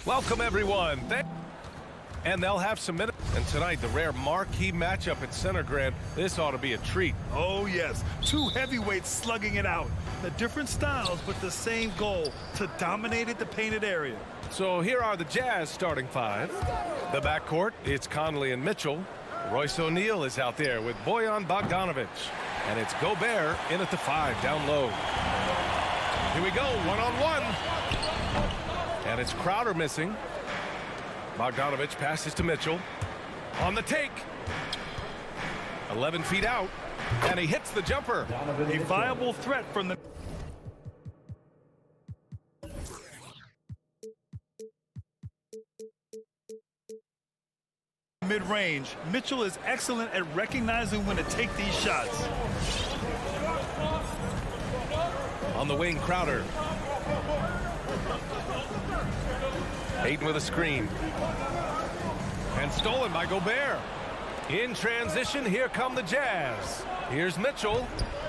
Welcome, everyone. And they'll have some minutes. And tonight, the rare marquee matchup at Center Grand. This ought to be a treat. Oh, yes. Two heavyweights slugging it out. The different styles, but the same goal, to dominate at the painted area. So here are the Jazz starting five. The backcourt, it's Conley and Mitchell. Royce O'Neal is out there with Bogdanovic. And it's Gobert in at the 5, down low. Here we go, one-on-one. And it's Crowder missing. Bogdanovic passes to Mitchell. On the take. 11 feet out. And he hits the jumper. A viable threat from the... mid-range. Mitchell is excellent at recognizing when to take these shots. On the wing, Crowder. Ayton with a screen. And stolen by Gobert. In transition, here come the Jazz. Here's Mitchell.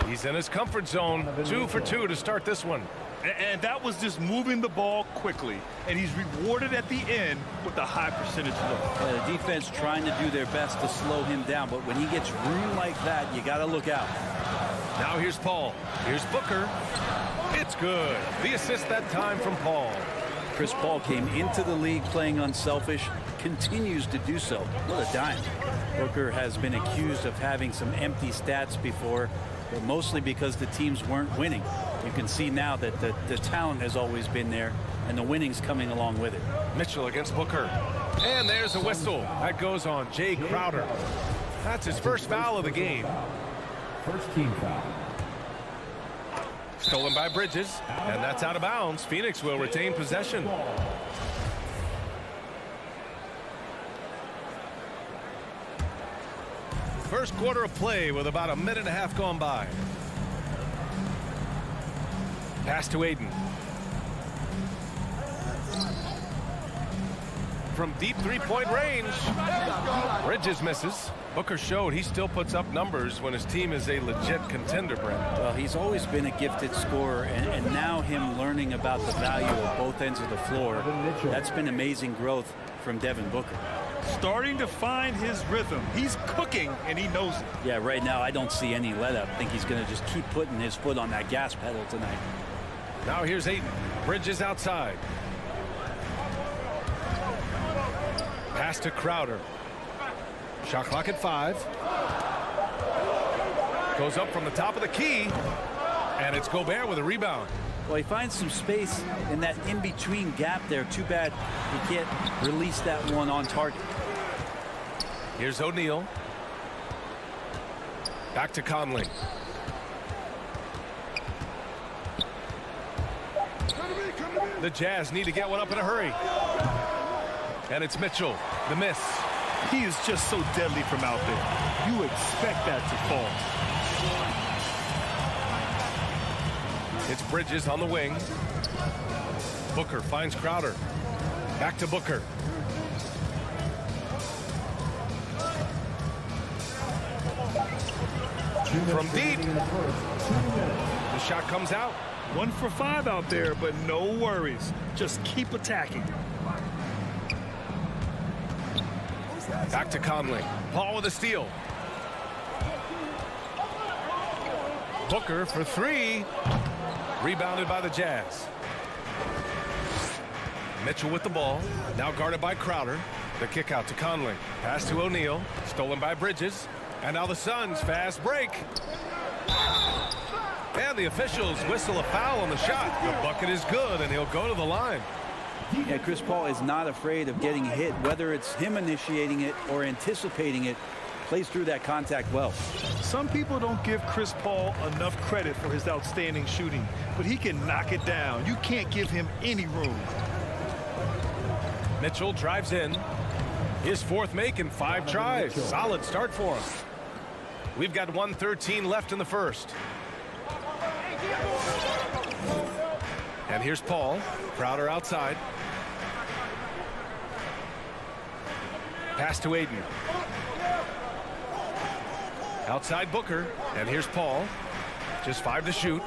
He's in his comfort zone. 2 for 2 to start this one. And that was just moving the ball quickly. And he's rewarded at the end with a high percentage look. The defense trying to do their best to slow him down, but when he gets room like that, you got to look out. Now here's Paul. Here's Booker. It's good. The assist that time from Paul. Chris Paul came into the league playing unselfish, continues to do so. What a dime. Booker has been accused of having some empty stats before, but mostly because the teams weren't winning. You can see now that the talent has always been there, and the winning's coming along with it. Mitchell against Booker. And there's a whistle. That goes on Jay Crowder. That's his first foul of the game. First team foul. Stolen by Bridges, and that's out of bounds. Phoenix will retain possession. First quarter of play with about a minute and a half gone by. Pass to Ayton. From deep three-point range. Bridges misses. Booker showed he still puts up numbers when his team is a legit contender, Brent. Well, he's always been a gifted scorer, and now him learning about the value of both ends of the floor, that's been amazing growth from Devin Booker. Starting to find his rhythm. He's cooking, and he knows it. Yeah, right now I don't see any let-up. I think he's going to just keep putting his foot on that gas pedal tonight. Now here's Ayton. Bridges outside. Pass to Crowder. Shot clock at 5. Goes up from the top of the key. And it's Gobert with a rebound. Well, he finds some space in that in-between gap there. Too bad he can't release that one on target. Here's O'Neal. Back to Conley. The Jazz need to get one up in a hurry. And it's Mitchell. The miss. He is just so deadly from out there. You expect that to fall. It's Bridges on the wing. Booker finds Crowder. Back to Booker. From deep. The shot comes out. 1 for 5 out there, but no worries. Just keep attacking. Back to Conley. Paul with a steal. Booker for 3. Rebounded by the Jazz. Mitchell with the ball. Now guarded by Crowder. The kick out to Conley. Pass to O'Neal. Stolen by Bridges. And now the Suns fast break. And the officials whistle a foul on the shot. The bucket is good, and he'll go to the line. Yeah, Chris Paul is not afraid of getting hit, whether it's him initiating it or anticipating it. Plays through that contact well. Some people don't give Chris Paul enough credit for his outstanding shooting, but he can knock it down. You can't give him any room. Mitchell drives in. His 4th make in 5 tries. Solid start for him. We've got 1:13 left in the first. And here's Paul. Crowder outside. Pass to Ayton. Outside Booker. And here's Paul. Just 5 to shoot.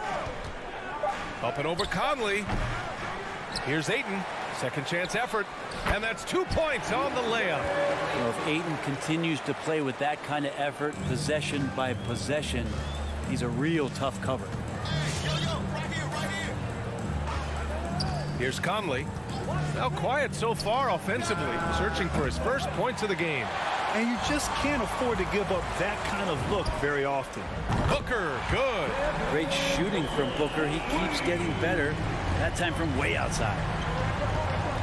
Up and over Conley. Here's Ayton. Second chance effort, and that's 2 points on the layup. Well, if Ayton continues to play with that kind of effort, possession by possession, he's a real tough cover. Here's Conley. Now quiet so far offensively, searching for his first points of the game. And you just can't afford to give up that kind of look very often. Booker, good. Great shooting from Booker. He keeps getting better, that time from way outside.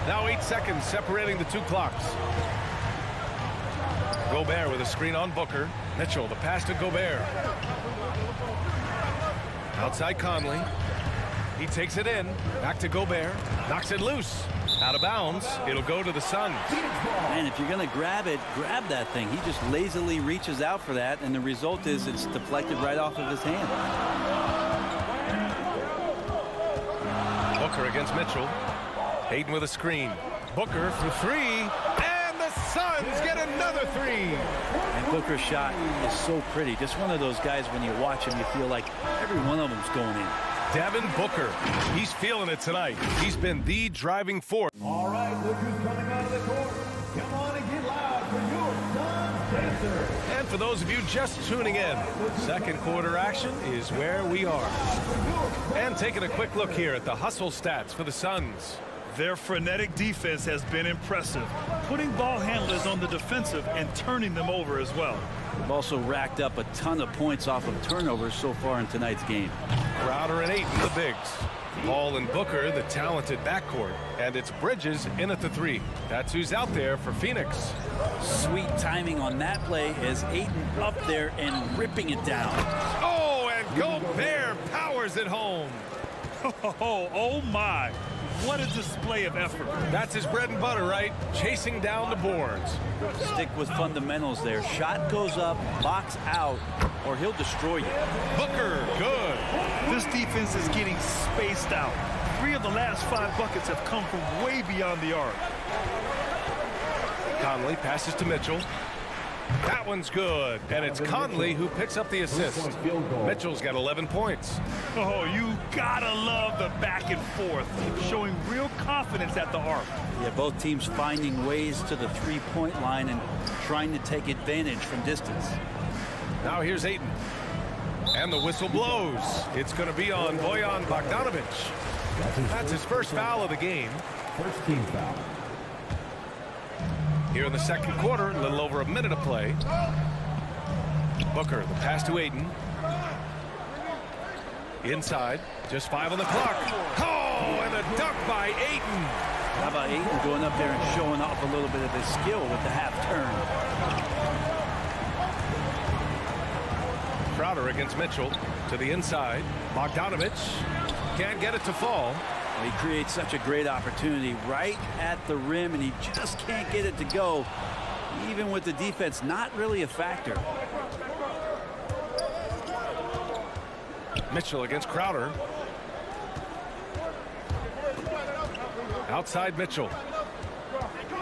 Now 8 seconds separating the two clocks. Gobert with a screen on Booker. Mitchell, the pass to Gobert. Outside Conley. He takes it in. Back to Gobert. Knocks it loose. Out of bounds. It'll go to the Suns. Man, if you're going to grab it, grab that thing. He just lazily reaches out for that, and the result is it's deflected right off of his hand. Booker against Mitchell. Ayton with a screen. Booker for three. And the Suns get another three. And Booker's shot is so pretty. Just one of those guys, when you watch him, you feel like every one of them's going in. Devin Booker. He's feeling it tonight. He's been the driving force. All right, look who's coming out of the court. Come on and get loud for your Suns dancer. And for those of you just tuning in, second quarter action is where we are. And taking a quick look here at the hustle stats for the Suns. Their frenetic defense has been impressive, putting ball handlers on the defensive and turning them over as well. They've also racked up a ton of points off of turnovers so far in tonight's game. Crowder and Ayton, the bigs. Paul and Booker, the talented backcourt. And it's Bridges in at the three. That's who's out there for Phoenix. Sweet timing on that play as Ayton up there and ripping it down. Oh, and Gobert powers it home. Oh my. What a display of effort. That's his bread and butter, right? Chasing down the boards. Stick with fundamentals there. Shot goes up, box out, or he'll destroy you. Booker, good. This defense is getting spaced out. 3 of the last 5 buckets have come from way beyond the arc. Conley passes to Mitchell. That one's good. And it's Conley who picks up the assist. Mitchell's got 11 points. Oh, you gotta love the back and forth, showing real confidence at the arc. Yeah, both teams finding ways to the three-point line and trying to take advantage from distance. Now here's Ayton. And the whistle blows. It's going to be on Bojan Bogdanovic. That's his first foul of the game. First team foul. Here in the second quarter, a little over a minute of play. Booker, the pass to Ayton. Inside, just 5 on the clock. Oh, and a dunk by Ayton. How about Ayton going up there and showing off a little bit of his skill with the half turn? Crowder against Mitchell to the inside. Bogdanovic can't get it to fall. He creates such a great opportunity right at the rim, and he just can't get it to go, even with the defense not really a factor. Mitchell against Crowder. Outside Mitchell.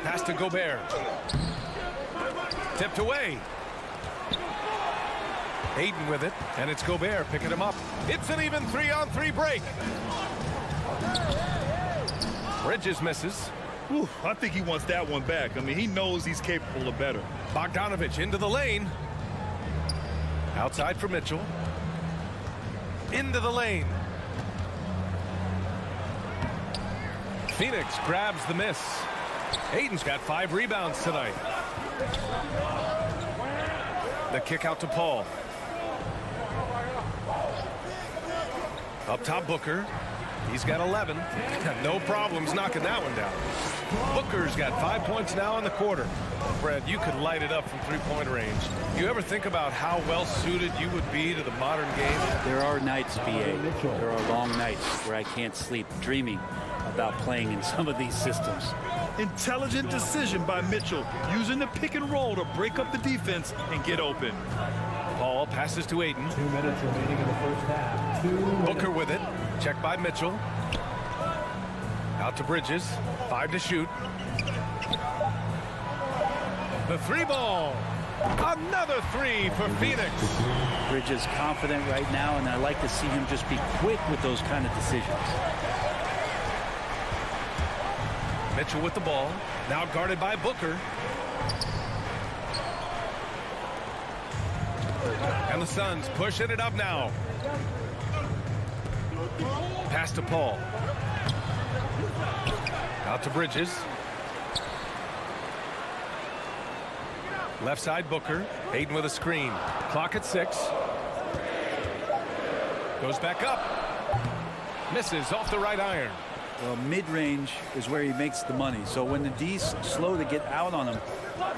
Pass to Gobert. Tipped away. Ayton with it, and it's Gobert picking him up. It's an even 3-on-3 break. Bridges misses. Whew, I think he wants that one back. I mean, he knows he's capable of better. Bogdanovic into the lane. Outside for Mitchell. Into the lane. Phoenix grabs the miss. Ayton's got 5 rebounds tonight. The kick out to Paul. Up top, Booker. He's got 11. No problems knocking that one down. Booker's got 5 points now in the quarter. Brad, you could light it up from three-point range. You ever think about how well-suited you would be to the modern game? There are nights, B.A. There are long nights where I can't sleep dreaming about playing in some of these systems. Intelligent decision by Mitchell, using the pick and roll to break up the defense and get open. Paul passes to Ayton. 2 minutes remaining in the first half. Booker with it. Checked by Mitchell. Out to Bridges. 5 to shoot. The 3 ball. Another 3 for Phoenix. Bridges confident right now, and I like to see him just be quick with those kind of decisions. Mitchell with the ball. Now guarded by Booker. And the Suns pushing it up now. Pass to Paul. Out to Bridges. Left side Booker. Hayden with a screen. Clock at 6. Goes back up. Misses off the right iron. Well, mid-range is where he makes the money. So when the D's slow to get out on him,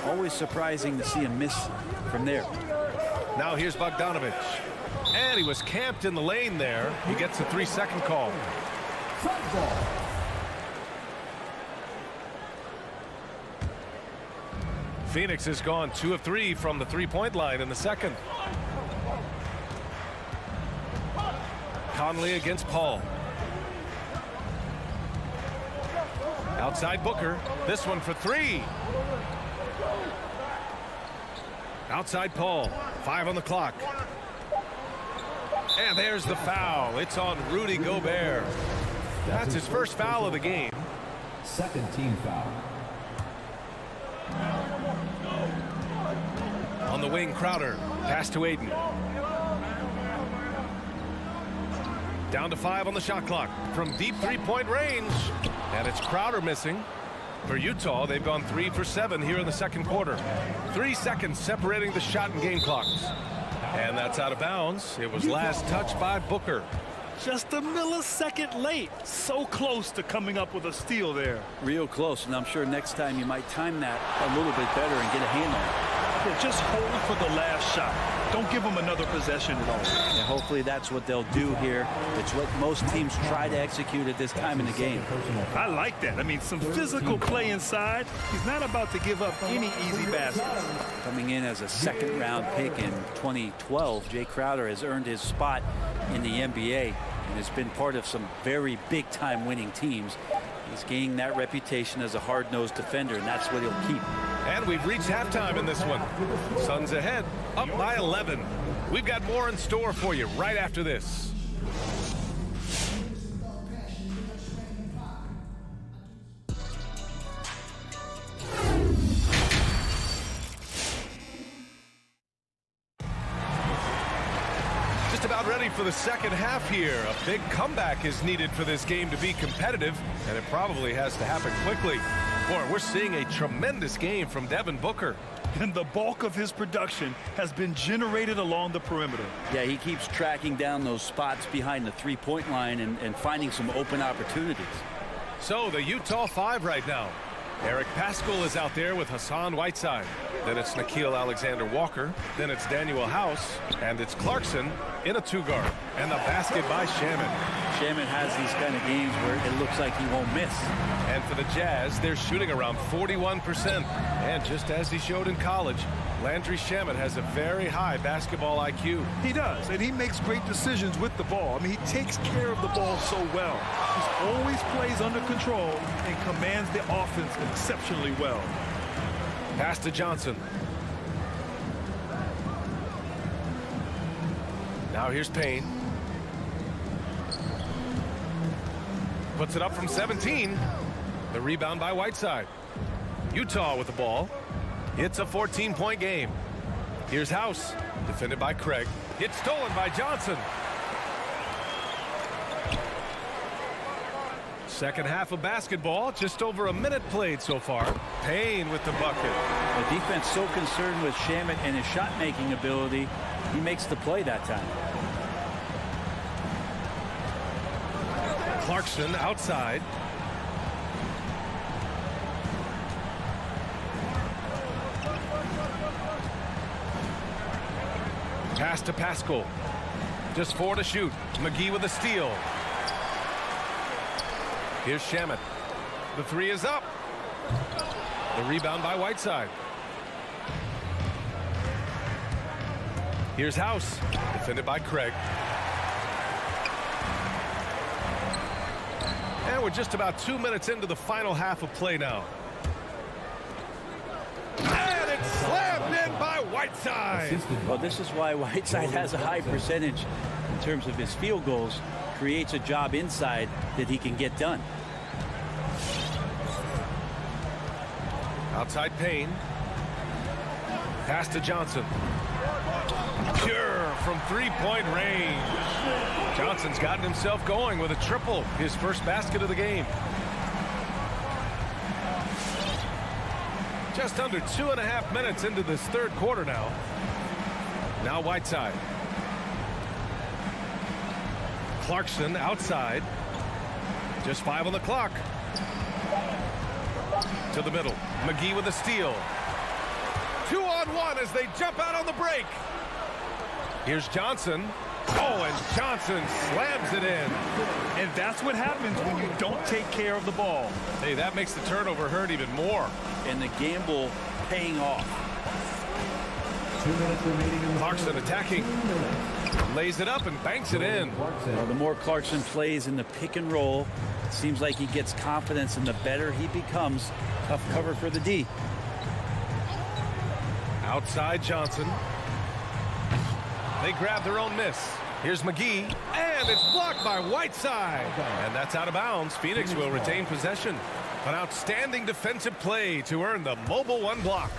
always surprising to see him miss from there. Now here's Bogdanovic. And he was camped in the lane there. He gets a 3-second call. Phoenix has gone 2 of 3 from the three-point line in the second. Conley against Paul. Outside Booker. This one for 3. Outside Paul. 5 on the clock. And there's the foul. It's on Rudy Gobert. That's his first foul of the game. Second team foul. On the wing, Crowder. Pass to Aiden. Down to 5 on the shot clock from deep three-point range. And it's Crowder missing. For Utah, they've gone 3 for 7 here in the second quarter. 3 seconds separating the shot and game clocks. And that's out of bounds. It was last touched by Booker. Just a millisecond late. So close to coming up with a steal there. Real close, and I'm sure next time you might time that a little bit better and get a hand on it. Yeah, just hold for the last shot. Don't give them another possession at all. And hopefully that's what they'll do here. It's what most teams try to execute at this time in the game. I like that. I mean, some physical play inside. He's not about to give up any easy baskets. Coming in as a second-round pick in 2012, Jay Crowder has earned his spot in the NBA and has been part of some very big-time winning teams. He's gaining that reputation as a hard-nosed defender, and that's what he'll keep. And we've reached halftime in this one. Suns ahead, up by 11. We've got more in store for you right after this. Just about ready for the second half here. A big comeback is needed for this game to be competitive, and it probably has to happen quickly. Boy, we're seeing a tremendous game from Devin Booker. And the bulk of his production has been generated along the perimeter. Yeah, he keeps tracking down those spots behind the three-point line and finding some open opportunities. So the Utah 5 right now. Eric Paschall is out there with Hassan Whiteside. Then it's Nickeil Alexander-Walker. Then it's Daniel House. And it's Clarkson in a 2-guard. And the basket by Shaman. Shaman has these kind of games where it looks like he won't miss. And for the Jazz, they're shooting around 41%. And just as he showed in college, Landry Shamet has a very high basketball IQ. He does, and he makes great decisions with the ball. I mean, he takes care of the ball so well. He always plays under control and commands the offense exceptionally well. Pass to Johnson. Now here's Payne. Puts it up from 17. The rebound by Whiteside. Utah with the ball. It's a 14-point game. Here's House, defended by Craig. It's stolen by Johnson. Second half of basketball, just over a minute played so far. Payne with the bucket. The defense so concerned with Shamet and his shot-making ability, he makes the play that time. Clarkson outside. Pass to Paschall. Just 4 to shoot. McGee with a steal. Here's Shamet. The 3 is up. The rebound by Whiteside. Here's House, defended by Craig. And we're just about 2 minutes into the final half of play now. And it's slammed in by Whiteside. Well, this is why Whiteside has a high percentage in terms of his field goals. Creates a job inside that he can get done. Outside Payne. Pass to Johnson. Pure from three-point range. Johnson's gotten himself going with a triple, his first basket of the game. Just under 2.5 minutes into this third quarter now. Now Whiteside. Clarkson outside. Just 5 on the clock. To the middle. McGee with a steal. 2-on-1 as they jump out on the break. Here's Johnson. Oh, and Johnson slams it in. And that's what happens when you don't take care of the ball. Hey, that makes the turnover hurt even more. And the gamble paying off. 2 minutes remaining in the Clarkson attacking. Lays it up and banks it in. Well, the more Clarkson plays in the pick and roll, it seems like he gets confidence, and the better he becomes. Tough cover for the D. Outside Johnson. They grab their own miss. Here's McGee, and it's blocked by Whiteside. And that's out of bounds. Phoenix will retain possession. An outstanding defensive play to earn the mobile one block.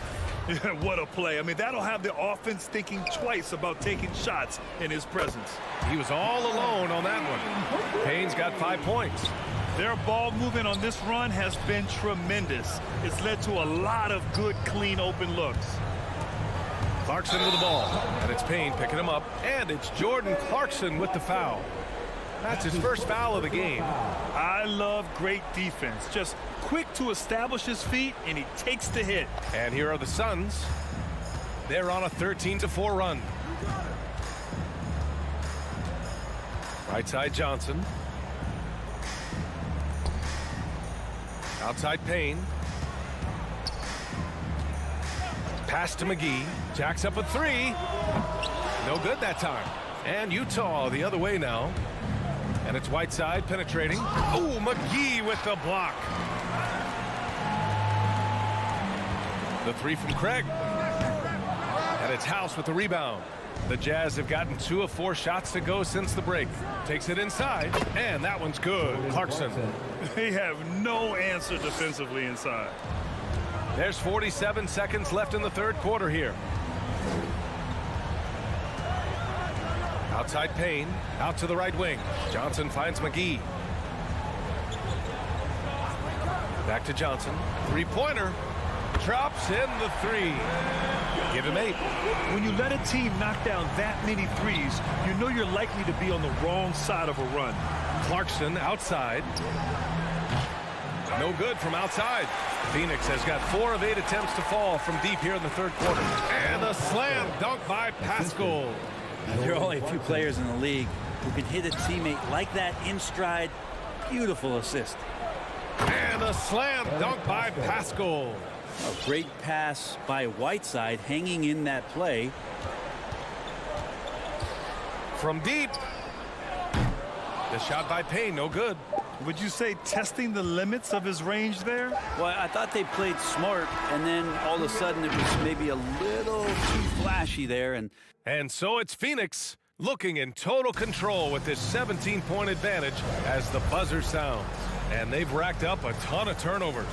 Yeah, what a play. I mean, that'll have the offense thinking twice about taking shots in his presence. He was all alone on that one. Payne's got 5 points. Their ball movement on this run has been tremendous. It's led to a lot of good, clean, open looks. Clarkson with the ball, and it's Payne picking him up, and it's Jordan Clarkson with the foul. That's his first foul of the game. I love great defense. Just quick to establish his feet, and he takes the hit. And here are the Suns. They're on a 13-4 run. Right side Johnson. Outside Payne. Pass to McGee. Jacks up a 3. No good that time. And Utah the other way now. And it's Whiteside penetrating. Oh, McGee with the block. The 3 from Craig. And it's House with the rebound. The Jazz have gotten 2 of 4 shots to go since the break. Takes it inside, and that one's good. Clarkson. They have no answer defensively inside. There's 47 seconds left in the third quarter here. Outside Payne, out to the right wing. Johnson finds McGee. Back to Johnson. Three-pointer. Drops in the 3. Give him 8. When you let a team knock down that many threes, you know you're likely to be on the wrong side of a run. Clarkson outside. No good from outside. Phoenix has got 4 of 8 attempts to fall from deep here in the third quarter. And a slam dunk by Pascal. There are only a few players in the league who can hit a teammate like that in stride. Beautiful assist. And a slam dunk by Pascal. A great pass by Whiteside, hanging in that play. From deep. The shot by Payne, no good. Would you say testing the limits of his range there? Well, I thought they played smart, and then all of a sudden it was maybe a little too flashy there. And so it's Phoenix looking in total control with this 17-point advantage as the buzzer sounds. And they've racked up a ton of turnovers.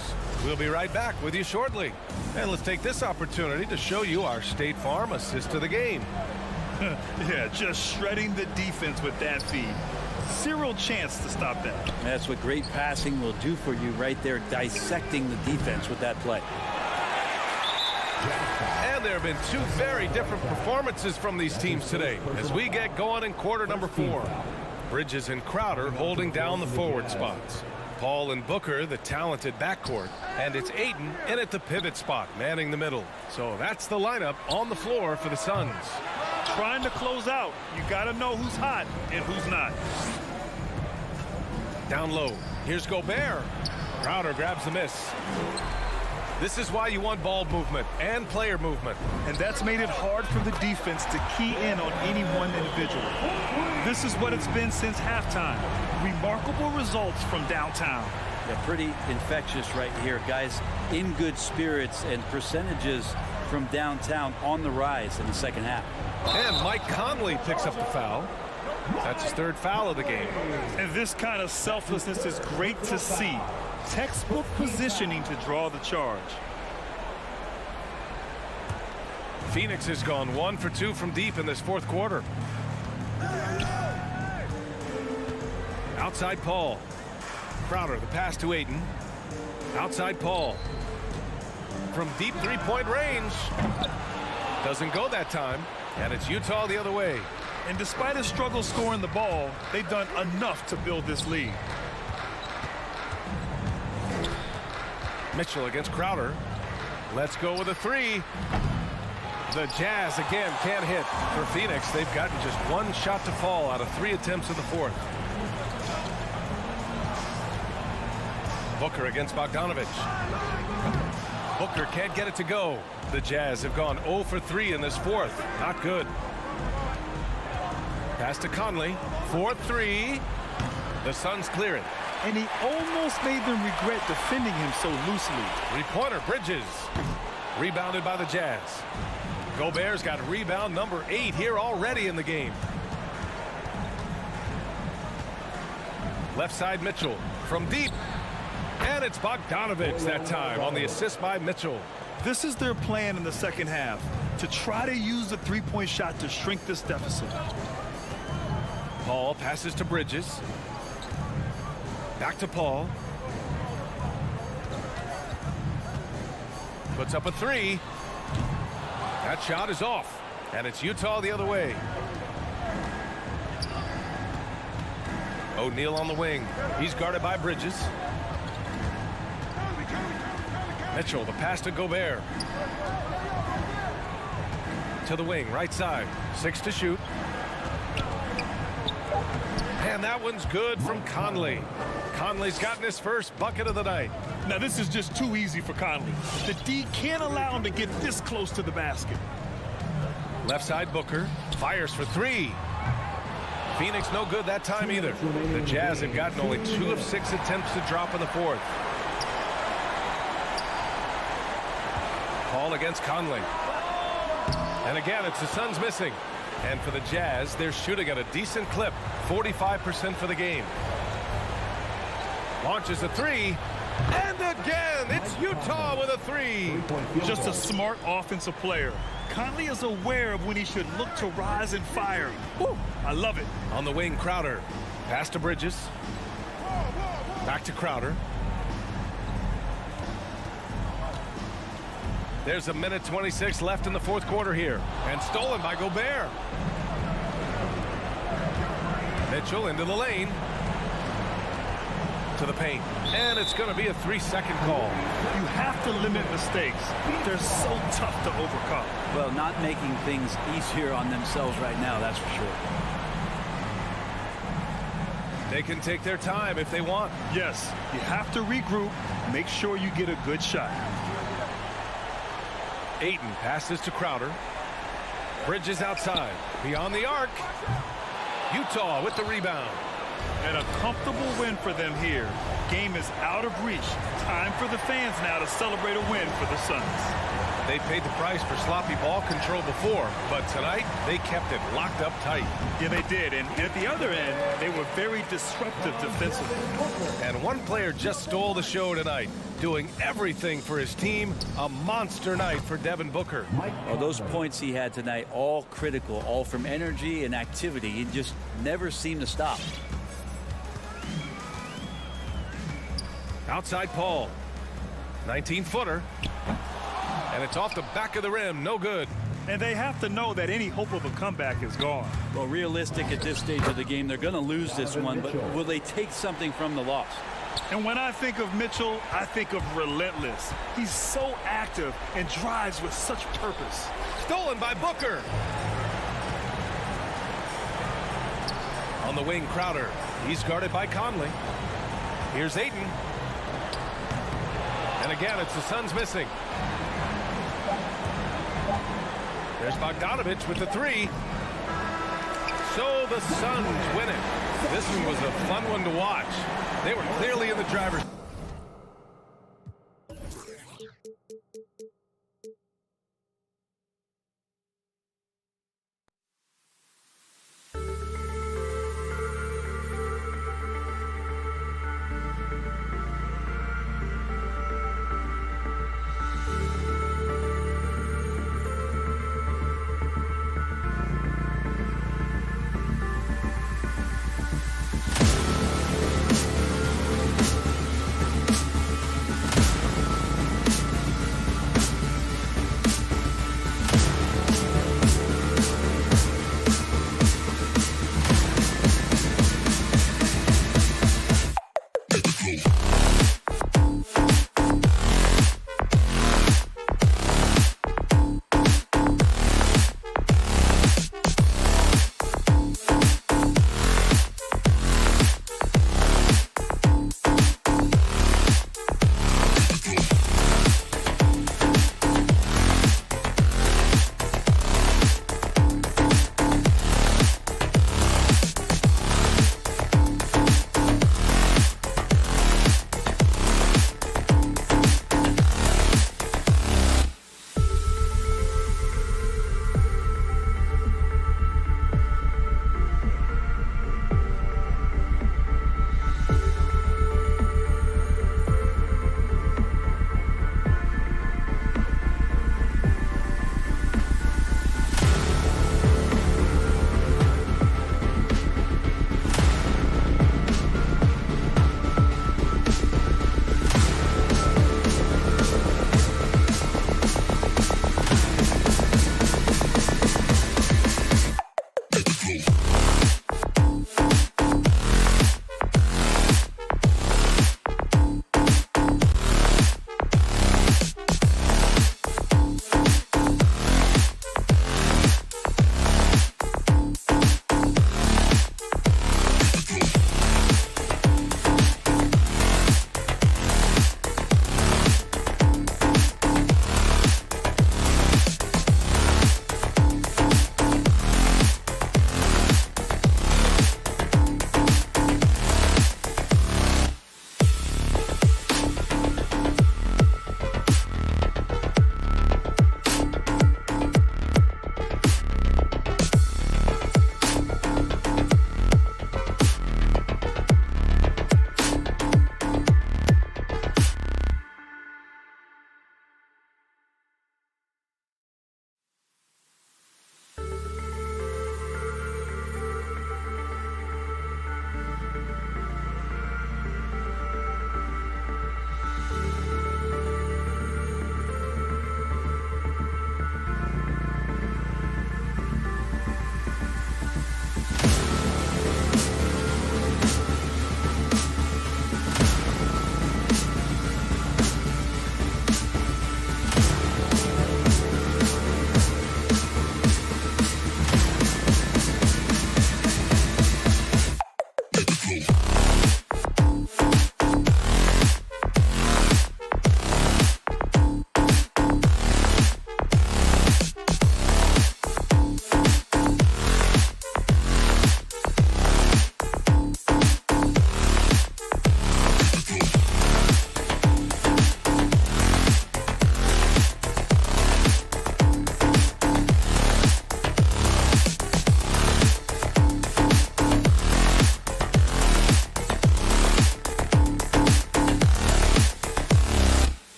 We'll be right back with you shortly. And let's take this opportunity to show you our State Farm assist to the game. Yeah, just shredding the defense with that feed. Zero chance to stop that. That's what great passing will do for you right there, dissecting the defense with that play. And there have been 2 very different performances from these teams today as we get going in quarter number 4. Bridges and Crowder holding down the forward spots. Paul and Booker, the talented backcourt, and it's Ayton in at the pivot spot, manning the middle. So that's the lineup on the floor for the Suns. Trying to close out, you got to know who's hot and who's not. Down low, here's Gobert. Crowder grabs the miss. This is why you want ball movement and player movement. And that's made it hard for the defense to key in on any one individual. This is what it's been since halftime. Remarkable results from downtown. Yeah, pretty infectious right here, guys. In good spirits, and percentages from downtown on the rise in the second half. And Mike Conley picks up the foul. That's his 3rd foul of the game. And this kind of selflessness is great to see. Textbook positioning to draw the charge. Phoenix has gone 1 for 2 from deep in this fourth quarter. Outside Paul. Crowder, the pass to Ayton. Outside Paul. From deep three-point range. Doesn't go that time. And it's Utah the other way. And despite a struggle scoring the ball, they've done enough to build this lead. Mitchell against Crowder. Let's go with a three. The Jazz again can't hit. For Phoenix, they've gotten just one shot to fall out of 3 attempts in the fourth. Booker against Bogdanovic. Booker can't get it to go. The Jazz have gone 0 for 3 in this fourth. Not good. Pass to Conley. 4-3. The Suns clear it. And he almost made them regret defending him so loosely. Three-pointer, Bridges. Rebounded by the Jazz. Gobert's got rebound number 8 here already in the game. Left side Mitchell from deep. And it's Bogdanovic that time on the assist by Mitchell. This is their plan in the second half, to try to use the three-point shot to shrink this deficit. Paul passes to Bridges. Back to Paul. Puts up a three. That shot is off. And it's Utah the other way. O'Neal on the wing. He's guarded by Bridges. Mitchell, the pass to Gobert. To the wing, right side. 6 to shoot. And that one's good from Conley. Conley's gotten his first bucket of the night. Now this is just too easy for Conley. The D can't allow him to get this close to the basket. Left side Booker fires for 3. Phoenix no good that time either. The Jazz have gotten only 2 of 6 attempts to drop in the fourth. Paul against Conley. And again, it's the Suns missing. And for the Jazz, they're shooting at a decent clip, 45% for the game. Launches a 3. And again, it's Utah with a 3. Just a smart offensive player. Conley is aware of when he should look to rise and fire. Woo, I love it. On the wing, Crowder. Pass to Bridges. Back to Crowder. There's a minute 26 left in the fourth quarter here. And stolen by Gobert. Mitchell into the lane. To the paint. And it's going to be a 3-second call. You have to limit mistakes. They're so tough to overcome. Well, not making things easier on themselves right now, that's for sure. They can take their time if they want. Yes, you have to regroup. Make sure you get a good shot. Ayton passes to Crowder. Bridges outside. Beyond the arc. Utah with the rebound. And a comfortable win for them here. Game is out of reach. Time for the fans now to celebrate a win for the Suns. They paid the price for sloppy ball control before, but tonight they kept it locked up tight. Yeah, they did. And at the other end, they were very disruptive defensively. And one player just stole the show tonight, doing everything for his team. A monster night for Devin Booker. Well, those points he had tonight, all critical, all from energy and activity. He just never seemed to stop. Outside Paul. 19-footer. And it's off the back of the rim. No good. And they have to know that any hope of a comeback is gone. Well, realistic at this stage of the game, they're going to lose this one, but will they take something from the loss? And when I think of Mitchell, I think of relentless. He's so active and drives with such purpose. Stolen by Booker. On the wing, Crowder. He's guarded by Conley. Here's Ayton. And again, it's the Suns missing. There's Bogdanovic with the 3. So the Suns win it. This one was a fun one to watch. They were clearly in the driver's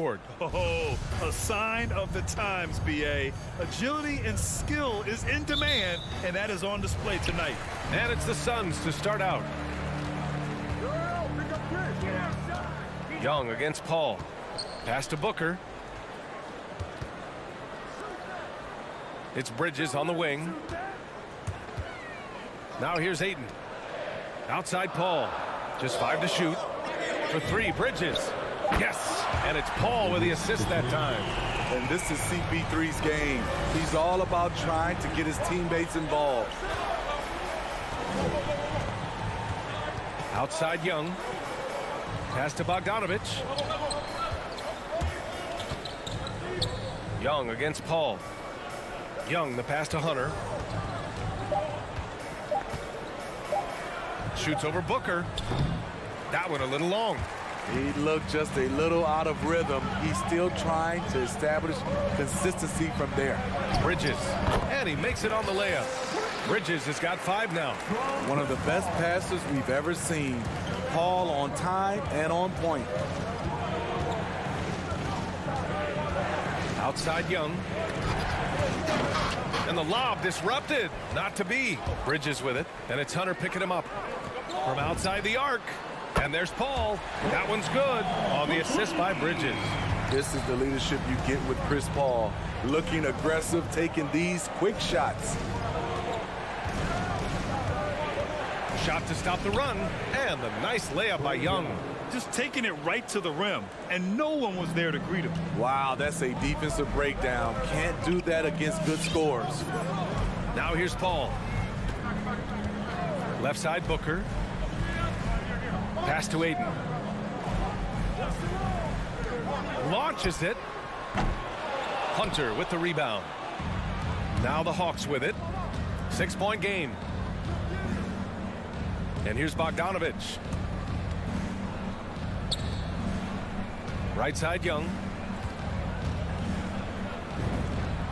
backcourt. Oh, a sign of the times, B.A. Agility and skill is in demand, and that is on display tonight. And it's the Suns to start out. Young against Paul. Pass to Booker. It's Bridges on the wing. Now here's Ayton. Outside Paul. Just 5 to shoot. For 3, Bridges. Yes! And it's Paul with the assist that time. And this is CP3's game. He's all about trying to get his teammates involved. Outside Young. Pass to Bogdanovic. Young against Paul. Young, the pass to Hunter. Shoots over Booker. That one a little long. He looked just a little out of rhythm. He's still trying to establish consistency from there. Bridges. And he makes it on the layup. Bridges has got 5 now. One of the best passes we've ever seen. Paul on time and on point. Outside Young. And the lob disrupted. Not to be. Bridges with it. And it's Hunter picking him up. From outside the arc. And there's Paul. That one's good. On the assist by Bridges. This is the leadership you get with Chris Paul. Looking aggressive, taking these quick shots. Shot to stop the run. And the nice layup by Young. Just taking it right to the rim, and no one was there to greet him. Wow, that's a defensive breakdown. Can't do that against good scores. Now here's Paul. Left side Booker. Pass to Ayton. Launches it. Hunter with the rebound. Now the Hawks with it. 6-point game. And here's Bogdanovic. Right side Young.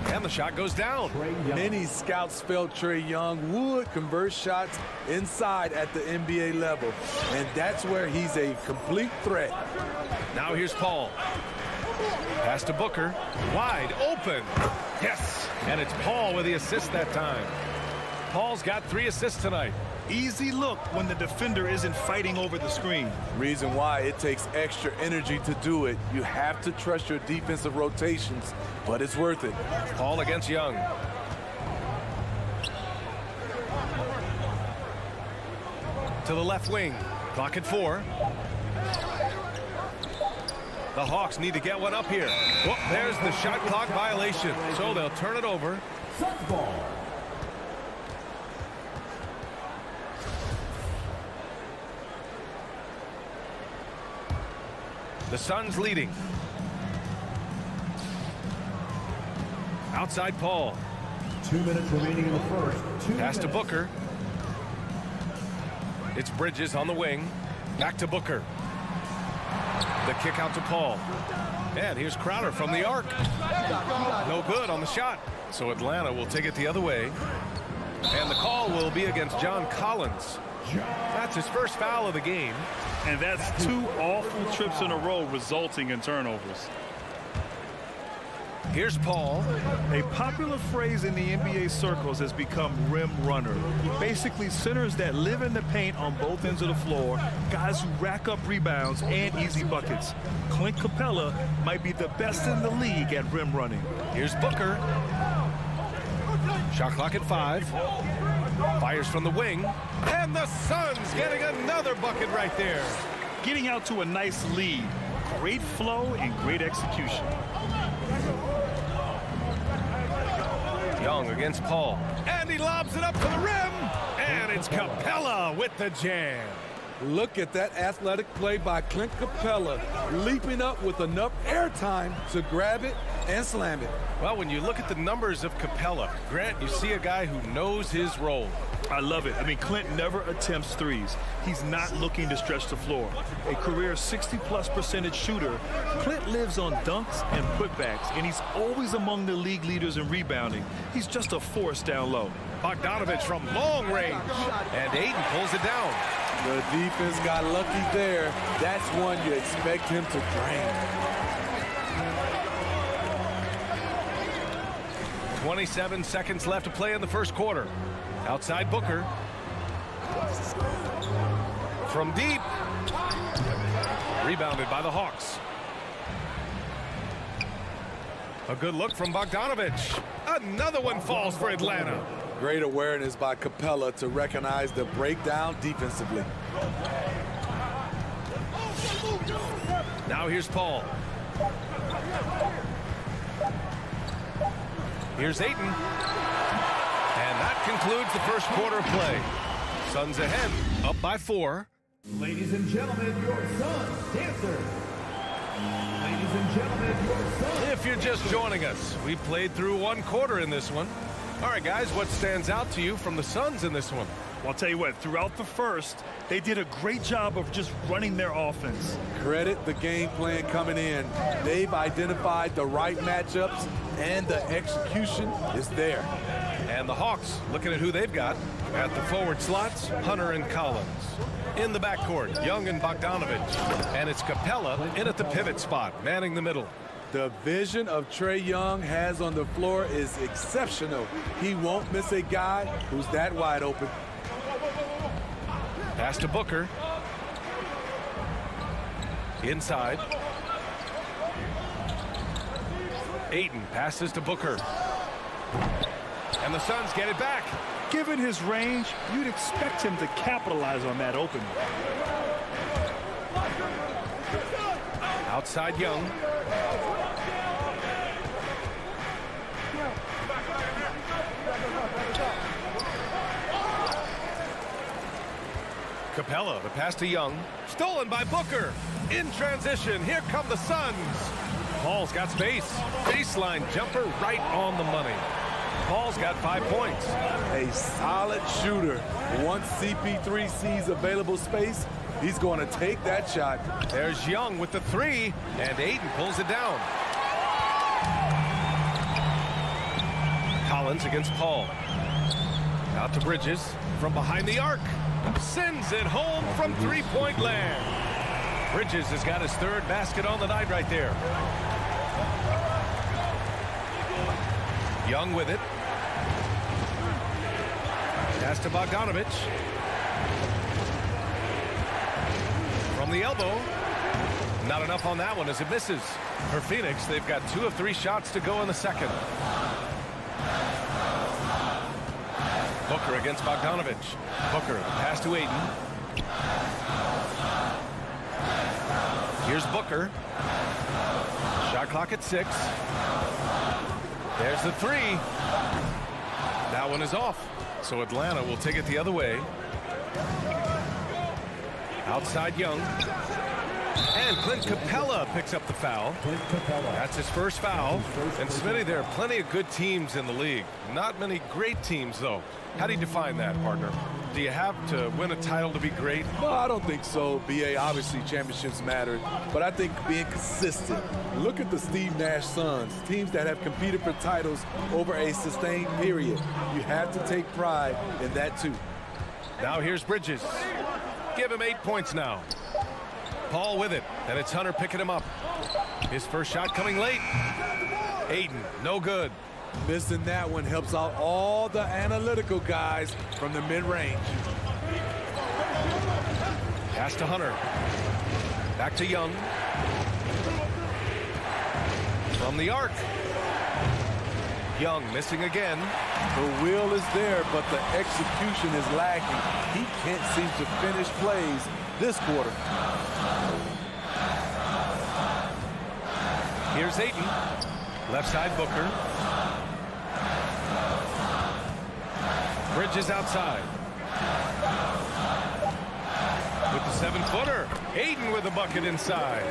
And the shot goes down. Many scouts felt Trae Young would convert shots inside at the NBA level. And that's where he's a complete threat. Now here's Paul. Pass to Booker. Wide open. Yes. And it's Paul with the assist that time. Paul's got 3 assists tonight. Easy look when the defender isn't fighting over the screen. Reason why it takes extra energy to do it. You have to trust your defensive rotations, but it's worth it. Paul against Young. To the left wing. Clock at 4. The Hawks need to get one up here. Well, there's the shot clock violation. So they'll turn it over. Suns ball. The Suns leading. Outside Paul. 2 minutes remaining in the first. Pass to Booker. It's Bridges on the wing. Back to Booker. The kick out to Paul. And here's Crowder from the arc. No good on the shot. So Atlanta will take it the other way. And the call will be against John Collins. That's his first foul of the game. And that's 2 awful trips in a row resulting in turnovers. Here's Paul. A popular phrase in the NBA circles has become rim runner. Basically centers that live in the paint on both ends of the floor, guys who rack up rebounds and easy buckets. Clint Capella might be the best in the league at rim running. Here's Booker. Shot clock at 5. Fires from the wing. And the Suns getting another bucket right there. Getting out to a nice lead. Great flow and great execution. Young against Paul. And he lobs it up to the rim. And it's Capella with the jam. Look at that athletic play by Clint Capella, leaping up with enough airtime to grab it and slam it. Well, when you look at the numbers of Capella, Grant, you see a guy who knows his role. I love it. I mean, Clint never attempts threes. He's not looking to stretch the floor. A career 60+% shooter, Clint lives on dunks and putbacks, and he's always among the league leaders in rebounding. He's just a force down low. Bogdanovic from long range. And Ayton pulls it down. The defense got lucky there. That's one you expect him to drain. .27 seconds left to play in the first quarter. Outside Booker. From deep. Rebounded by the Hawks. A good look from Bogdanovic. Another one falls for Atlanta. Great awareness by Capella to recognize the breakdown defensively. Now here's Paul. Here's Ayton. And that concludes the first quarter of play. Suns ahead, up by 4. Ladies and gentlemen, your Suns dancer. Ladies and gentlemen, your Suns. If you're just joining us, we played through one quarter in this one. All right, guys, what stands out to you from the Suns in this one? Well, I'll tell you what, throughout the first, they did a great job of just running their offense. Credit the game plan coming in. They've identified the right matchups, and the execution is there. And the Hawks, looking at who they've got. At the forward slots, Hunter and Collins. In the backcourt, Young and Bogdanovic. And it's Capella in at the pivot spot, manning the middle. The vision of Trae Young has on the floor is exceptional. He won't miss a guy who's that wide open. Pass to Booker. Inside. Ayton passes to Booker. And the Suns get it back. Given his range, you'd expect him to capitalize on that opening. Outside Young. Capella, the pass to Young. Stolen by Booker. In transition, here come the Suns. Paul's got space. Baseline jumper right on the money. Paul's got 5 points. A solid shooter. Once CP3 sees available space, he's going to take that shot. There's Young with the 3, and Ayton pulls it down. Collins against Paul. Out to Bridges from behind the arc. Sends it home from three-point land. Bridges has got his 3rd basket on the night right there. Young with it. Pass to Bogdanovic. From the elbow. Not enough on that one as it misses. For Phoenix, they've got 2 of 3 shots to go in the second. Booker against Bogdanovic. Booker, pass to Ayton. Here's Booker. Shot clock at 6. There's the 3. That one is off. So Atlanta will take it the other way. Outside Young. And Clint Capella picks up the foul. That's his first foul. And Smitty, there are plenty of good teams in the league. Not many great teams, though. How do you define that, partner? Do you have to win a title to be great? Well, I don't think so, BA. Obviously, championships matter. But I think being consistent. Look at the Steve Nash Suns, teams that have competed for titles over a sustained period. You have to take pride in that, too. Now here's Bridges. Give him 8 points now. Paul with it, and it's Hunter picking him up. His first shot coming late. Ayton, no good. Missing that one helps out all the analytical guys from the mid-range. Pass to Hunter. Back to Young. From the arc. Young missing again. The will is there, but the execution is lacking. He can't seem to finish plays this quarter. Here's Ayton. Left side Booker. Bridges outside. With the 7-footer. Ayton with a bucket inside.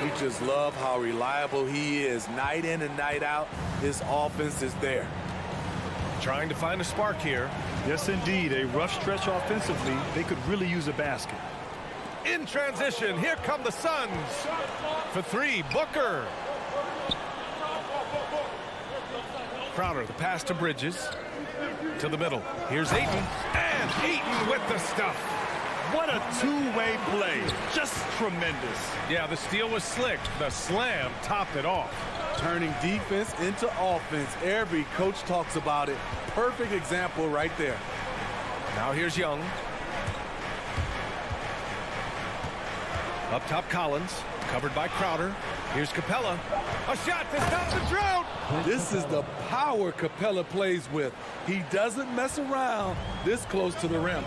We just love how reliable he is. Night in and night out, his offense is there. Trying to find a spark here. Yes, indeed. A rough stretch offensively. They could really use a basket. In transition, here come the Suns. For 3, Booker. Crowder, the pass to Bridges. To the middle. Here's Ayton. And Ayton with the stuff. What a two-way play. Just tremendous. Yeah, the steal was slick. The slam topped it off. Turning defense into offense. Every coach talks about it. Perfect example right there. Now here's Young. Up top, Collins. Covered by Crowder. Here's Capella. A shot to stop the drought. This is the power Capella plays with. He doesn't mess around this close to the rim.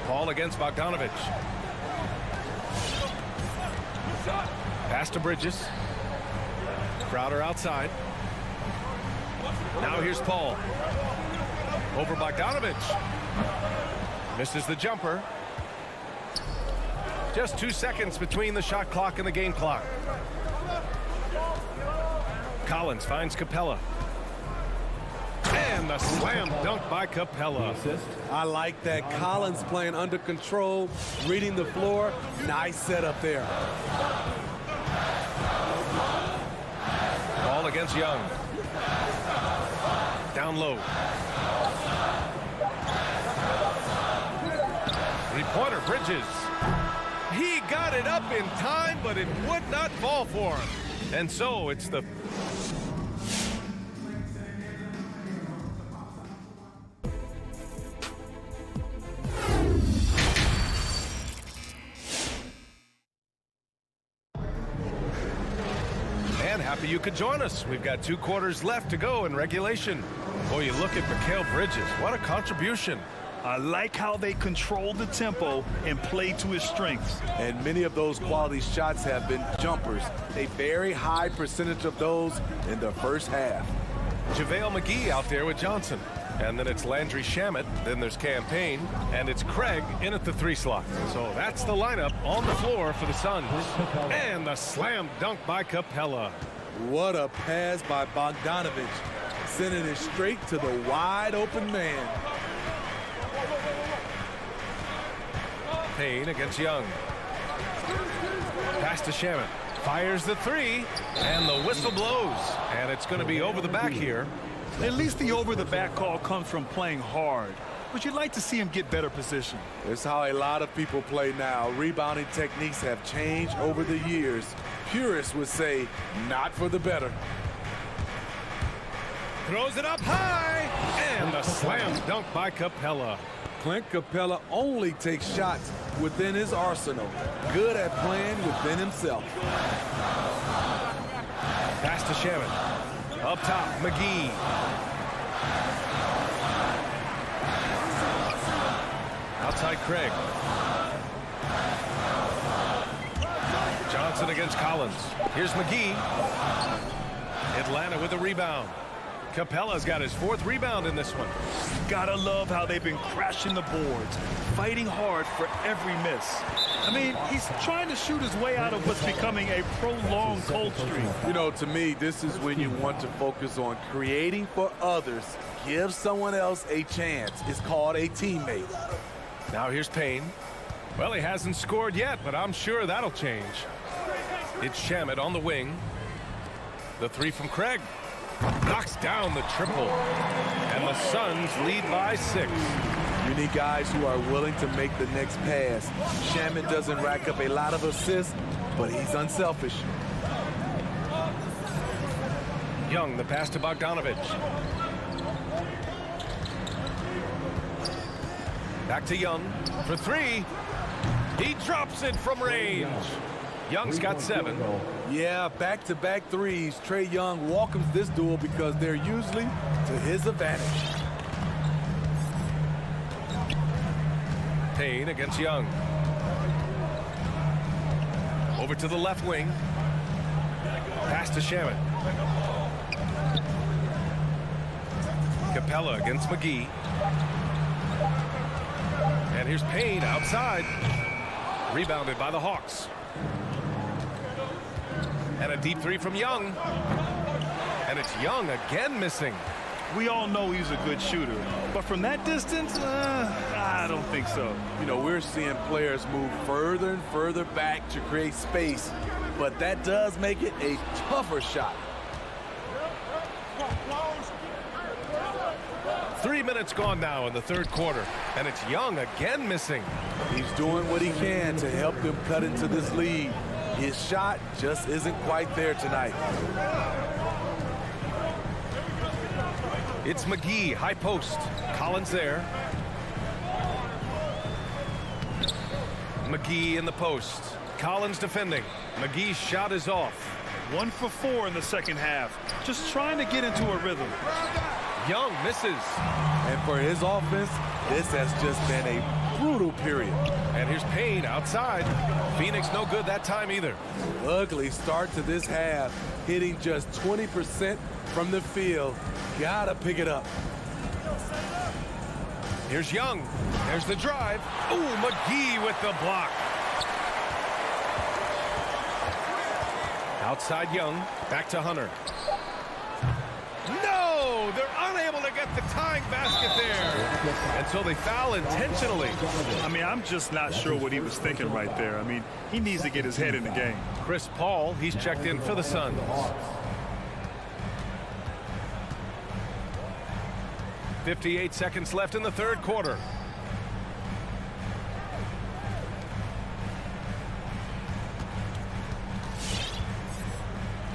Ball against Bogdanovic. Pass to Bridges. Crowder outside. Now here's Paul. Over Bogdanovic. Misses the jumper. Just 2 seconds between the shot clock and the game clock. Collins finds Capella. And the slam dunk by Capella. I like that. Collins playing under control, reading the floor. Nice setup there. Ball against Young. Down low. Three-pointer, Bridges. He got it up in time, but it would not fall for him. And so it's the... And happy you could join us. We've got 2 quarters left to go in regulation. Boy, you look at Mikal Bridges. What a contribution. I like how they control the tempo and play to his strengths. And many of those quality shots have been jumpers. A very high percentage of those in the first half. JaVale McGee out there with Johnson. And then it's Landry Shamet. Then there's Campaign. And it's Craig in at the 3 slot. So that's the lineup on the floor for the Suns. And the slam dunk by Capella. What a pass by Bogdanovic. Sending it straight to the wide open man. Payne against Young. Pass to Shamet. Fires the 3. And the whistle blows. And it's going to be over the back here. At least the over-the-back call comes from playing hard. But you'd like to see him get better position. It's how a lot of people play now. Rebounding techniques have changed over the years. Purists would say, not for the better. Throws it up high. And the slam dunk by Capella. Clint Capella only takes shots within his arsenal. Good at playing within himself. Pass to Shamet. Up top, McGee. Outside Craig. Johnson against Collins. Here's McGee. Atlanta with a rebound. Capella's got his 4th rebound in this one. Gotta love how they've been crashing the boards, fighting hard for every miss. I mean, he's trying to shoot his way out of what's becoming a prolonged cold streak. You know, to me, this is when you want to focus on creating for others. Give someone else a chance. It's called a teammate. Now here's Payne. Well, he hasn't scored yet, but I'm sure that'll change. It's Shamet on the wing. The 3 from Craig. Knocks down the triple. And the Suns lead by 6. You need guys who are willing to make the next pass. Shamet doesn't rack up a lot of assists, but he's unselfish. Young, the pass to Bogdanovic. Back to Young for 3. He drops it from range. Young's got 7. Yeah, back-to-back threes. Trae Young welcomes this duel because they're usually to his advantage. Payne against Young. Over to the left wing. Pass to Shamet. Capella against McGee. And here's Payne outside. Rebounded by the Hawks. And a deep 3 from Young. And it's Young again missing. We all know he's a good shooter, but from that distance, I don't think so. You know, we're seeing players move further and further back to create space, but that does make it a tougher shot. 3 minutes gone now in the third quarter, and it's Young again missing. He's doing what he can to help them cut into this lead. His shot just isn't quite there tonight. It's McGee, high post. Collins there. McGee in the post. Collins defending. McGee's shot is off. 1 for 4 in the second half. Just trying to get into a rhythm. Young misses. And for his offense, this has just been a brutal period. And here's Payne outside. Phoenix no good that time either. Ugly start to this half, hitting just 20% from the field. Gotta pick it up. Here's Young. There's the drive. Ooh, McGee with the block. Outside Young. Back to Hunter. No! They're unable to get the tying basket there. And so they foul intentionally. I mean, I'm just not sure what he was thinking right there. I mean, he needs to get his head in the game. Chris Paul, he's checked in for the Suns. .58 seconds left in the third quarter.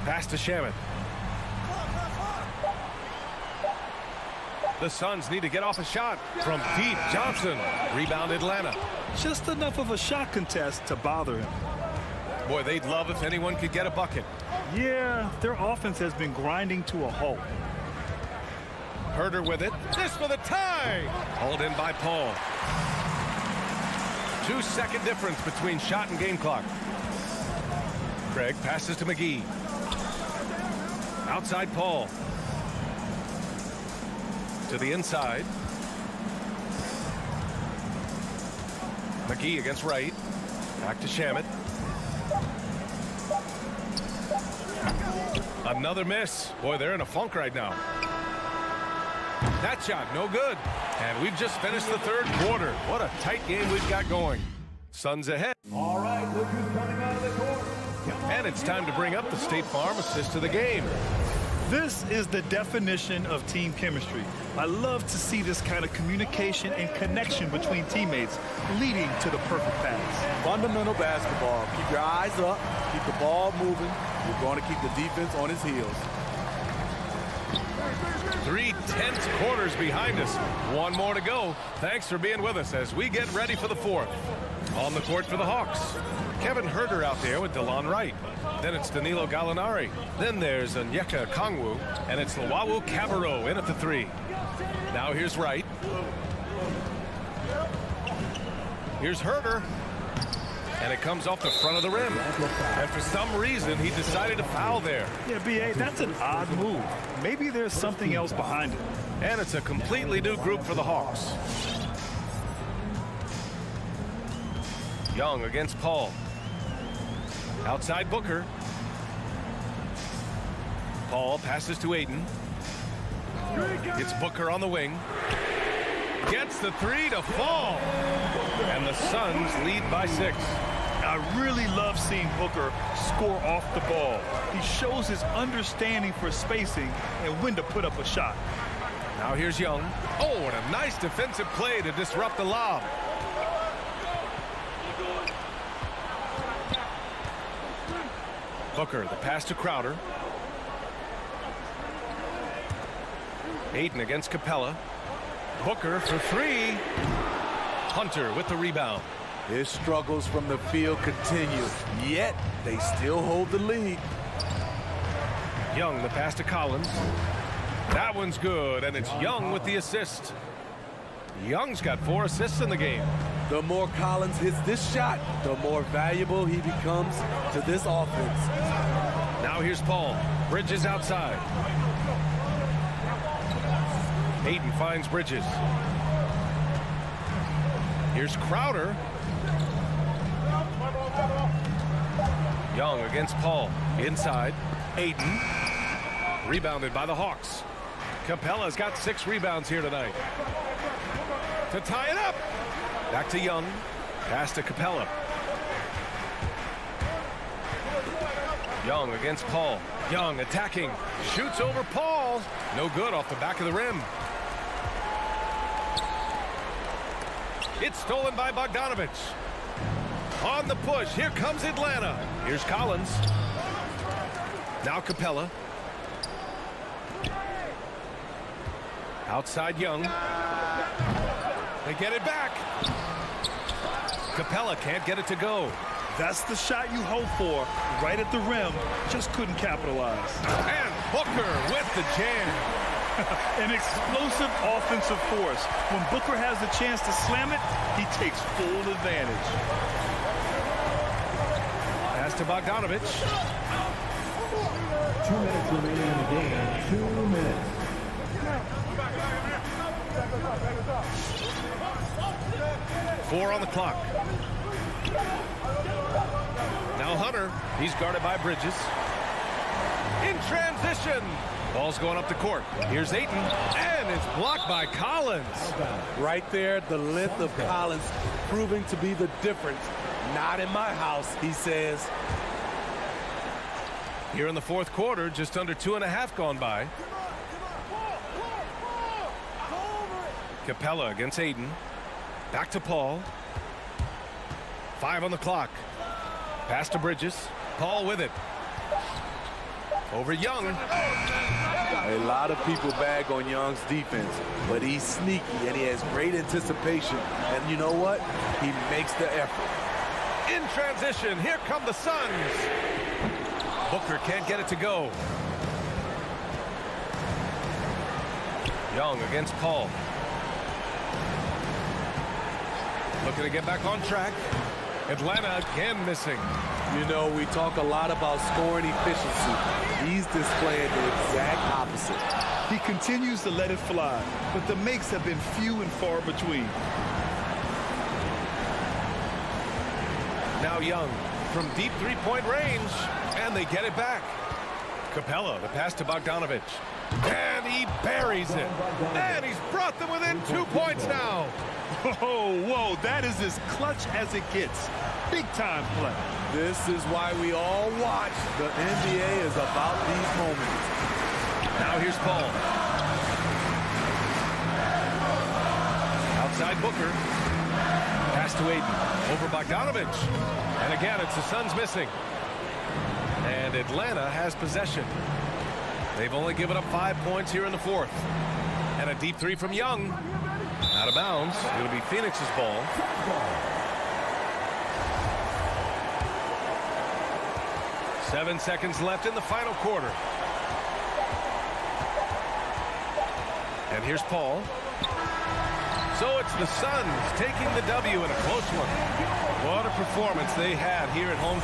Pass to Shaman. The Suns need to get off a shot from deep. Johnson. Rebound Atlanta. Just enough of a shot contest to bother him. Boy, they'd love if anyone could get a bucket. Yeah, their offense has been grinding to a halt. Herder with it. This for the tie. Hauled in by Paul. 2-second difference between shot and game clock. Craig passes to McGee. Outside Paul. To the inside. McGee against Wright. Back to Shamet. Another miss. Boy, they're in a funk right now. That shot, no good. And we've just finished the third quarter. What a tight game we've got going. Suns ahead. All right, look who's coming out of the court. And it's time to bring up the State Farm assist of the game. This is the definition of team chemistry. I love to see this kind of communication and connection between teammates leading to the perfect pass. Fundamental basketball. Keep your eyes up. Keep the ball moving. You're going to keep the defense on his heels. 3 tense quarters behind us. One more to go. Thanks for being with us as we get ready for the fourth. On the court for the Hawks, Kevin Herder out there with DeLon Wright. Then it's Danilo Gallinari. Then there's Onyeka Okongwu. And it's Luwawu Cabarrot in at the 3. Now here's Wright. Here's Herder. And it comes off the front of the rim. And for some reason, he decided to foul there. Yeah, B.A., that's an odd move. Maybe there's something else behind it. And it's a completely new group for the Hawks. Young against Paul. Outside Booker. Paul passes to Ayton. It's Booker on the wing. Gets the 3 to fall. And the Suns lead by 6. I really love seeing Booker score off the ball. He shows his understanding for spacing and when to put up a shot. Now here's Young. Oh, and a nice defensive play to disrupt the lob. Booker, the pass to Crowder. Ayton against Capella. Booker for 3. Hunter with the rebound. His struggles from the field continue, yet they still hold the lead. Young, the pass to Collins. That one's good, and it's Young with the assist. Young's got 4 assists in the game. The more Collins hits this shot, the more valuable he becomes to this offense. Now here's Paul. Bridges outside. Ayton finds Bridges. Here's Crowder. Young against Paul. Inside. Ayton. Rebounded by the Hawks. Capella's got 6 rebounds here tonight. To tie it up. Back to Young. Pass to Capella. Young against Paul. Young attacking. Shoots over Paul. No good off the back of the rim. It's stolen by Bogdanovic. On the push, here comes Atlanta. Here's Collins. Now Capella. Outside Young. They get it back. Capella can't get it to go. That's the shot you hope for, right at the rim. Just couldn't capitalize. And Booker with the jam. An explosive offensive force. When Booker has the chance to slam it, he takes full advantage. Pass to Bogdanovic. 2 minutes remaining in the game. 2 minutes. Four on the clock. Now Hunter. He's guarded by Bridges. In transition. Ball's going up the court. Here's Ayton. And it's blocked by Collins. Right there, the length of Collins proving to be the difference. Not in my house, he says. Here in the fourth quarter, just under 2.5 gone by. Capella against Ayton. Back to Paul. 5 on the clock. Pass to Bridges. Paul with it. Over Young. A lot of people bag on Young's defense, but he's sneaky and he has great anticipation. And you know what? He makes the effort. In transition, here come the Suns. Booker can't get it to go. Young against Paul. Looking to get back on track. Atlanta again missing. You know, we talk a lot about scoring efficiency. He's displaying the exact opposite. He continues to let it fly, but the makes have been few and far between. Now Young from deep three-point range, and they get it back. Capella, the pass to Bogdanovic. And he buries it. And he's brought them within 2 points now. Oh, whoa, that is as clutch as it gets. Big time play. This is why we all watch. The NBA is about these moments. Now here's Paul. Outside Booker. Pass to Ayton. Over Bogdanovic. And again, it's the Suns missing. And Atlanta has possession. They've only given up 5 points here in the fourth. And a deep three from Young. Out of bounds. It'll be Phoenix's ball. Seven seconds left in the final quarter. And here's Paul. So it's the Suns taking the W in a close one. What a performance they had here at home.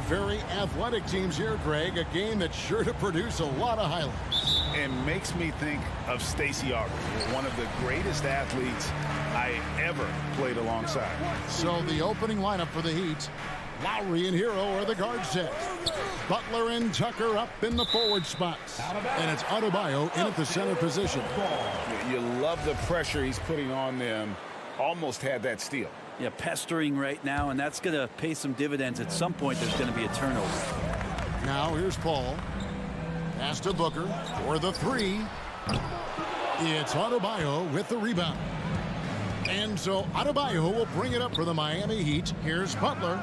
very athletic teams here, Greg. A game that's sure to produce a lot of highlights. And makes me think of Stacey Aubrey, one of the greatest athletes I ever played alongside. So the opening lineup for the Heat, Lowry and Hero are the guard set. Butler and Tucker up in the forward spots. And it's Adebayo in at the center position. You love the pressure he's putting on them. Almost had that steal. Yeah, pestering right now, and that's going to pay some dividends. At some point, there's going to be a turnover. Now here's Paul. Pass to Booker for the three. It's Adebayo with the rebound. And so Adebayo will bring it up for the Miami Heat. Here's Butler.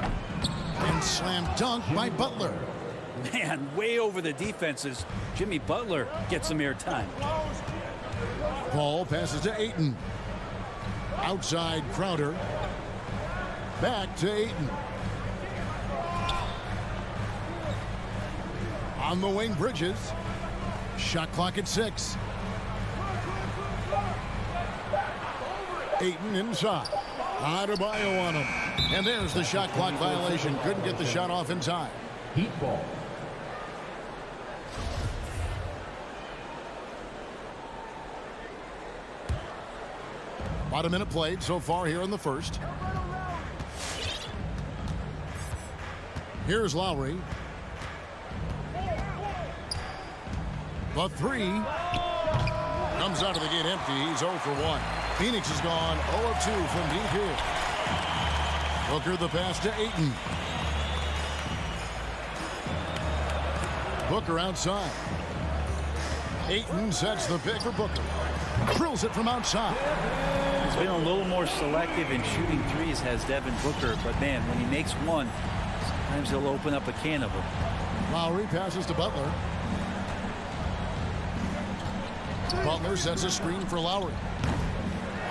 And slam dunk by Butler. Man, way over the defenses. Jimmy Butler gets some air time. Paul passes to Ayton. Outside Crowder. Back to Ayton. On the wing, Bridges. Shot clock at 6. Ayton inside. Adebayo on him. And there's the shot clock violation. Couldn't get the shot off in time. Heat ball. About a minute played so far here in the first. Here's Lowry. The three comes out of the gate empty. He's 0 for 1. Phoenix has gone 0 of 2 from deep here. Booker the pass to Ayton. Booker outside. Ayton sets the pick for Booker. Drills it from outside. He's been a little more selective in shooting threes, has Devin Booker. But, man, when he makes one, sometimes he'll open up a can of them. Lowry passes to Butler. Butler sets a screen for Lowry.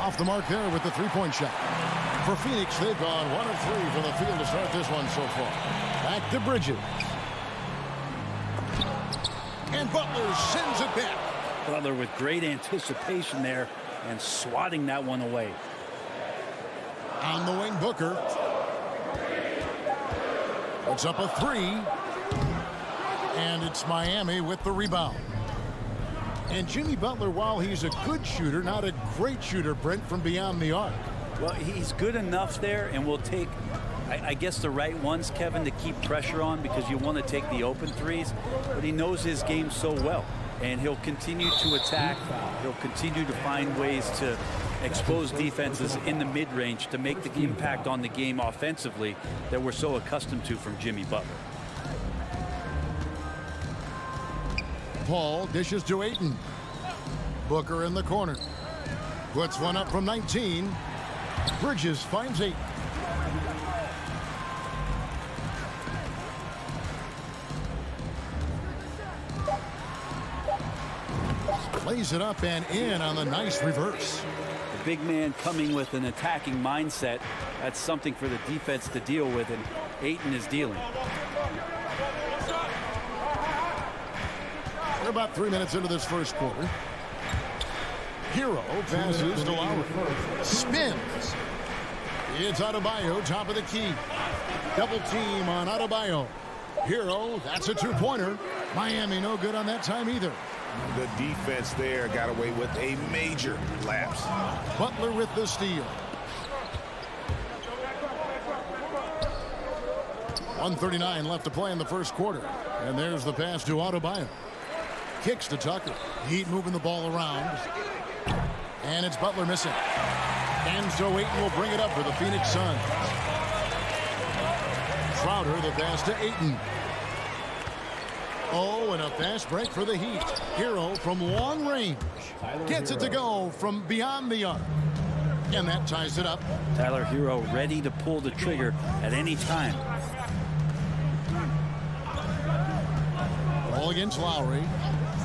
Off the mark there with the three-point shot. For Phoenix, they've gone 1 of 3 from the field to start this one so far. Back to Bridges. And Butler sends it back. Butler with great anticipation there and swatting that one away. On the wing, Booker. Puts up a 3. And it's Miami with the rebound. And Jimmy Butler, while he's a good shooter, not a great shooter, Brent, from beyond the arc. Well, he's good enough there, and will take, I guess, the right ones, Kevin, to keep pressure on, because you want to take the open threes. But he knows his game so well, and he'll continue to attack. He'll continue to find ways to expose defenses in the mid-range to make the impact on the game offensively that we're so accustomed to from Jimmy Butler. Paul dishes to Ayton. Booker in the corner. Puts one up from 19. Bridges finds Ayton. Plays it up and in on the nice reverse. The big man coming with an attacking mindset. That's something for the defense to deal with, and Ayton is dealing. We're about 3 minutes into this first quarter. Hero passes to Lowry. Spins. It's Adebayo, top of the key. Double team on Adebayo. Hero, that's a two-pointer. Miami no good on that time either. The defense there got away with a major lapse. Butler with the steal. 1:39 left to play in the first quarter. And there's the pass to Adebayo. Kicks to Tucker. Heat moving the ball around. And it's Butler missing. And so Ayton will bring it up for the Phoenix Suns. Crowder the pass to Ayton. Oh, and a fast break for the Heat. Hero from long range. Gets it to go from beyond the arc. And that ties it up. Tyler Hero ready to pull the trigger at any time. Ball against Lowry.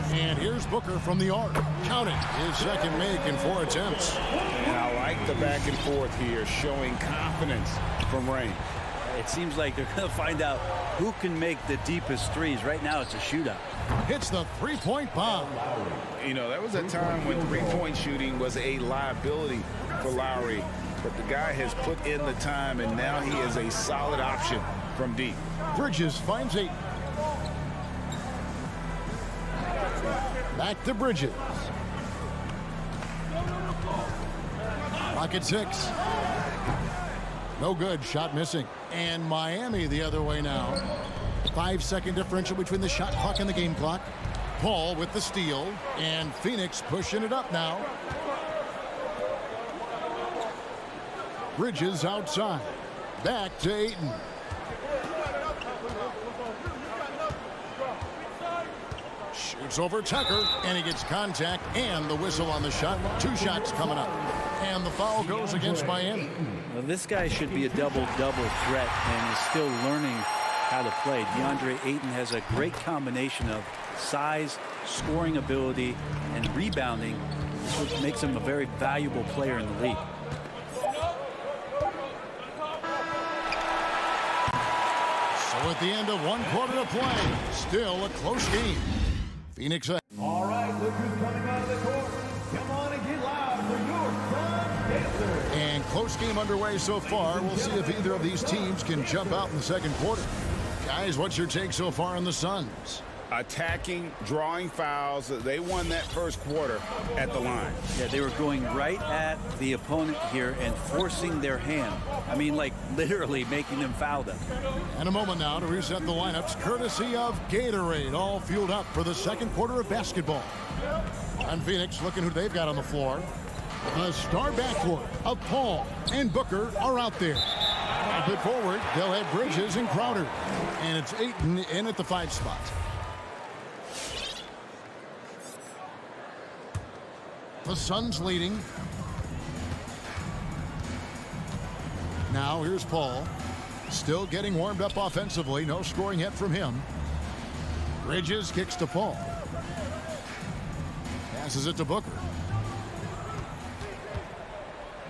And here's Booker from the arc. Counting his second make in 4 attempts. And I like the back and forth here, showing confidence from Rain. It seems like they're going to find out who can make the deepest threes. Right now, it's a shootout. Hits the three-point bomb. You know, there was a time when three-point shooting was a liability for Lowry. but the guy has put in the time, and now he is a solid option from deep. Bridges finds Ayton. Back to Bridges. Pocket 6. No good. Shot missing. And Miami the other way now. 5-second differential between the shot clock and the game clock. Paul with the steal. And Phoenix pushing it up now. Bridges outside. Back to Ayton. Shoots over Tucker, and he gets contact and the whistle on the shot. 2 shots coming up. And the foul goes against Miami. Well, this guy should be a double-double threat and is still learning how to play. DeAndre Ayton has a great combination of size, scoring ability, and rebounding. This is what makes him a very valuable player in the league. So at the end of 1 quarter to play, still a close game. Phoenix. All right, look who's coming out of the court. Come on and get loud for your Sun Dancers. And close game underway so far. We'll see if either of these teams can jump out in the second quarter. Guys, what's your take so far on the Suns? Attacking, drawing fouls. They won that first quarter at the line. Yeah, they were going right at the opponent here and forcing their hand. I mean, like literally making them foul them. And a moment now to reset the lineups, courtesy of Gatorade, all fueled up for the second quarter of basketball. And Phoenix looking who they've got on the floor. The star backcourt of Paul and Booker are out there. A bit forward, they'll have Bridges and Crowder. And it's Ayton in at the 5 spot. The Suns leading. Now here's Paul. Still getting warmed up offensively. No scoring yet from him. Bridges kicks to Paul. Passes it to Booker.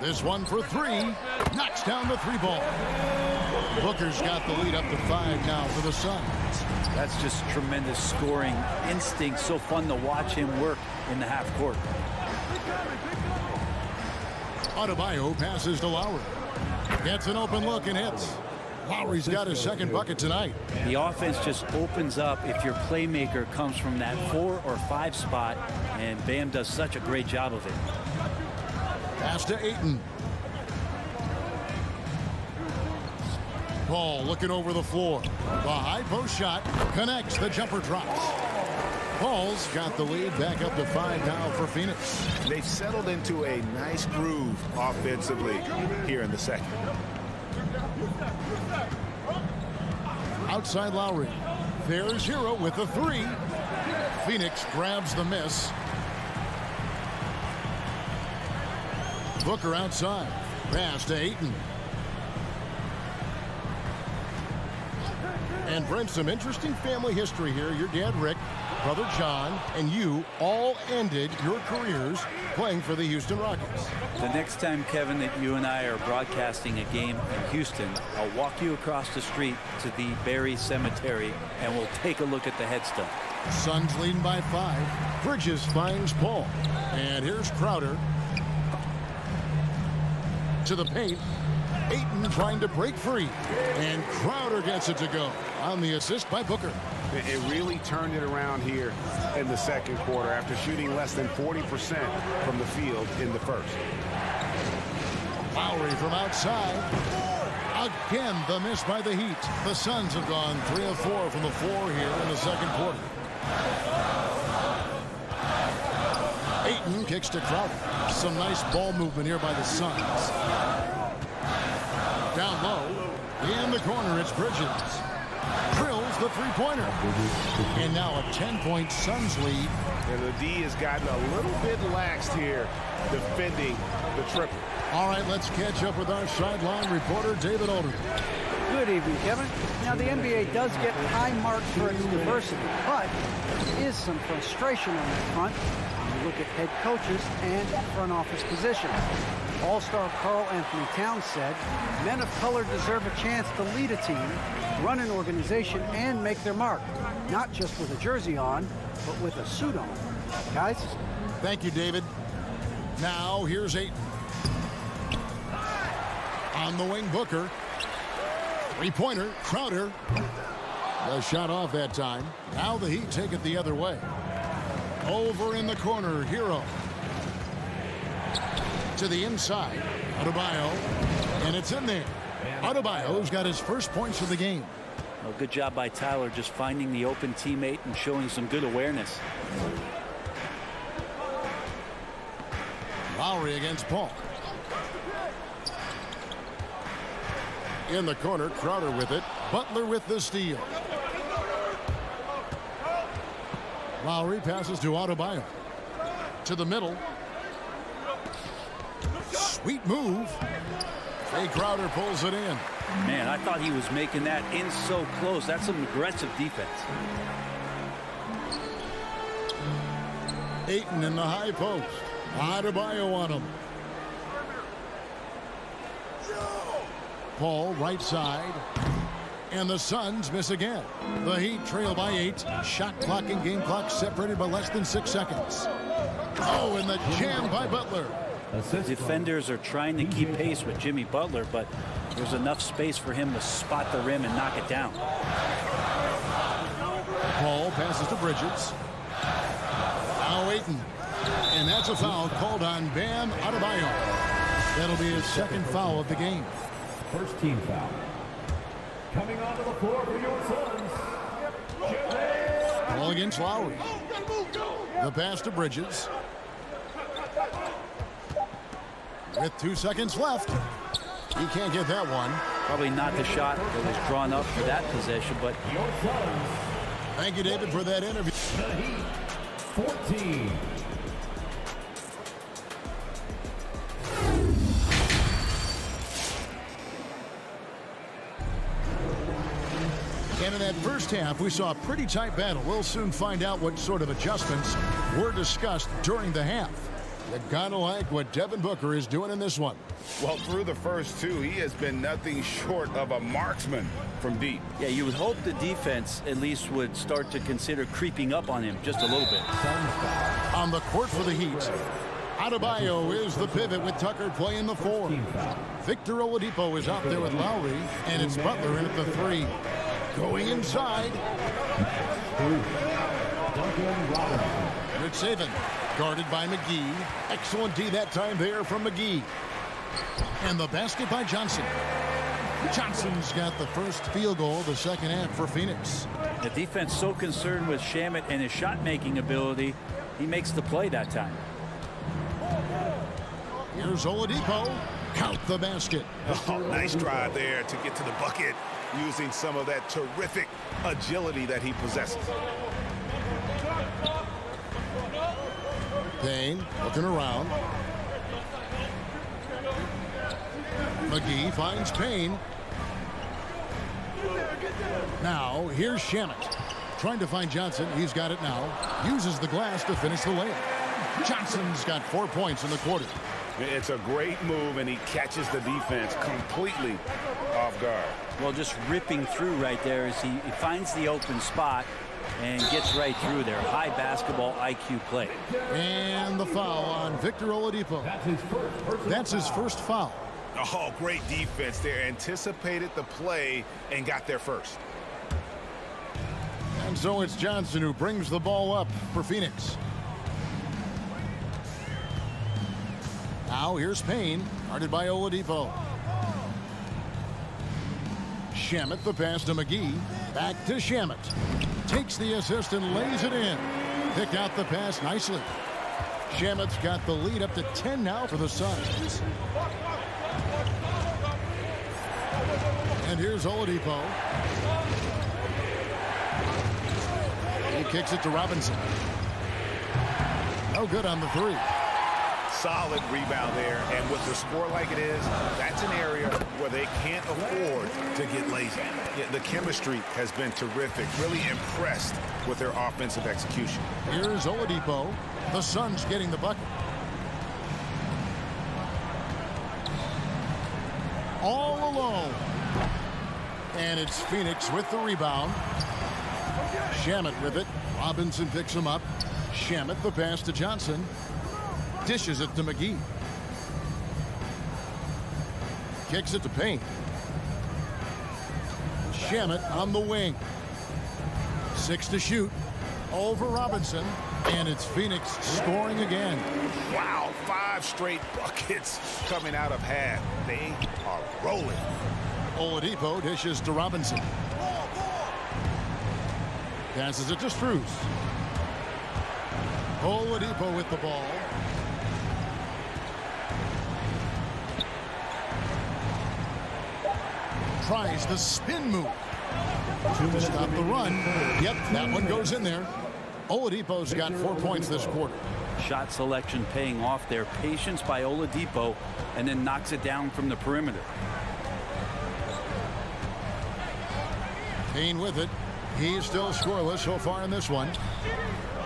This one for 3. Knocks down the 3 ball. Booker's got the lead up to 5 now for the Suns. That's just tremendous scoring instinct. So fun to watch him work in the half court. Adebayo passes to Lowry. Gets an open look and hits. Lowry's got his second bucket tonight. The offense just opens up if your playmaker comes from that 4 or 5 spot, and Bam does such a great job of it. Pass to Ayton. Paul looking over the floor. The high post shot connects. The jumper drops. Paul's got the lead back up to 5 now for Phoenix. They've settled into a nice groove offensively here in the second. Outside Lowry. There's Hero with a 3. Phoenix grabs the miss. Booker outside. Pass to Ayton. And Brent, some interesting family history here. Your dad, Rick, brother John, and you all ended your careers playing for the Houston Rockets. The next time, Kevin, that you and I are broadcasting a game in Houston, I'll walk you across the street to the Berry Cemetery, and we'll take a look at the headstone. Suns leading by 5. Bridges finds Paul. And here's Crowder. To the paint. Ayton trying to break free. And Crowder gets it to go on the assist by Booker. It really turned it around here in the second quarter after shooting less than 40% from the field in the first. Lowry from outside. Again, the miss by the Heat. The Suns have gone 3 of 4 from the floor here in the second quarter. Ayton kicks to Crowder. Some nice ball movement here by the Suns. Down low. In the corner, it's Bridges. Drills the three-pointer. And now a 10-point Suns lead. And the D has gotten a little bit laxed here defending the triple. All right, let's catch up with our sideline reporter, David Alderman. Good evening, Kevin. Now, the NBA does get high marks for its diversity, but there is some frustration on that front when you look at head coaches and front office positions. All-star Karl Anthony Towns said, men of color deserve a chance to lead a team, run an organization, and make their mark, not just with a jersey on, but with a suit on. Guys? Thank you, David. Now, here's Ayton. On the wing, Booker. Three-pointer, Crowder. The shot off that time. Now the Heat take it the other way. Over in the corner, Hero. To the inside, Adebayo. And it's in there. Adebayo's got his first points of the game. Well, good job by Tyler just finding the open teammate and showing some good awareness. Lowry against Paul. In the corner, Crowder with it. Butler with the steal. Lowry passes to Adebayo. To the middle. Sweet move. Hey, Crowder pulls it in. Man, I thought he was making that in so close. That's some aggressive defense. Ayton in the high post. Adebayo on him. Paul right side. And the Suns miss again. The Heat trail by 8. Shot clock and game clock separated by less than 6 seconds. Oh, and the jam by Butler. Defenders are trying to keep pace with Jimmy Butler, but there's enough space for him to spot the rim and knock it down. Paul passes to Bridges. Now Ayton. And that's a foul called on Bam Adebayo. That'll be his second foul of the game. First team foul. Coming onto the floor for your Suns. Ball against Lowry. The pass to Bridges. With 2 seconds left. He can't get that one. Probably not the shot that was drawn up for that possession, but Your Suns. Thank you, David, for that interview. The Heat. 14. And in that first half, we saw a pretty tight battle. We'll soon find out what sort of adjustments were discussed during the half. You gotta like what Devin Booker is doing in this one. Well, through the first two, he has been nothing short of a marksman from deep. yeah, you would hope the defense at least would start to consider creeping up on him just a little bit. On the court for the Heat, Adebayo is the pivot with Tucker playing the 4. Victor Oladipo is out there with Lowry, and it's Butler in at the 3. Going inside. Rich Saban, guarded by McGee. Excellent D that time there from McGee. And the basket by Johnson. Johnson's got the first field goal of the second half for Phoenix. The defense so concerned with Shamet and his shot-making ability, he makes the play that time. Here's Oladipo. Count the basket. Oh, nice drive there to get to the bucket using some of that terrific agility that he possesses. Payne looking around. McGee finds Payne. Now, here's Shamet. Trying to find Johnson. He's got it now. Uses the glass to finish the layup. Johnson's got 4 points in the quarter. It's a great move, and he catches the defense completely off guard. Well, just ripping through right there as he finds the open spot and gets right through there. High basketball IQ play. And the foul on Victor Oladipo. That's his first foul. Oh, great defense there. Anticipated the play and got there first. And so it's Johnson who brings the ball up for Phoenix. Now here's Payne, guarded by Oladipo. Shamet the pass to McGee. Back to Shamet. Takes the assist and lays it in. Picked out the pass nicely. Shamet's got the lead up to 10 now for the Suns. And here's Oladipo. He kicks it to Robinson. No good on the 3. Solid rebound there, and with the score like it is, that's an area where they can't afford to get lazy. Yeah, the chemistry has been terrific. Really impressed with their offensive execution. Here's Oladipo. The Suns getting the bucket. All alone. And it's Phoenix with the rebound. Shamet with it. Robinson picks him up. Shamet the pass to Johnson. Dishes it to McGee. Kicks it to Payne. Shamet on the wing. 6 to shoot. Over Robinson. And it's Phoenix scoring again. Wow, 5 straight buckets coming out of half. They are rolling. Oladipo dishes to Robinson. Passes it to Strus. Oladipo with the ball. Tries the spin move to stop the run. Yep, that one goes in there. Oladipo's got 4 points this quarter. Shot selection paying off there. Patience by Oladipo, and then knocks it down from the perimeter. Payne with it. He's still scoreless so far in this one.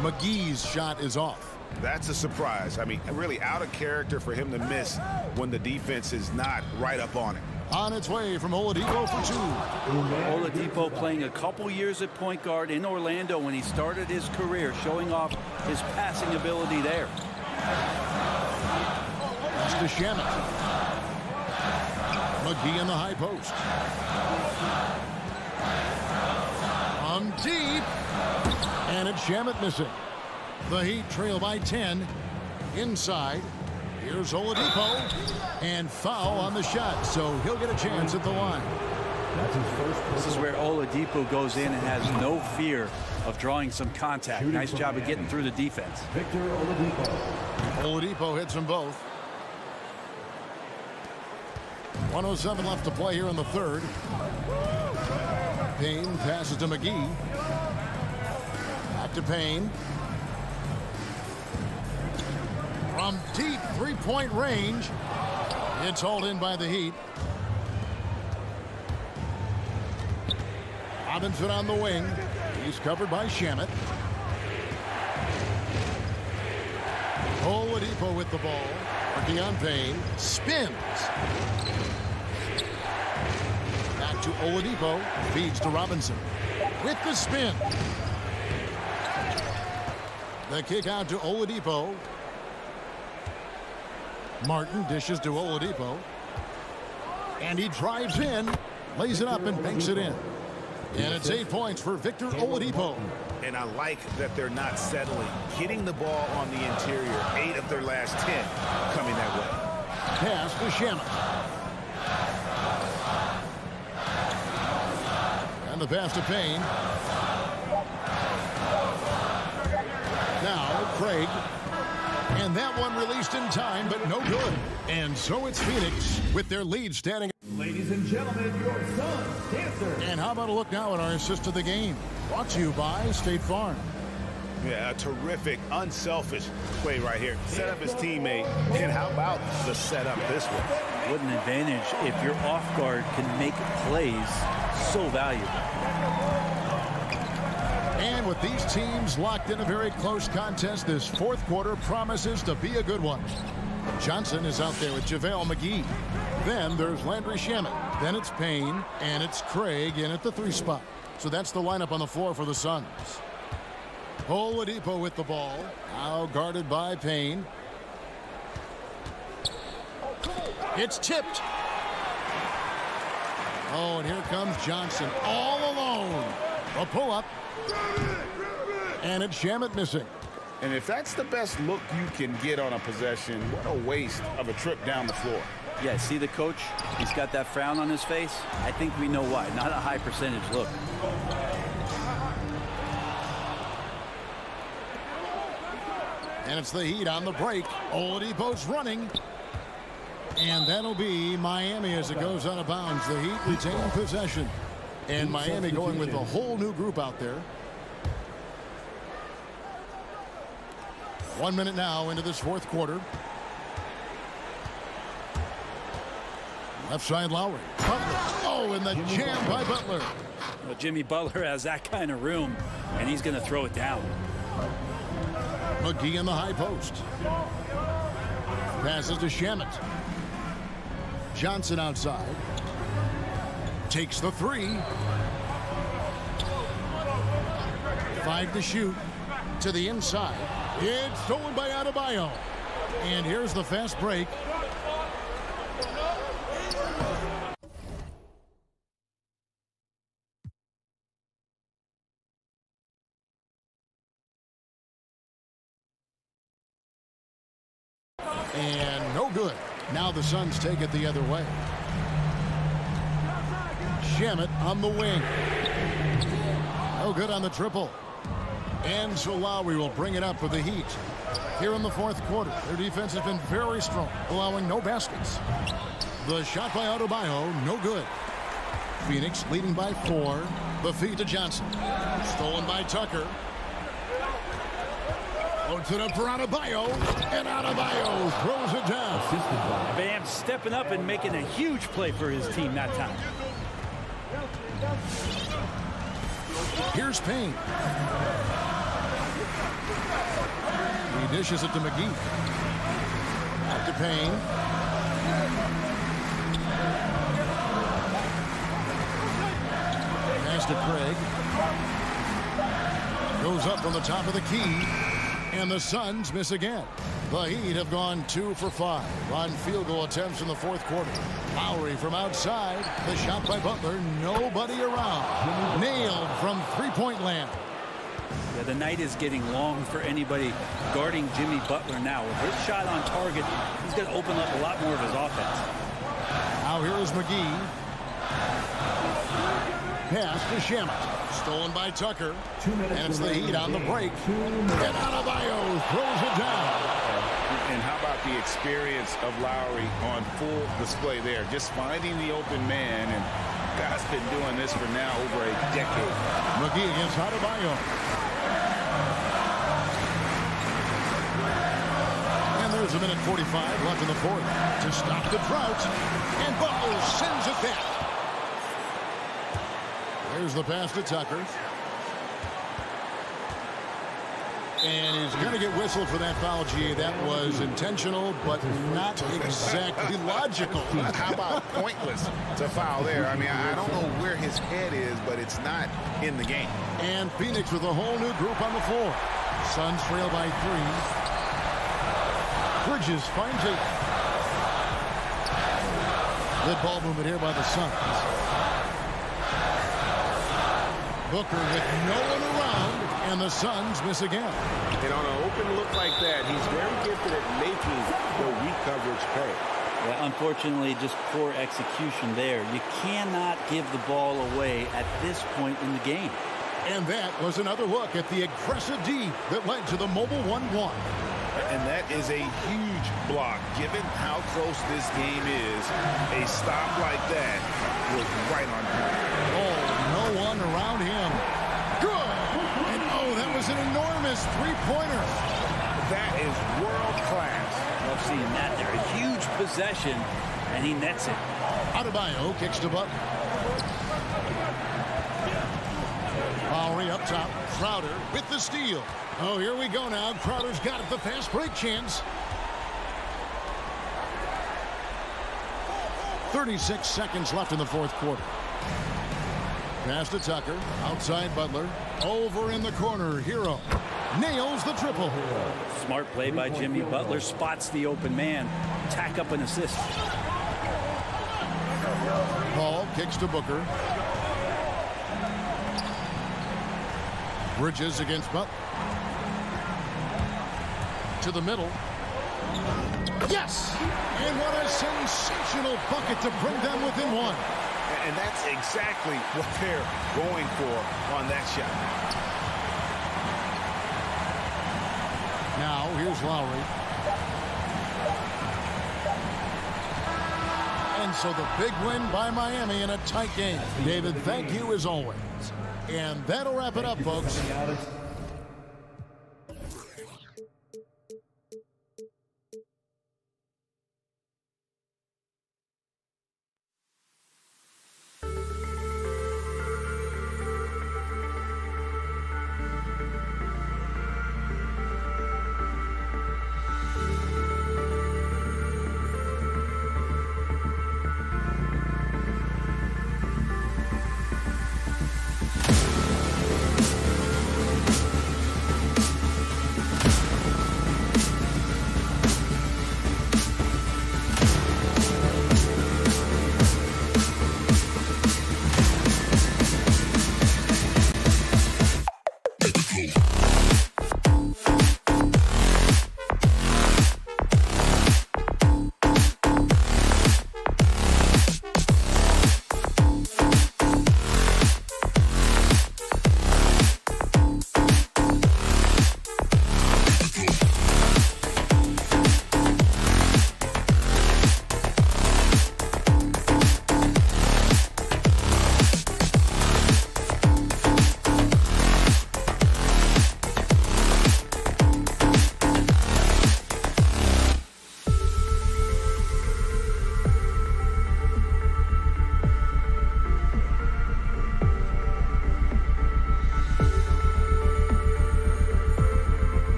McGee's shot is off. That's a surprise. I mean, really out of character for him to miss when the defense is not right up on it. On its way from Oladipo for 2. Oladipo playing a couple years at point guard in Orlando when he started his career, showing off his passing ability there. That's to Shamet. McGee in the high post. On deep. And it's Shamet missing. The Heat trail by 10. Inside. Here's Oladipo. And foul on the shot, so he'll get a chance at the line. This is where Oladipo goes in and has no fear of drawing some contact. Nice job of getting through the defense. Victor Oladipo. Oladipo hits them both. 1:07 left to play here in the third. Payne passes to McGee. Back to Payne. From deep three-point range. It's hauled in by the Heat. Robinson on the wing. He's covered by Shamet. Oladipo with the ball. Working on Payne. Spins. Back to Oladipo. Feeds to Robinson. With the spin. The kick out to Oladipo. Martin dishes to Oladipo. And he drives in. Lays it up and banks it in. And it's 8 points for Victor Oladipo. And I like that they're not settling. Getting the ball on the interior. 8 of their last 10 coming that way. Pass to Shamet. And the pass to Payne. Now Craig. And that one released in time, but no good. And so it's Phoenix with their lead standing. Ladies and gentlemen, your son's dancer. And how about a look now at our assist of the game? Brought to you by State Farm. Yeah, a terrific, unselfish play right here. Set up his teammate. And how about the setup this one? What an advantage if your off guard can make plays so valuable. And with these teams locked in a very close contest, this fourth quarter promises to be a good one. Johnson is out there with JaVale McGee. Then there's Landry Shamet. Then it's Payne, and it's Craig in at the 3 spot. So that's the lineup on the floor for the Suns. Oladipo with the ball. Now guarded by Payne. It's tipped. Oh, and here comes Johnson all alone. A pull-up. And it's Shamet missing. And if that's the best look you can get on a possession, what a waste of a trip down the floor. Yeah, see the coach? He's got that frown on his face. I think we know why. Not a high percentage look. And it's the Heat on the break. Oladipo's running. And that'll be Miami as it goes out of bounds. The Heat retain possession. And Miami going with a whole new group out there. 1 minute now into this fourth quarter. Left side Lowry. Butler. Oh, and the jam by Butler. Well, Jimmy Butler has that kind of room, and he's going to throw it down. McGee in the high post. Passes to Shamet. Johnson outside. Takes the 3. 5 to shoot. To the inside. It's stolen by Adebayo. And here's the fast break. And no good. Now the Suns take it the other way. Shamet on the wing. No good on the triple. And so Lowry will bring it up for the Heat. Here in the fourth quarter, their defense has been very strong, allowing no baskets. The shot by Adebayo, no good. Phoenix leading by 4. The feed to Johnson. Stolen by Tucker. Loads it up for Adebayo, and Adebayo throws it down. Bam stepping up and making a huge play for his team that time. Here's Payne. He dishes it to McGee. Up to Payne. Pass to Craig. Goes up from the top of the key. And the Suns miss again. The Heat have gone 2 for 5 on field goal attempts in the fourth quarter. Lowry from outside. The shot by Butler. Nobody around. Nailed from three-point land. Yeah, the night is getting long for anybody guarding Jimmy Butler now. With his shot on target, he's going to open up a lot more of his offense. Now here is McGee. Pass to Shamet. Stolen by Tucker. And it's the Heat on the break. And Adebayo throws it down. And how about the experience of Lowry on full display there? Just finding the open man, and guy's been doing this for now over a decade. McGee against Adebayo. And there's a minute 45 left in the fourth to stop the drought. And Butler sends it back. There's the pass to Tucker. And he's going to get whistled for that foul, G. That was intentional, but not exactly logical. How about pointless to foul there? I mean, I don't know where his head is, but it's not in the game. And Phoenix with a whole new group on the floor. Suns trail by 3. Bridges finds it. Good ball movement here by the Suns. Booker with no one around, and the Suns miss again. And on an open look like that, he's very gifted at making the weak coverage pay. Yeah, unfortunately, just poor execution there. You cannot give the ball away at this point in the game. And that was another look at the aggressive D that led to the mobile 1-1. And that is a huge block. Given how close this game is, a stop like that was right on point. Oh, no one around him. Good! And oh, that was an enormous three-pointer. That is world class. Love seeing that there. A huge possession, and he nets it. Adebayo kicks to Butler. Lowry up top. Crowder with the steal. Oh, here we go now. Crowder's got it. The fast break chance. 36 seconds left in the fourth quarter. Pass to Tucker. Outside Butler. Over in the corner. Hero nails the triple. Smart play by Jimmy Butler. Spots the open man. Tack up an assist. Paul kicks to Booker. Bridges against Butler. To the middle. Yes! And what a sensational bucket to bring them within one. And that's exactly what they're going for on that shot. Now, here's Lowry. And so the big win by Miami in a tight game. David, thank you as always. And that'll wrap it up, folks.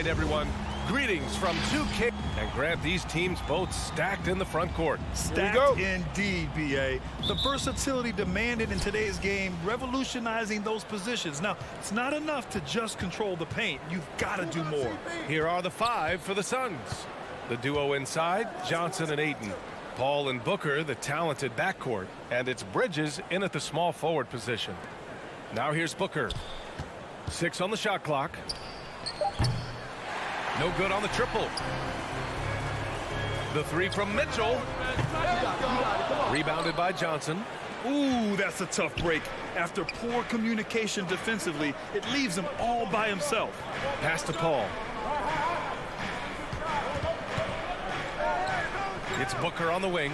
everyone. Greetings from 2K. And grab these teams both stacked in the front court. Stacked indeed, B.A. The versatility demanded in today's game, revolutionizing those positions. Now, it's not enough to just control the paint. You've got to do more. Here are the 5 for the Suns. The duo inside, Johnson and Ayton. Paul and Booker, the talented backcourt. And it's Bridges in at the small forward position. Now here's Booker. 6 on the shot clock. No good on the triple. The 3 from Mitchell. Rebounded by Johnson. Ooh, that's a tough break. After poor communication defensively, it leaves him all by himself. Pass to Paul. It's Booker on the wing.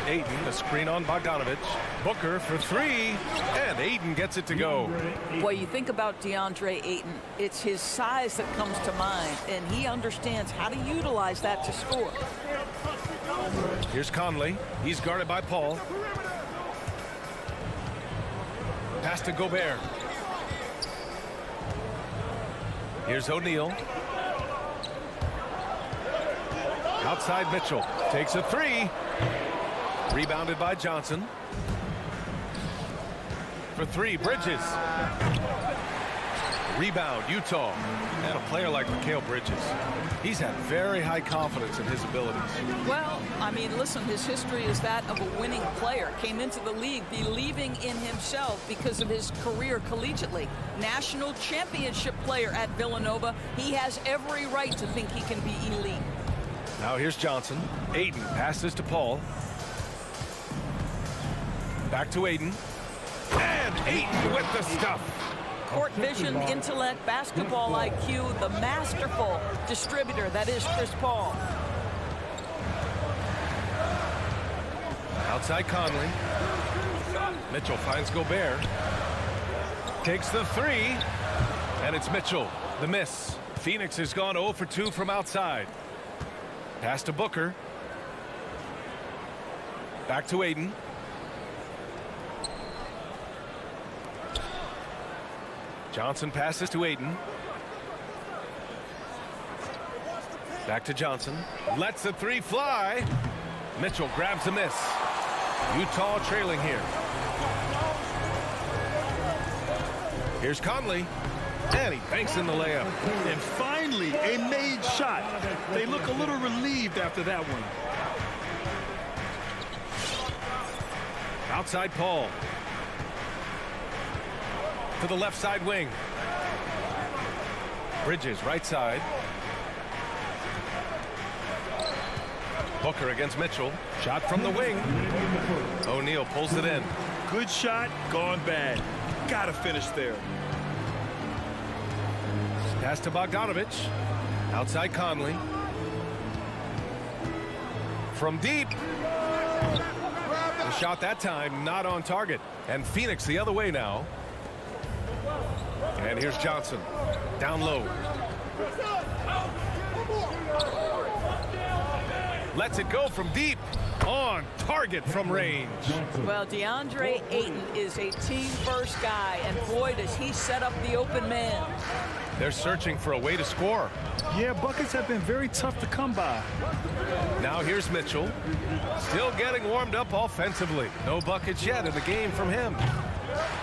Ayton, a screen on Bogdanovic. Booker for 3, and Ayton gets it to go. Boy, you think about DeAndre Ayton, it's his size that comes to mind, and he understands how to utilize that to score. Here's Conley. He's guarded by Paul. Pass to Gobert. Here's O'Neal. Outside Mitchell. Takes a 3. Rebounded by Johnson. For 3, Bridges. Rebound, Utah. And a player like Mikal Bridges, he's had very high confidence in his abilities. Well, I mean, listen, his history is that of a winning player. Came into the league believing in himself because of his career collegiately. National championship player at Villanova. He has every right to think he can be elite. Now here's Johnson. Ayton passes to Paul. Back to Ayton. And Ayton with the stuff. Court vision, intellect, basketball IQ, the masterful distributor that is Chris Paul. Outside Conley. Mitchell finds Gobert. Takes the 3. And it's Mitchell. The miss. Phoenix has gone 0 for 2 from outside. Pass to Booker. Back to Ayton. Johnson passes to Ayton. Back to Johnson. Lets the 3 fly. Mitchell grabs the miss. Utah trailing here. Here's Conley. And he banks in the layup. And finally, a made shot. They look a little relieved after that one. Outside Paul. To the left side wing. Bridges right side. Booker against Mitchell. Shot from the wing. O'Neal pulls it in. Good shot, gone bad. Gotta finish there. Pass to Bogdanovic. Outside Conley. From deep. The shot that time not on target. And Phoenix the other way now. And here's Johnson. Down low. Lets it go from deep. On target from range. Well, DeAndre Ayton is a team-first guy, and boy, does he set up the open man. They're searching for a way to score. Yeah, buckets have been very tough to come by. Now here's Mitchell. Still getting warmed up offensively. No buckets yet in the game from him.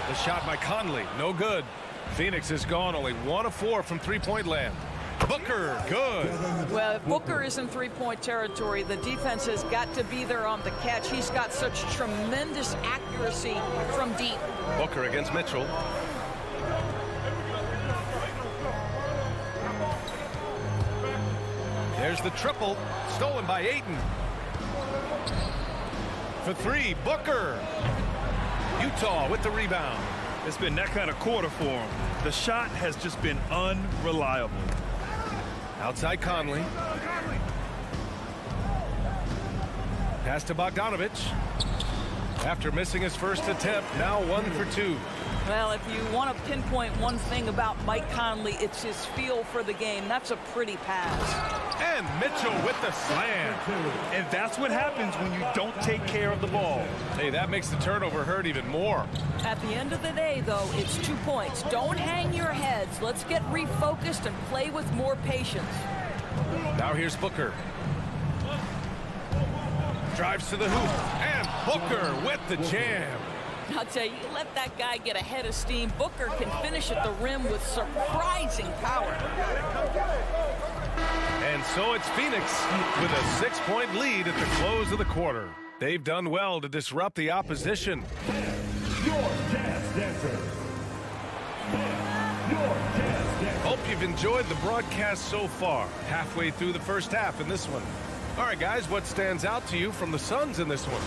The shot by Conley, no good. Phoenix has gone only 1 of 4 from three-point land. Booker, good. Well, if Booker is in three-point territory, the defense has got to be there on the catch. He's got such tremendous accuracy from deep. Booker against Mitchell. There's the triple, stolen by Ayton. For 3, Booker. Utah with the rebound. It's been that kind of quarter for him. The shot has just been unreliable. Outside Conley. Pass to Bogdanovic. After missing his first attempt, now 1 for 2. Well, if you want to pinpoint one thing about Mike Conley, it's his feel for the game. That's a pretty pass. And Mitchell with the slam. And that's what happens when you don't take care of the ball. Hey, that makes the turnover hurt even more. At the end of the day, though, it's 2 points. Don't hang your heads. Let's get refocused and play with more patience. Now here's Booker. Drives to the hoop. And Booker with the jam. I'll tell you, let that guy get a head of steam. Booker can finish at the rim with surprising power. And so it's Phoenix with a 6-point lead at the close of the quarter. They've done well to disrupt the opposition. Your Jazz Dancer. Your Jazz Dancer. Hope you've enjoyed the broadcast so far. Halfway through the first half in this one. All right, guys, what stands out to you from the Suns in this one?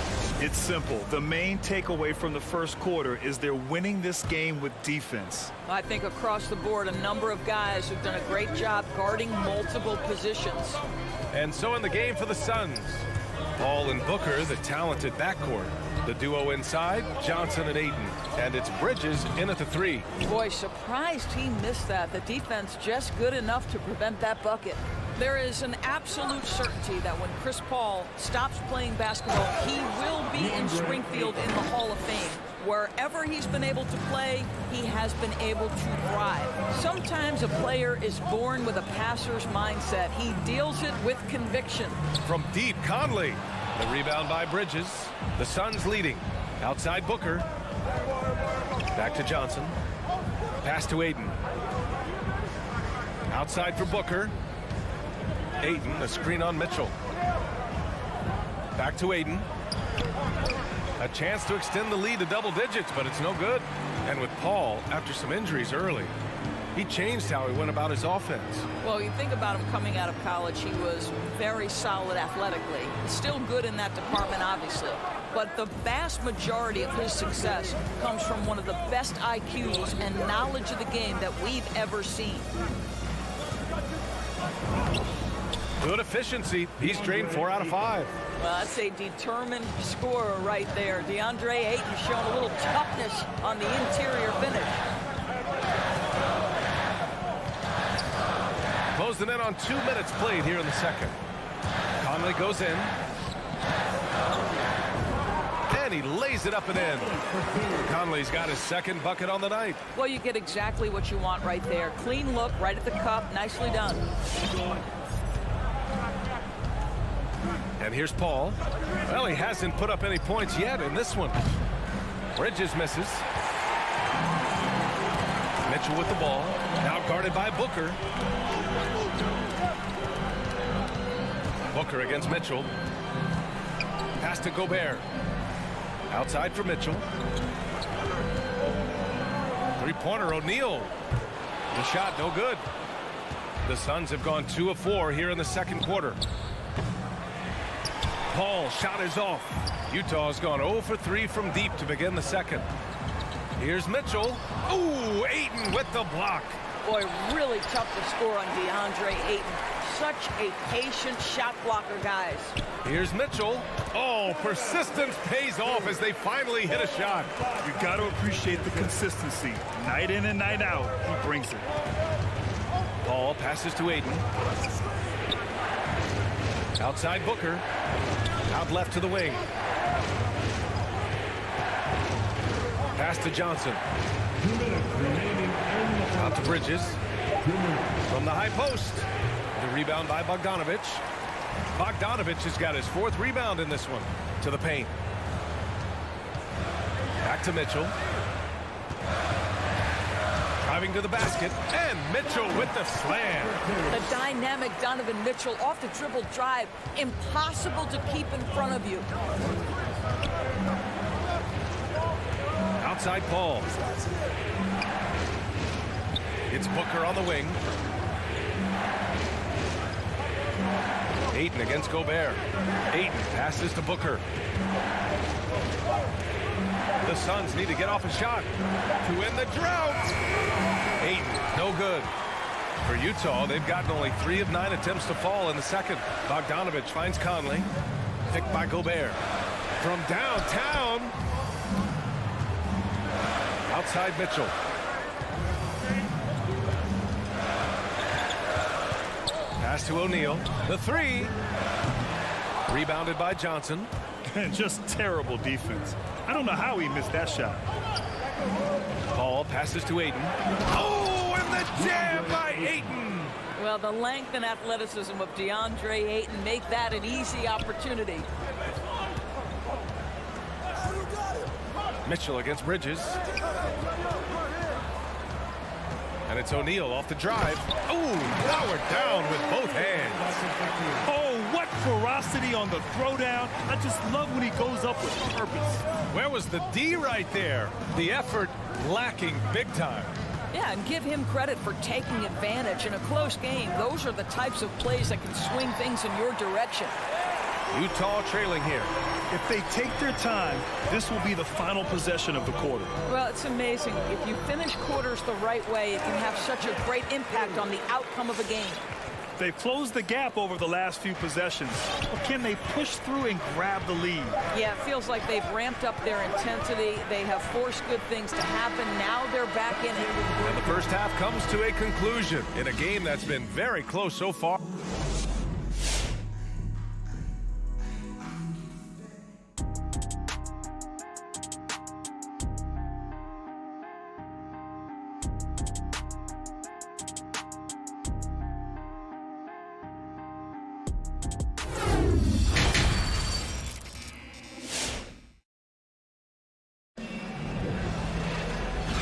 It's simple. The main takeaway from the first quarter is they're winning this game with defense. I think across the board, a number of guys who've done a great job guarding multiple positions. And so in the game for the Suns, Paul and Booker, the talented backcourt. The duo inside, Johnson and Ayton. And it's Bridges in at the 3. Boy, surprised he missed that. The defense just good enough to prevent that bucket. There is an absolute certainty that when Chris Paul stops playing basketball, he will be in Springfield in the Hall of Fame. Wherever he's been able to play, he has been able to thrive. Sometimes a player is born with a passer's mindset. He deals it with conviction. From deep, Conley. The rebound by Bridges. The Suns leading. Outside Booker. Back to Johnson. Pass to Ayton. Outside for Booker. Ayton, a screen on Mitchell. Back to Ayton. A chance to extend the lead to double digits, but it's no good. And with Paul, after some injuries early, he changed how he went about his offense. Well, you think about him coming out of college, he was very solid athletically. Still good in that department, obviously. But the vast majority of his success comes from one of the best IQs and knowledge of the game that we've ever seen. Good efficiency. He's drained 4 out of 5. Well, that's a determined scorer right there. DeAndre Ayton showing a little toughness on the interior finish. Closing in on 2 minutes played here in the second. Conley goes in. And he lays it up and in. Conley's got his second bucket on the night. Well, you get exactly what you want right there. Clean look, right at the cup. Nicely done. And here's Paul. Well, he hasn't put up any points yet in this one. Bridges misses. Mitchell with the ball. Now guarded by Booker. Booker against Mitchell. Pass to Gobert. Outside for Mitchell. Three-pointer, O'Neal. The shot, no good. The Suns have gone 2 of 4 here in the second quarter. Paul, shot is off. Utah's gone 0 for 3 from deep to begin the second. Here's Mitchell. Ooh, Ayton with the block. Boy, really tough to score on DeAndre Ayton. Such a patient shot blocker, guys. Here's Mitchell. Oh, persistence pays off as they finally hit a shot. You got to appreciate the consistency. Night in and night out, he brings it. Paul passes to Ayton. Outside Booker. Out left to the wing. Pass to Johnson. Out to Bridges. From the high post. The rebound by Bogdanovic. Bogdanovic has got his 4th rebound in this one. To the paint. Back to Mitchell. Driving to the basket. And Mitchell with the slam. The dynamic Donovan Mitchell off the dribble drive. Impossible to keep in front of you. Outside Paul. It's Booker on the wing. Ayton against Gobert. Ayton passes to Booker. The Suns need to get off a shot to win the drought. Ayton, no good. For Utah, they've gotten only 3 of 9 attempts to fall in the second. Bogdanovic finds Conley. Picked by Gobert. From downtown. Outside Mitchell. Pass to O'Neal. The three. Rebounded by Johnson. And just terrible defense. I don't know how he missed that shot. Paul passes to Ayton. Oh, and the jam by Ayton. Well, the length and athleticism of DeAndre Ayton make that an easy opportunity. Mitchell against Bridges. And it's O'Neal off the drive. Oh, powered down with both hands. Oh, what ferocity on the throwdown. I just love when he goes up with purpose. Where was the D right there? The effort lacking big time. Yeah, and give him credit for taking advantage in a close game. Those are the types of plays that can swing things in your direction. Utah trailing here. If they take their time, this will be the final possession of the quarter. Well, it's amazing. If you finish quarters the right way, it can have such a great impact on the outcome of a game. They've closed the gap over the last few possessions. But can they push through and grab the lead? Yeah, it feels like they've ramped up their intensity. They have forced good things to happen. Now they're back in it. And the first half comes to a conclusion in a game that's been very close so far.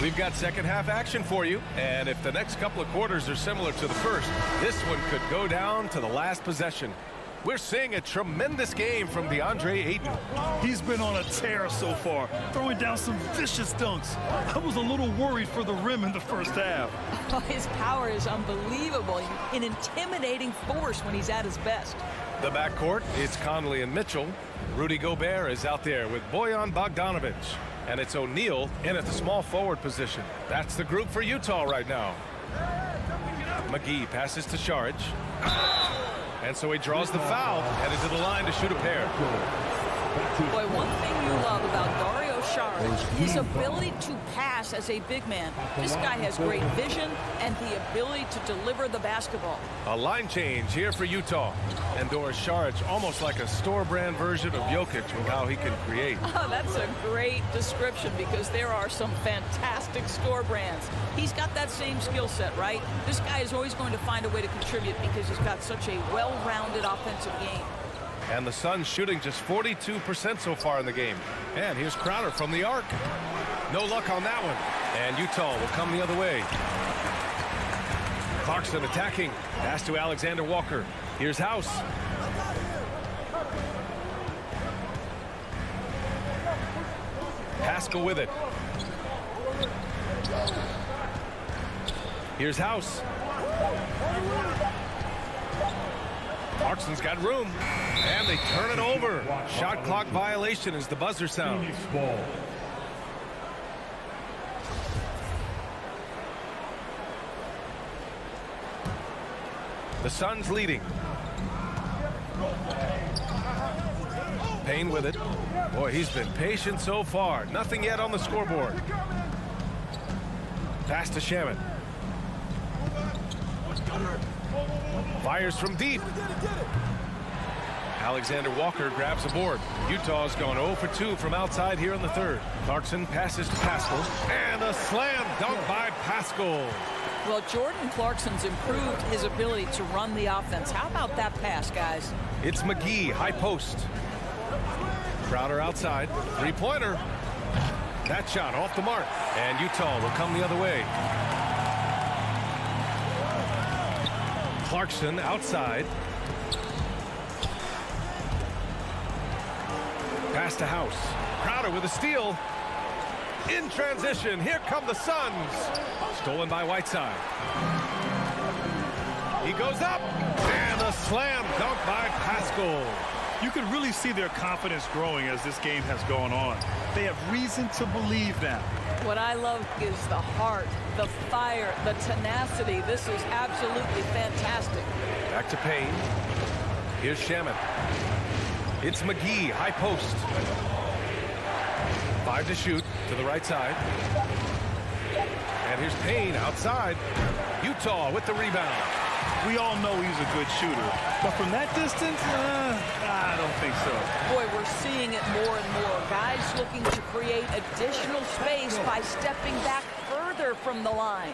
We've got second half action for you, and if the next couple of quarters are similar to the first, this one could go down to the last possession. We're seeing a tremendous game from DeAndre Ayton. He's been on a tear so far, throwing down some vicious dunks. I was a little worried for the rim in the first half. Oh, his power is unbelievable, an intimidating force when he's at his best. The backcourt, it's Conley and Mitchell. Rudy Gobert is out there with Bogdanovic. And it's O'Neal in at the small forward position. That's the group for Utah right now. McGee passes to Saric. And so he draws the foul, headed to the line to shoot a pair. Boy, one thing you love about Dario Saric, his ability to pass as a big man. This guy has great vision and the ability to deliver the basketball. A line change here for Utah. And Doris Saric, almost like a store-brand version of Jokic with how he can create. Oh, that's a great description because there are some fantastic store brands. He's got that same skill set, right? This guy is always going to find a way to contribute because he's got such a well-rounded offensive game. And the Suns shooting just 42% so far in the game. And here's Crowder from the arc. No luck on that one. And Utah will come the other way. Clarkson attacking. Pass to Alexander Walker. Here's House. Pascal with it. Here's House. Clarkson's got room. And they turn it over. Shot clock violation as the buzzer sounds. The Suns leading. Payne with it. Boy, he's been patient so far. Nothing yet on the scoreboard. Pass to Shaman. Fires from deep. Alexander Walker grabs a board. Utah's gone 0 for 2 from outside here in the third. Clarkson passes to Pascal. And a slam dunk by Pascal. Well, Jordan Clarkson's improved his ability to run the offense. How about that pass, guys? It's McGee, high post. Crowder outside. Three-pointer. That shot off the mark. And Utah will come the other way. Clarkson outside. Pass to House. Crowder with a steal. In transition, here come the Suns. Stolen by Whiteside. He goes up. And a slam dunk by Pascal. You can really see their confidence growing as this game has gone on. They have reason to believe now. What I love is the heart, the fire, the tenacity. This is absolutely fantastic. Back to Payne. Here's Shaman. It's McGee, high post. 5 to shoot to the right side. And here's Payne outside. Utah with the rebound. We all know he's a good shooter. But from that distance, I don't think so. Boy, we're seeing it more and more. Guys looking to create additional space by stepping back further from the line.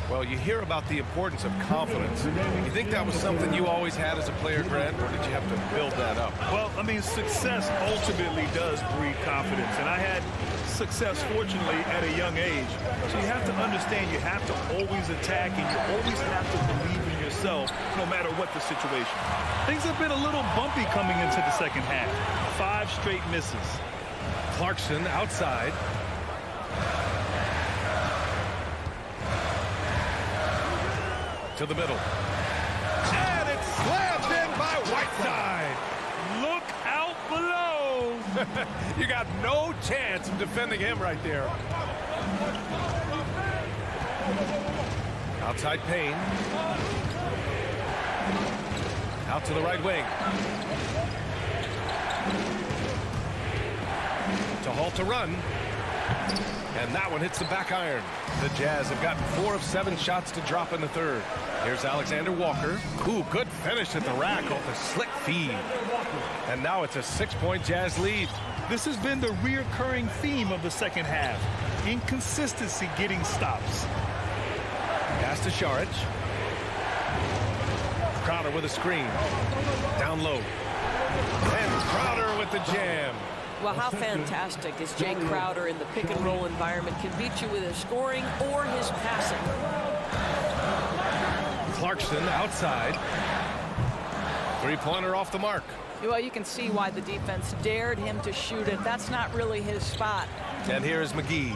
Well, you hear about the importance of confidence. You think that was something you always had as a player, Grant, or did you have to build that up? Well, I mean, success ultimately does breed confidence. And I had success, fortunately, at a young age. So you have to understand you have to always attack and you always have to believe in yourself no matter what the situation. Things have been a little bumpy coming into the second half. 5 straight misses. Clarkson outside. To the middle. And it's slammed in by Whiteside. Look out below. You got no chance of defending him right there. Outside Payne. Out to the right wing. To halt the run. And that one hits the back iron. The Jazz have gotten 4 of 7 shots to drop in the third. Here's Alexander Walker. Ooh, good finish at the rack off a slick feed. And now it's a 6-point Jazz lead. This has been the reoccurring theme of the second half. Inconsistency getting stops. Pass to Šarić. Crowder with a screen. Down low. And Crowder with the jam. Well, how fantastic is Jay Crowder in the pick-and-roll environment. Can beat you with his scoring or his passing. Clarkson outside. 3-pointer off the mark. Well, you can see why the defense dared him to shoot it. That's not really his spot. And here is McGee.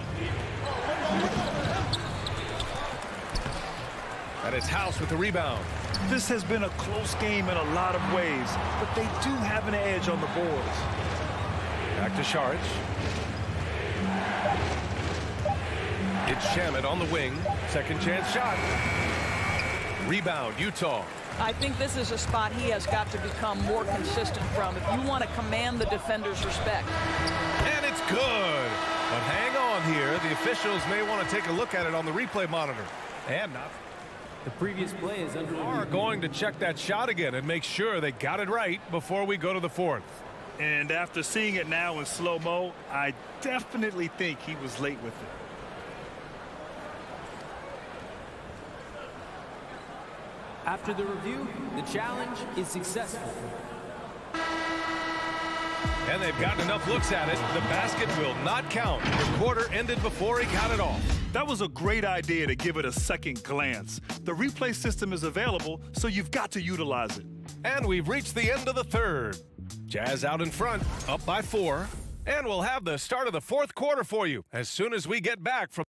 And it's House with the rebound. This has been a close game in a lot of ways, but they do have an edge on the boards. Back to Šarić. It's Shamet on the wing. Second chance shot. Rebound, Utah. I think this is a spot he has got to become more consistent from if you want to command the defender's respect. And it's good. But hang on here. The officials may want to take a look at it on the replay monitor. And not. The previous play is under. Are going to check that shot again and make sure they got it right before we go to the fourth. And after seeing it now in slow-mo, I definitely think he was late with it. After the review, the challenge is successful. And they've gotten enough looks at it. The basket will not count. The quarter ended before he got it off. That was a great idea to give it a second glance. The replay system is available, so you've got to utilize it. And we've reached the end of the third. Jazz out in front, up by 4. And we'll have the start of the fourth quarter for you as soon as we get back from.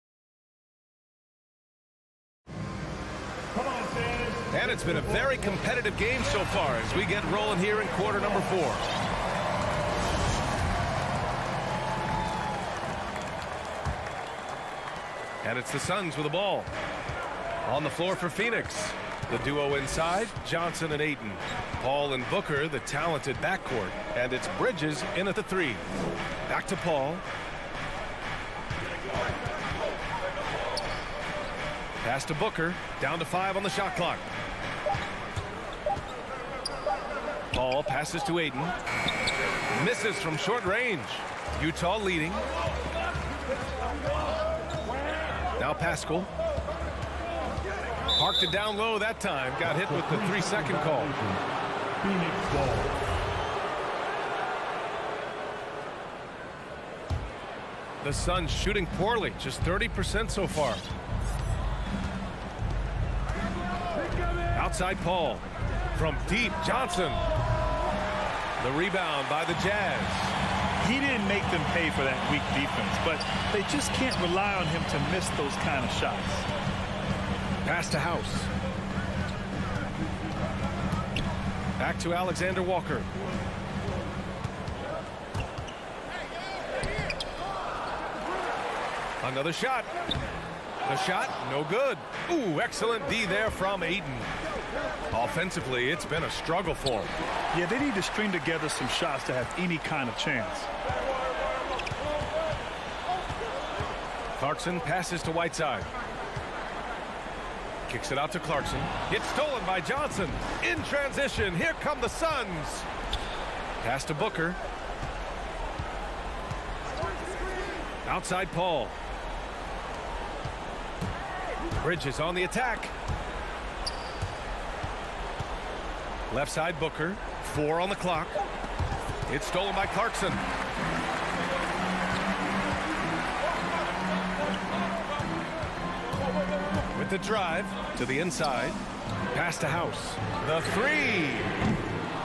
And it's been a very competitive game so far as we get rolling here in quarter number 4. And it's the Suns with the ball. On the floor for Phoenix. The duo inside, Johnson and Ayton. Paul and Booker, the talented backcourt. And it's Bridges in at the 3. Back to Paul. Pass to Booker. Down to 5 on the shot clock. Paul passes to Ayton. Misses from short range. Utah leading. Now Pascal. Parked it down low that time. Got hit with the 3-second call. Phoenix ball. The Suns shooting poorly. Just 30% so far. Outside Paul. From deep, Johnson. The rebound by the Jazz. He didn't make them pay for that weak defense, but they just can't rely on him to miss those kind of shots. Pass to House. Back to Alexander Walker. Another shot. The shot, no good. Ooh, excellent D there from Ayton. Offensively, it's been a struggle for him. Yeah, they need to string together some shots to have any kind of chance. Clarkson passes to Whiteside. Kicks it out to Clarkson. It's stolen by Johnson. In transition, here come the Suns. Pass to Booker. Outside Paul. Bridges on the attack. Left side Booker. 4 on the clock. It's stolen by Clarkson. With the drive to the inside. Pass to House. The 3.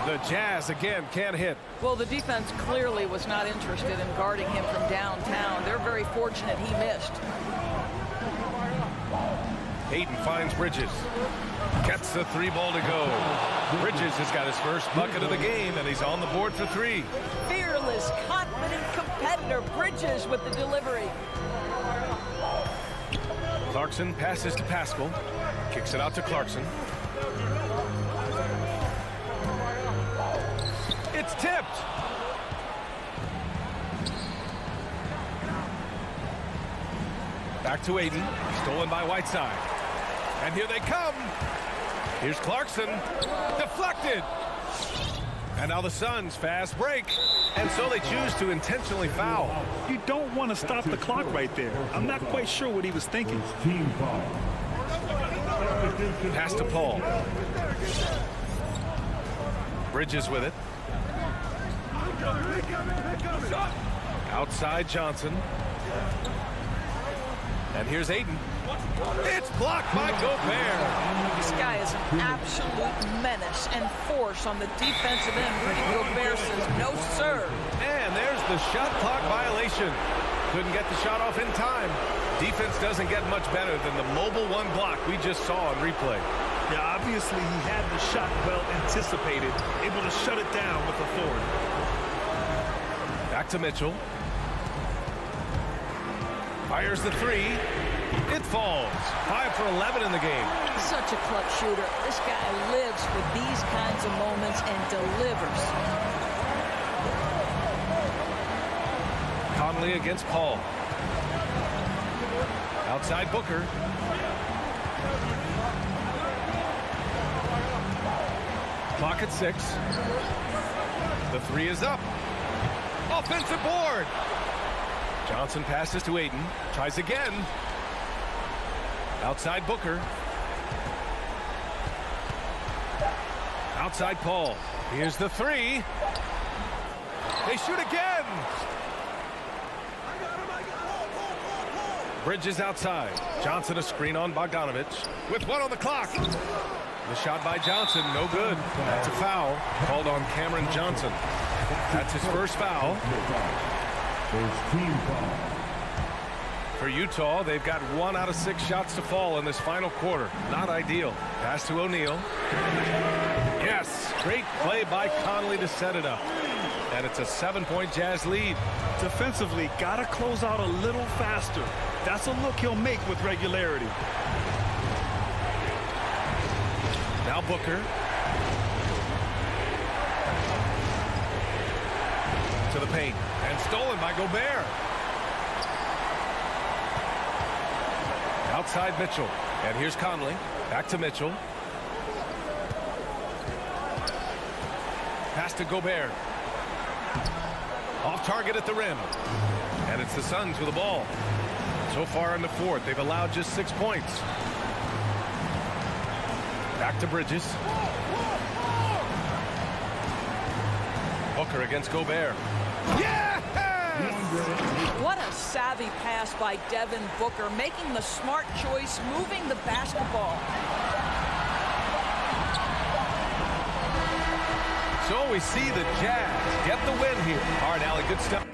The Jazz again can't hit. Well, the defense clearly was not interested in guarding him from downtown. They're very fortunate he missed. Hayden finds Bridges. Gets the 3 ball to go. Bridges has got his first bucket of the game, and he's on the board for 3. Fearless, confident competitor. Bridges with the delivery. Clarkson passes to Pascal. Kicks it out to Clarkson. It's tipped. Back to Aiden. Stolen by Whiteside. And here they come. Here's Clarkson. Deflected. And now the Suns fast break. And so they choose to intentionally foul. You don't want to stop the clock right there. I'm not quite sure what he was thinking. Team foul. Pass to Paul. Bridges with it. Outside Johnson. And here's Aiden. It's blocked by Gobert. This guy is an absolute menace and force on the defensive end. Rudy Gobert says no, sir. And there's the shot clock violation. Couldn't get the shot off in time. Defense doesn't get much better than the mobile 1 block we just saw on replay. Yeah, obviously he had the shot well anticipated, able to shut it down with authority. Back to Mitchell. Fires the 3. It falls. 5 for 11 in the game. Such a clutch shooter. This guy lives for these kinds of moments and delivers. Conley against Paul. Outside Booker. Clock at 6. The 3 is up. Offensive board. Johnson passes to Aiden. Tries again. Outside Booker. Outside Paul. Here's the 3. They shoot again. Bridges outside. Johnson a screen on Bogdanovic. With 1 on the clock. The shot by Johnson, no good. That's a foul called on Cameron Johnson. That's his first foul. For Utah, they've got 1 out of 6 shots to fall in this final quarter. Not ideal. Pass to O'Neal. Yes, great play by Conley to set it up. And it's a 7-point Jazz lead. Defensively, got to close out a little faster. That's a look he'll make with regularity. Now Booker. To the paint. And stolen by Gobert. Outside Mitchell. And here's Conley. Back to Mitchell. Pass to Gobert. Off target at the rim. And it's the Suns with the ball. So far in the fourth, they've allowed just 6 points. Back to Bridges. Booker against Gobert. Yes! What a savvy pass by Devin Booker, making the smart choice, moving the basketball. So we see the Jazz get the win here. All right, Allie, good stuff.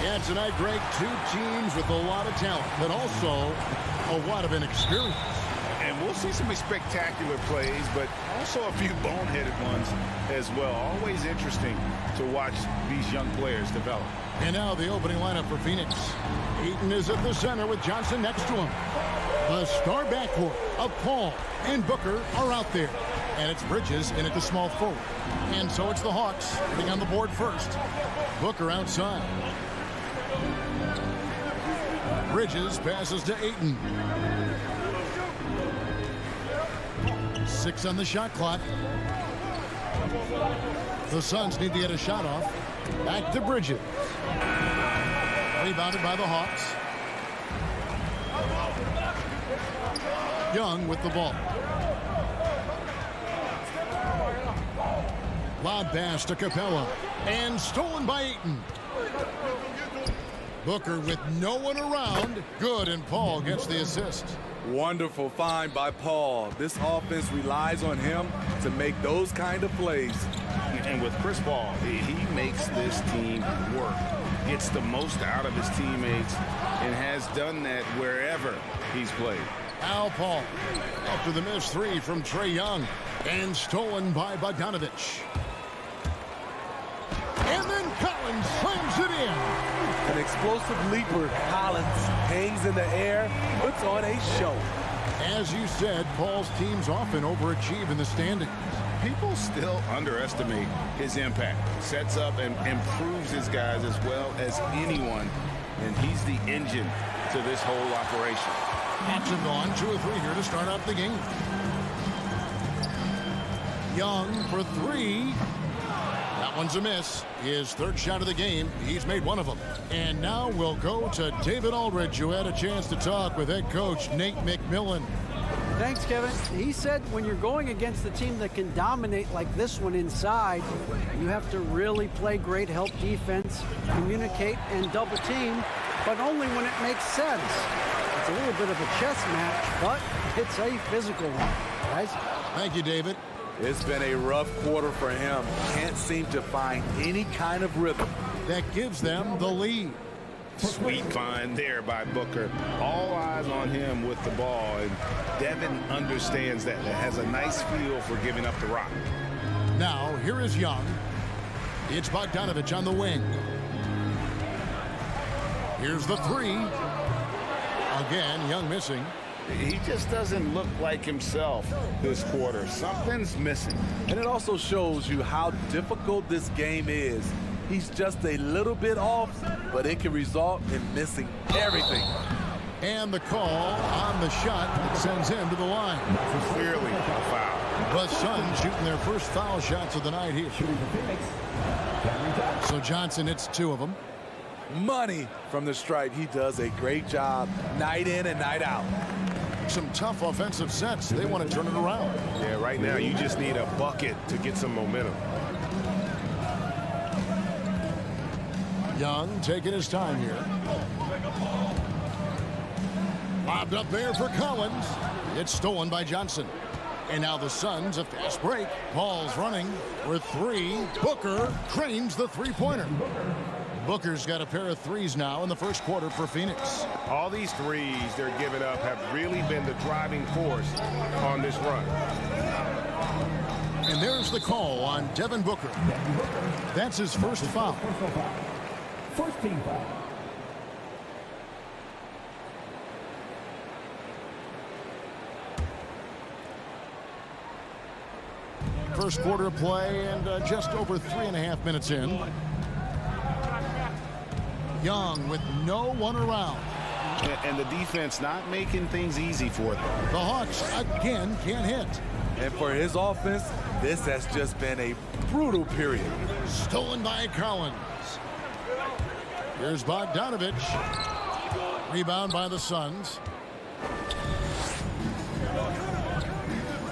Yeah, tonight, Greg, two teams with a lot of talent, but also a lot of inexperience. And we'll see some spectacular plays, but also a few boneheaded ones as well. Always interesting to watch these young players develop. And now the opening lineup for Phoenix. Eaton is at the center with Johnson next to him. The star backcourt of Paul and Booker are out there. And it's Bridges in at the small forward. And so it's the Hawks getting on the board first. Booker outside. Bridges passes to Ayton. 6 on the shot clock. The Suns need to get a shot off. Back to Bridges. Rebounded by the Hawks. Young with the ball. Lob pass to Capella. And stolen by Ayton. Booker with no one around. Good, and Paul gets the assist. Wonderful find by Paul. This offense relies on him to make those kind of plays. And with Chris Paul, he makes this team work. Gets the most out of his teammates and has done that wherever he's played. Al Paul after the missed three from Trae Young. And stolen by Bogdanovic. And then Collins slams it in. An explosive leaper, Collins hangs in the air, puts on a show. As you said, Paul's teams often overachieve in the standings. People still underestimate his impact. Sets up and improves his guys as well as anyone. And he's the engine to this whole operation. Hawks have gone 2 or 3 here to start out the game. Young for 3. That one's a miss. His 3rd shot of the game. He's made one of them. And now we'll go to David Aldridge, who had a chance to talk with head coach Nate McMillan. Thanks, Kevin. He said when you're going against a team that can dominate like this one inside, you have to really play great help defense, communicate, and double team, but only when it makes sense. It's a little bit of a chess match, but it's a physical one, guys. Thank you, David. It's been a rough quarter for him. Can't seem to find any kind of rhythm. That gives them the lead. Sweet find there by Booker. All eyes on him with the ball, and Devin understands that. It has a nice feel for giving up the rock. Now, here is Young. It's Bogdanovic on the wing. Here's the 3. Again, Young missing. He just doesn't look like himself this quarter. Something's missing. And it also shows you how difficult this game is. He's just a little bit off, but it can result in missing everything. And the call on the shot that sends him to the line. Clearly a foul. The Suns shooting their first foul shots of the night here. So Johnson hits 2 of them. Money from the stripe. He does a great job night in and night out. Some tough offensive sets. They want to turn it around. Yeah, right now you just need a bucket to get some momentum. Young taking his time here. Lobbed up there for Collins. It's stolen by Johnson. And now the Suns, a fast break. Paul's running for 3. Booker cranes the 3-pointer. Booker's got a pair of 3s now in the first quarter for Phoenix. All these threes they're giving up have really been the driving force on this run. And there's the call on Devin Booker. That's his first foul. First team foul. First quarter of play and just over 3.5 minutes in. Young with no one around. And the defense not making things easy for them. The Hawks again can't hit. And for his offense, this has just been a brutal period. Stolen by Collins. Here's Bogdanovic. Rebound by the Suns.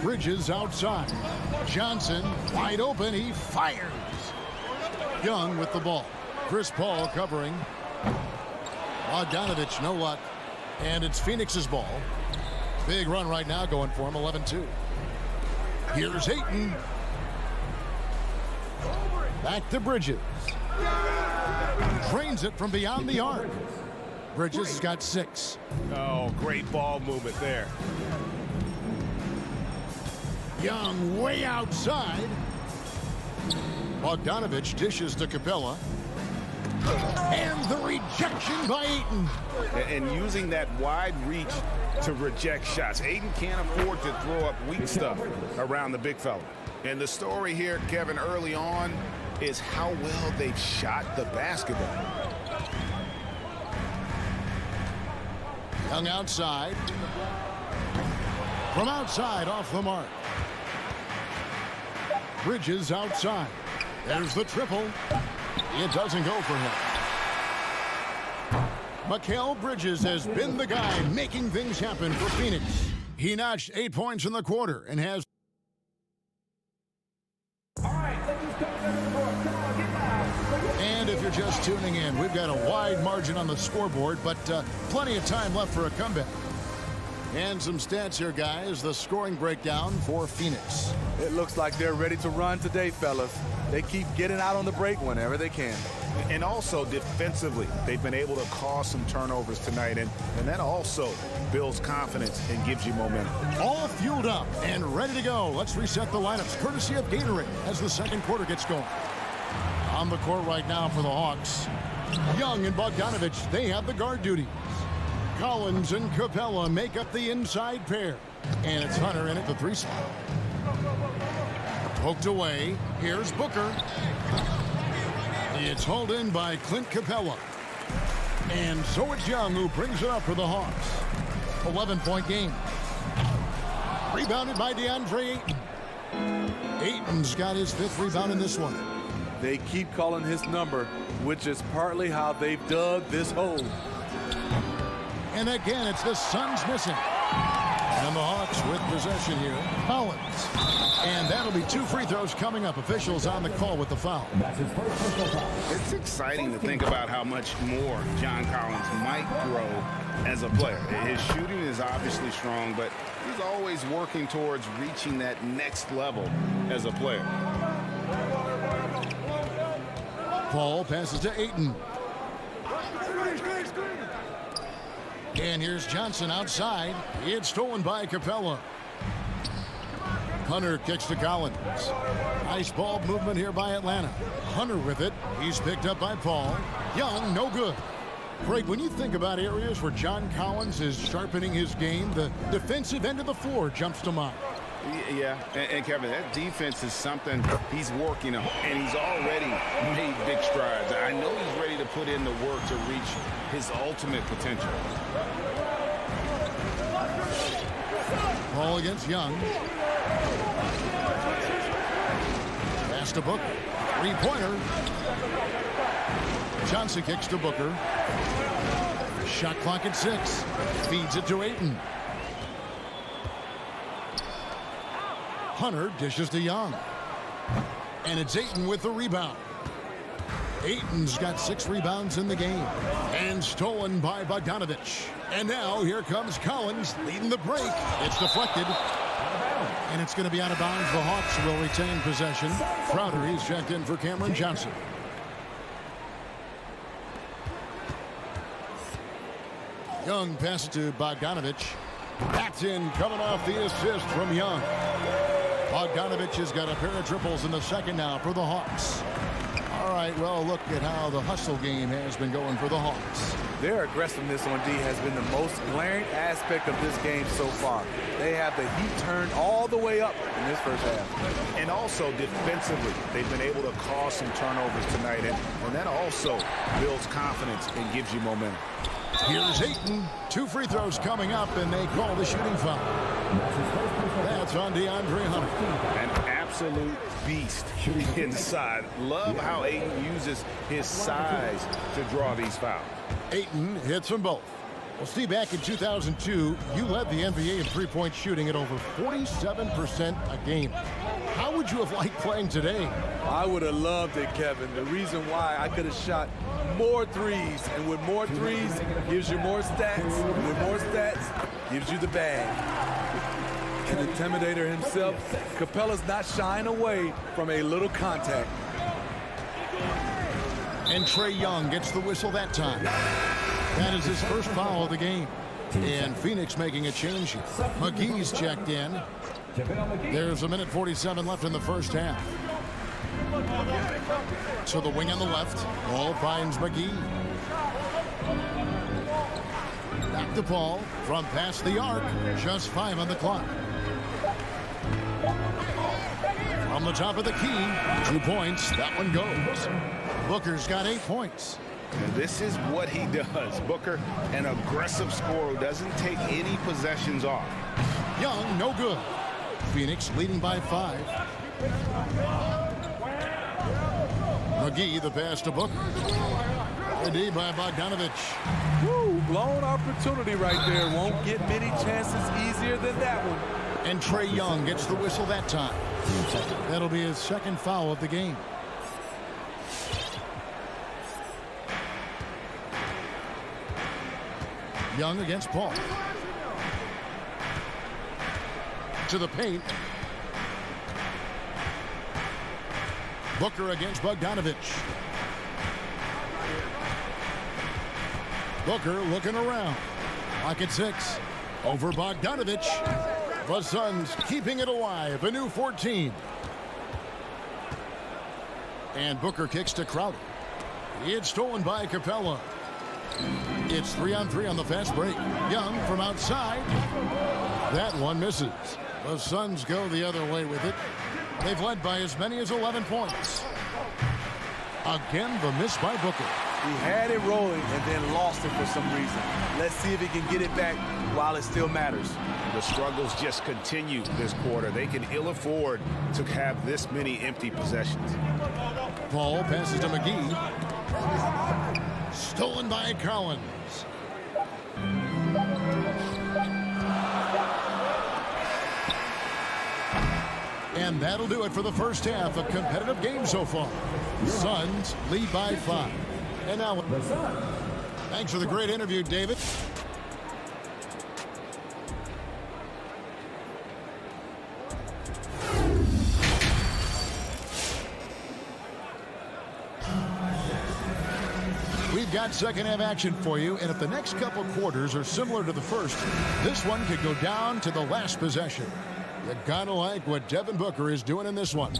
Bridges outside. Johnson wide open. He fires. Young with the ball. Chris Paul covering. Bogdanovic, no luck. And it's Phoenix's ball. Big run right now going for him, 11-2. Here's Ayton. Back to Bridges. Drains it from beyond the arc. Bridges has got 6. Oh, great ball movement there. Young way outside. Bogdanovic dishes to Capella. And the rejection by Ayton. And using that wide reach to reject shots. Ayton can't afford to throw up weak stuff around the big fella. And the story here, Kevin, early on is how well they've shot the basketball. Young outside. From outside off the mark. Bridges outside. There's the triple. It doesn't go for him. Mikal Bridges has been the guy making things happen for Phoenix. He notched 8 points in the quarter and has. And if you're just tuning in, we've got a wide margin on the scoreboard, but plenty of time left for a comeback. And some stats here, guys. The scoring breakdown for Phoenix. It looks like they're ready to run today, fellas. They keep getting out on the break whenever they can. And also defensively, they've been able to cause some turnovers tonight, and that also builds confidence and gives you momentum. All fueled up and ready to go. Let's reset the lineups, courtesy of Gatorade, as the second quarter gets going. On the court right now for the Hawks, Young and Bogdanovic, they have the guard duty. Collins and Capella make up the inside pair. And it's Hunter in at the 3 spot. Poked away. Here's Booker. It's hauled in by Clint Capella. And so it's Young who brings it up for the Hawks. 11-point game. Rebounded by DeAndre Ayton. Ayton's got his 5th rebound in this one. They keep calling his number, which is partly how they've dug this hole. And again, it's the Suns missing. And the Hawks with possession here. Collins. And that'll be 2 free throws coming up. Officials on the call with the foul. It's exciting to think about how much more John Collins might grow as a player. His shooting is obviously strong, but he's always working towards reaching that next level as a player. Paul passes to Ayton. And here's Johnson outside. It's stolen by Capella. Hunter kicks to Collins. Nice ball movement here by Atlanta. Hunter with it. He's picked up by Paul. Young, no good. Craig, when you think about areas where John Collins is sharpening his game, the defensive end of the floor jumps to mind. Yeah, and Kevin, that defense is something he's working on, and he's already made big strides. I know he's ready to put in the work to reach his ultimate potential. Ball against Young. Pass to Booker. 3-pointer. Johnson kicks to Booker. Shot clock at 6. Feeds it to Ayton. Hunter dishes to Young. And it's Ayton with the rebound. Ayton's got 6 rebounds in the game. And stolen by Bogdanovic. And now here comes Collins leading the break. It's deflected. And it's going to be out of bounds. The Hawks will retain possession. Crowder, he's checked in for Cameron Johnson. Young passes to Bogdanovic. That's in, coming off the assist from Young. Bogdanovic has got a pair of triples in the second now for the Hawks. All right, well, look at how the hustle game has been going for the Hawks. Their aggressiveness on D has been the most glaring aspect of this game so far. They have the heat turned all the way up in this first half. And also defensively, they've been able to cause some turnovers tonight, and that also builds confidence and gives you momentum. Here's Ayton. 2 free throws coming up, and they call the shooting foul. That's on DeAndre Hunter. An absolute beast inside. Love how Ayton uses his size to draw these fouls. Ayton hits them both. Well, Steve, back in 2002, you led the NBA in three-point shooting at over 47% a game. How would you have liked playing today? I would have loved it, Kevin. The reason why I could have shot more threes, and with more threes gives you more stats, and with more stats gives you the bag. An intimidator himself, Capella's not shying away from a little contact. And Trae Young gets the whistle that time. That is his first foul of the game. And Phoenix making a change here. McGee's checked in. There's 1:47 left in the first half. So the wing on the left. Ball finds McGee. Back to Paul from past the arc. Just 5 on the clock. From the top of the key. 2 points. That one goes. Booker's got 8 points. And this is what he does. Booker, an aggressive scorer who doesn't take any possessions off. Young, no good. Phoenix leading by 5. McGee, the pass to Booker. D by Bogdanovic. Woo, blown opportunity right there. Won't get many chances easier than that one. And Trae Young gets the whistle that time. That'll be his second foul of the game. Young against Paul. To the paint. Booker against Bogdanovic. Booker looking around. Lock at 6. Over Bogdanovic. The Suns keeping it alive. A new 14. And Booker kicks to Crowder. It's stolen by Capella. It's 3-on-3 on the fast break. Young from outside. That one misses. The Suns go the other way with it. They've led by as many as 11 points. Again, the miss by Booker. He had it rolling and then lost it for some reason. Let's see if he can get it back while it still matters. The struggles just continue this quarter. They can ill afford to have this many empty possessions. Paul passes to McGee. Stolen by Collins. And that'll do it for the first half. A competitive game so far. Suns lead by 5. And now, thanks for the great interview, David. We've got second half action for you, and if the next couple quarters are similar to the first, this one could go down to the last possession. You gotta like what Devin Booker is doing in this one.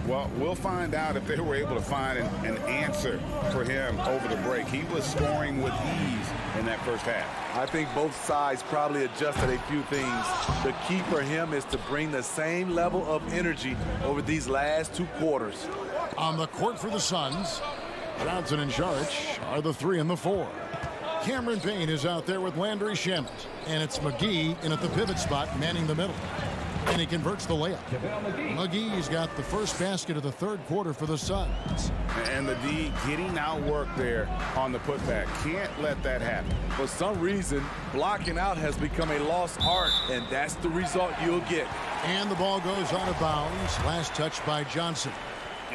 Well, we'll find out if they were able to find an answer for him over the break. He was scoring with ease in that first half. I think both sides probably adjusted a few things. The key for him is to bring the same level of energy over these last 2 quarters. On the court for the Suns, Johnson and Saric are the 3 and the 4. Cameron Payne is out there with Landry Shamet. And it's McGee in at the pivot spot, manning the middle. And he converts the layup. McGee's got the first basket of the third quarter for the Suns. And the D getting out work there on the putback. Can't let that happen. For some reason, blocking out has become a lost art, and that's the result you'll get. And the ball goes out of bounds. Last touch by Johnson.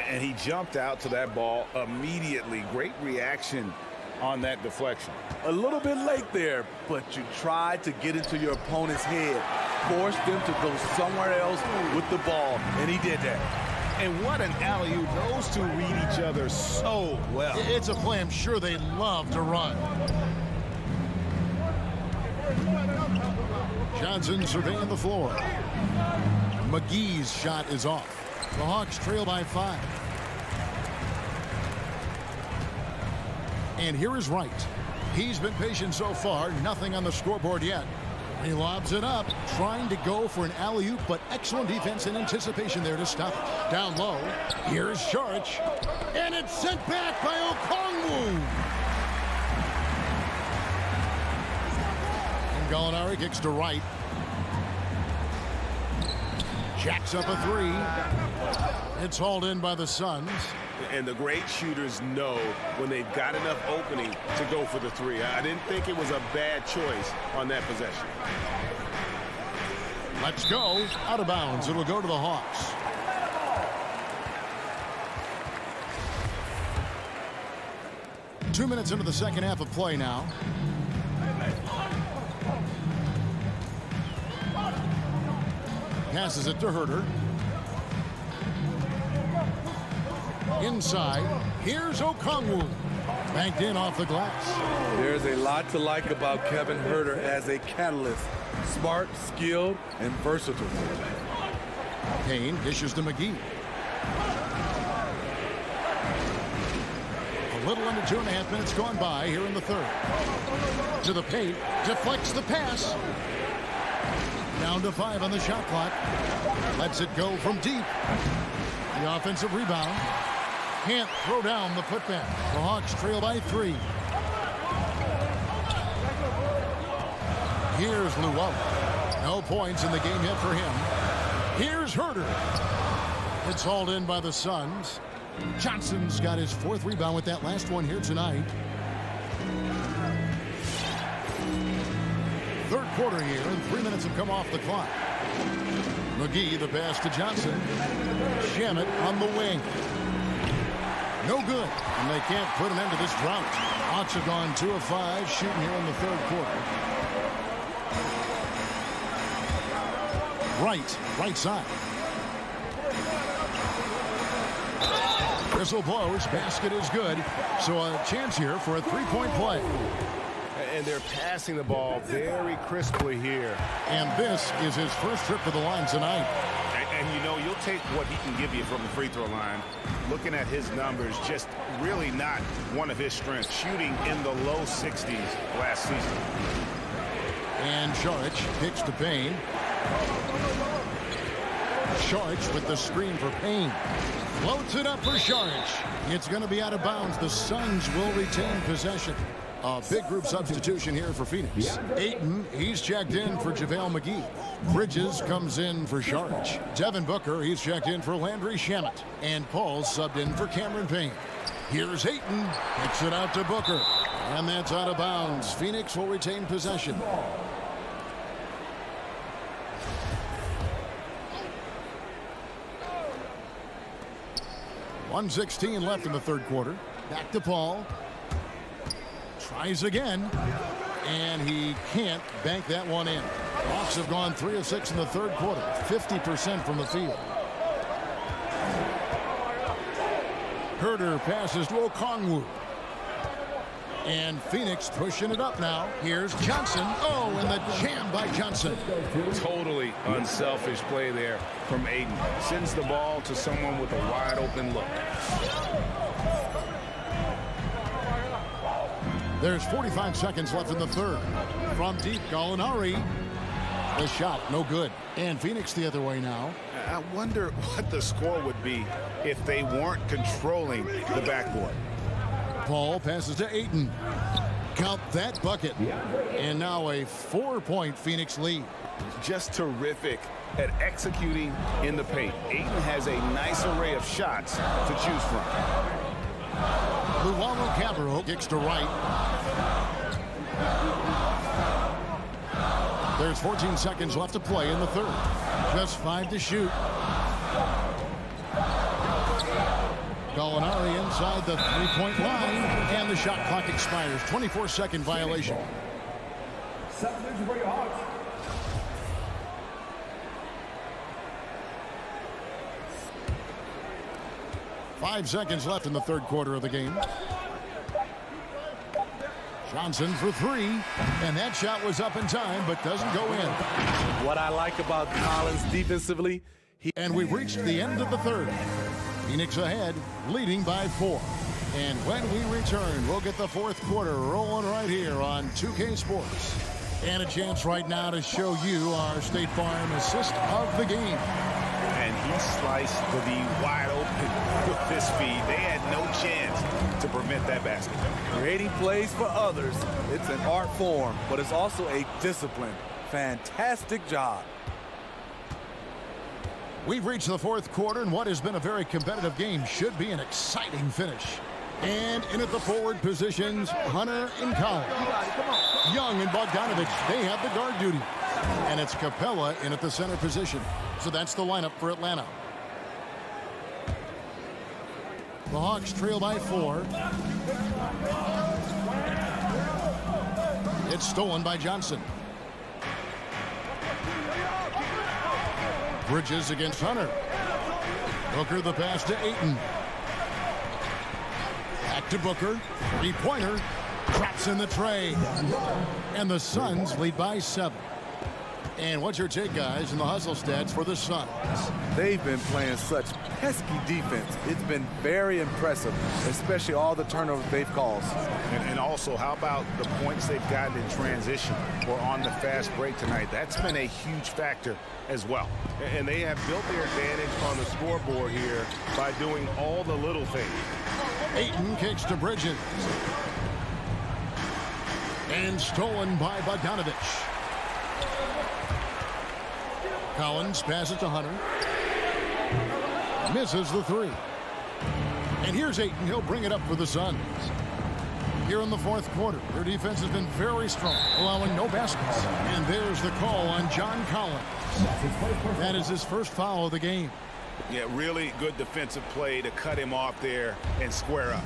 And he jumped out to that ball immediately. Great reaction on that deflection. A little bit late there, but you tried to get into your opponent's head. Force them to go somewhere else with the ball, and he did that. And what an alley-oop. Those two read each other so well. It's a play I'm sure they love to run. Johnson surveying the floor. McGee's shot is off. The Hawks trail by 5. And here is Wright. He's been patient so far. Nothing on the scoreboard yet. He lobs it up, trying to go for an alley-oop, but excellent defense and anticipation there to stop it. Down low, here's Saric, and it's sent back by Okongwu. And Gallinari kicks to Wright. Jacks up a 3. It's hauled in by the Suns. And the great shooters know when they've got enough opening to go for the 3. I didn't think it was a bad choice on that possession. Let's go. Out of bounds. It'll go to the Hawks. Two minutes into the second half of play now. Passes it to Herter. Inside, here's Okongwu. Banked in off the glass. There's a lot to like about Kevin Huerter as a catalyst. Smart, skilled, and versatile. Payne dishes to McGee. A little under 2.5 minutes gone by here in the third. To the paint, deflects the pass. Down to 5 on the shot clock. Lets it go from deep. The offensive rebound. Can't throw down the putback. The Hawks trail by 3. Here's Luau. No points in the game yet for him. Here's Huerter. It's hauled in by the Suns. Johnson's got his 4th rebound with that last one here tonight. Third quarter here, and 3 minutes have come off the clock. McGee, the pass to Johnson. Shamet on the wing. No good, and they can't put an end to this drought. Hawks have gone 2 of 5 shooting here in the third quarter. Right side. Whistle blows, basket is good. So a chance here for a 3-point play. And they're passing the ball very crisply here. And this is his first trip to the line tonight. And you know, you'll take what he can give you from the free throw line. Looking at his numbers, just really not one of his strengths. Shooting in the low 60s last season. And Saric kicks to Payne. Saric with the screen for Payne. Floats it up for Saric. It's going to be out of bounds. The Suns will retain possession. A big group substitution here for Phoenix. Ayton, he's checked in for JaVale McGee. Bridges comes in for Saric. Devin Booker, he's checked in for Landry Shamet. And Paul's subbed in for Cameron Payne. Here's Ayton. Kicks it out to Booker. And that's out of bounds. Phoenix will retain possession. .116 left in the third quarter. Back to Paul. Tries again, and he can't bank that one in. Hawks have gone 3 of 6 in the third quarter, 50% from the field. Huerter passes to Okongwu. And Phoenix pushing it up now. Here's Johnson. Oh, and the jam by Johnson. Totally unselfish play there from Ayton. Sends the ball to someone with a wide open look. There's 45 seconds left in the third. From deep, Gallinari. The shot, no good. And Phoenix the other way now. I wonder what the score would be if they weren't controlling the backcourt. Paul passes to Ayton. Count that bucket. And now a 4-point Phoenix lead. Just terrific at executing in the paint. Ayton has a nice array of shots to choose from. Luau Cabarro kicks to right. There's 14 seconds left to play in the third. Just 5 to shoot. Gallinari inside the 3-point line, and the shot clock expires. 24-second violation. 5 seconds left in the third quarter of the game. Johnson for 3, and that shot was up in time, but doesn't go in. What I like about Collins defensively, and we've reached the end of the third. Phoenix ahead, leading by 4. And when we return, we'll get the fourth quarter rolling right here on 2K Sports. And a chance right now to show you our State Farm assist of the game. And he sliced the D wide open with this speed. They had no chance to prevent that basket. Creating plays for others, it's an art form, but it's also a discipline. Fantastic job. We've reached the fourth quarter, and what has been a very competitive game should be an exciting finish. And in at the forward positions, Hunter and Conley. Young and Bogdanovic, they have the guard duty. And it's Capella in at the center position. So that's the lineup for Atlanta. The Hawks trail by 4. It's stolen by Johnson. Bridges against Hunter. Booker the pass to Ayton. To Booker. Three-pointer. Drops in the tray. And the Suns lead by 7. And what's your take, guys, in the hustle stats for the Suns? They've been playing such pesky defense. It's been very impressive, especially all the turnovers they've caused. And also, how about the points they've gotten in transition or on the fast break tonight? That's been a huge factor as well. And they have built their advantage on the scoreboard here by doing all the little things. Ayton kicks to Bridges. And stolen by Bogdanovic. Collins passes to Hunter. Misses the three. And here's Ayton. He'll bring it up for the Suns. Here in the fourth quarter, their defense has been very strong, allowing no baskets. And there's the call on John Collins. That is his first foul of the game. Yeah, really good defensive play to cut him off there and square up.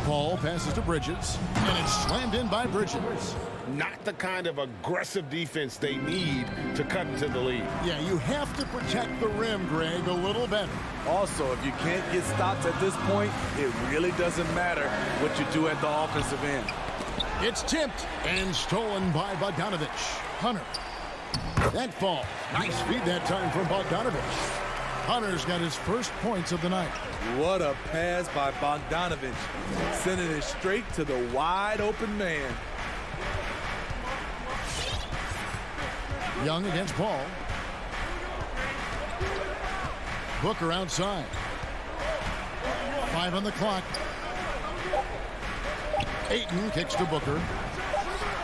Paul passes to Bridges, and it's slammed in by Bridges. Not the kind of aggressive defense they need to cut into the lead. Yeah, you have to protect the rim, Greg, a little better. Also, if you can't get stops at this point, it really doesn't matter what you do at the offensive end. It's tipped and stolen by Bogdanovic. Hunter. That fall. Nice feed that time from Bogdanovic. Hunter's got his first points of the night. What a pass by Bogdanovic, sending it straight to the wide open man. Young against Paul. Booker outside. 5 on the clock. Ayton kicks to Booker.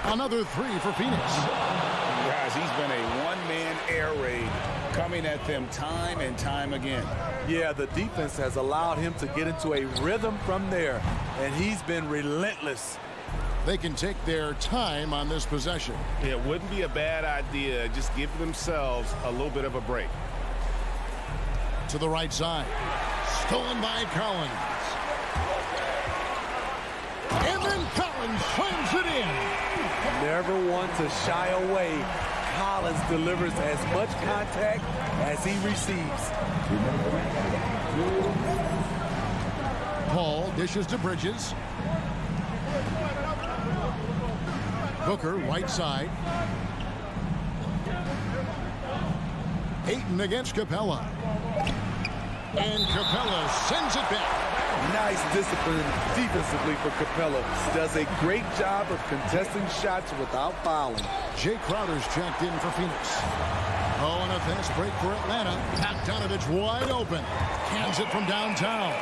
Another three for Phoenix. Guys, he's been a one-man air raid coming at them time and time again. Yeah, the defense has allowed him to get into a rhythm from there, and he's been relentless. They can take their time on this possession. It wouldn't be a bad idea. Just give themselves a little bit of a break. To the right side. Stolen by Collins. And then Collins slams it in. Never one to shy away. Collins delivers as much contact as he receives. Paul dishes to Bridges. Booker, right side. Ayton against Capella. And Capella sends it back. Nice discipline defensively for Capella. Does a great job of contesting shots without fouling. Jay Crowder's checked in for Phoenix. Oh, and a fast break for Atlanta. Bogdanovic wide open. Cans it from downtown.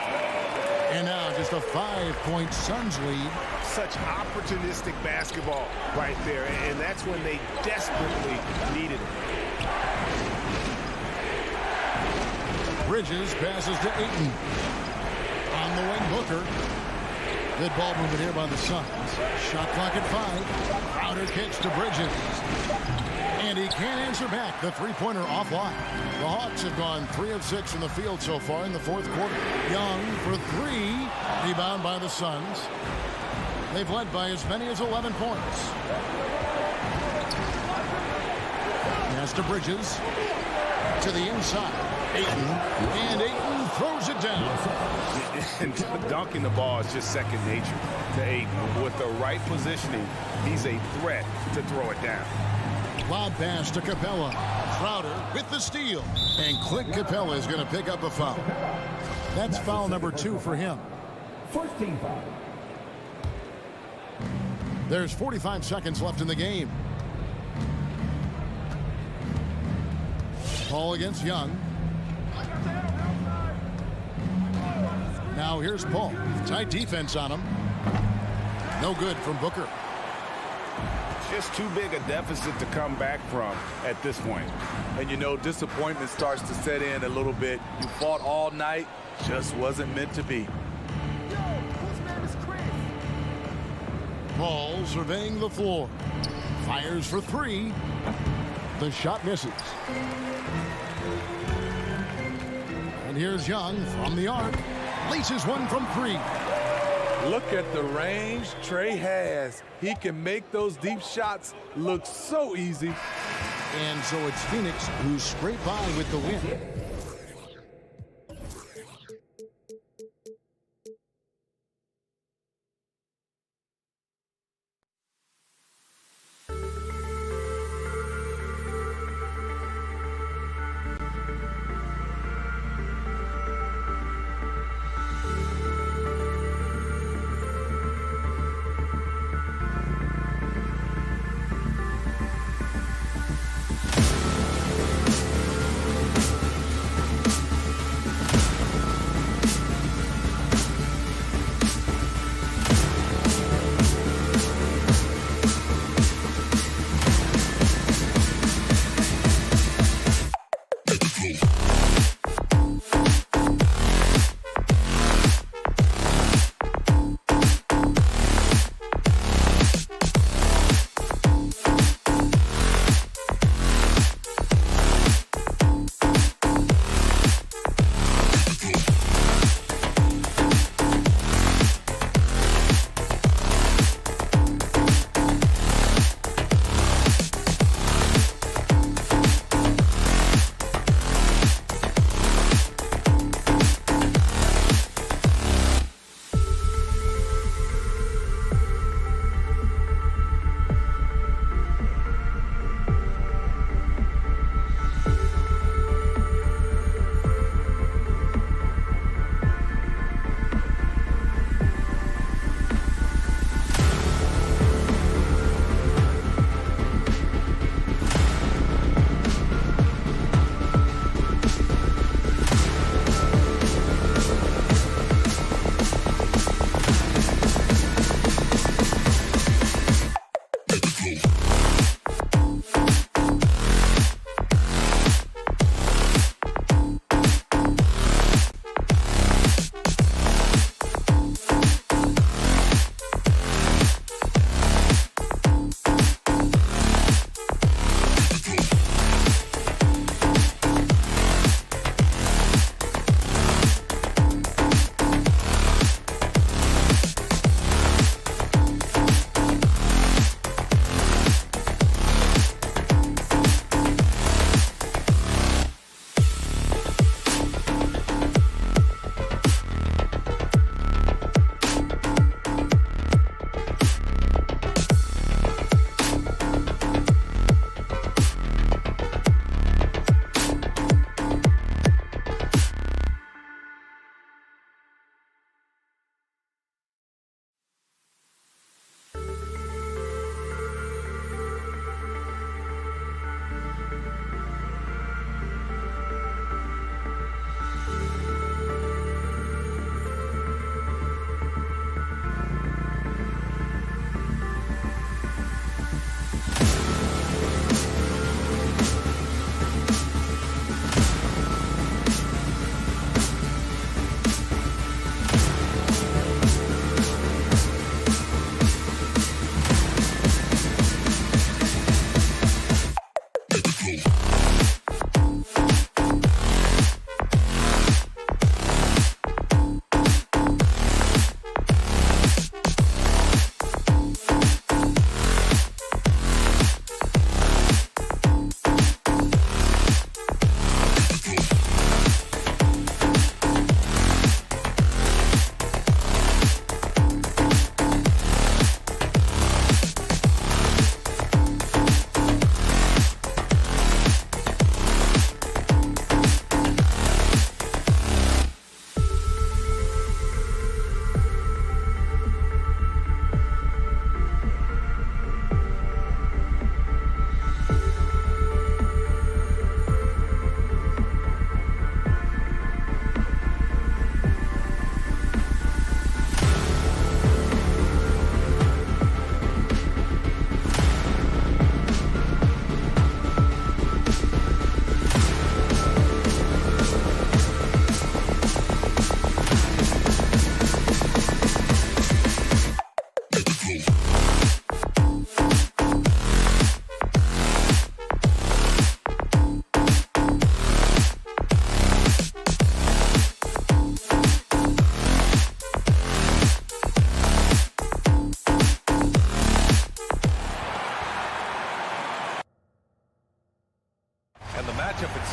And now just a 5-point Suns lead. Such opportunistic basketball right there, and that's when they desperately needed it. Bridges passes to Ayton. On the wing, Booker. Good ball movement here by the Suns. Shot clock at 5. Crowder kicks to Bridges. And he can't answer back. The three-pointer offline. The Hawks have gone 3 of 6 from the field so far in the fourth quarter. Young for 3. Rebound by the Suns. They've led by as many as 11 points. Pass to Bridges. To the inside. Ayton. And Ayton throws it down. And dunking the ball is just second nature to Ayton. With the right positioning, he's a threat to throw it down. Lob pass to Capella. Crowder with the steal. And Clint Capella is going to pick up a foul. That's foul number 2 for him. First team foul. There's 45 seconds left in the game. Paul against Young. Now here's Paul. Tight defense on him. No good from Booker. Just too big a deficit to come back from at this point. And you know, disappointment starts to set in a little bit. You fought all night, just wasn't meant to be. Paul surveying the floor. Fires for 3. The shot misses. And here's Young from the arc. Laces one from 3. Look at the range Trey has. He can make those deep shots look so easy. And so it's Phoenix who scrape by with the win.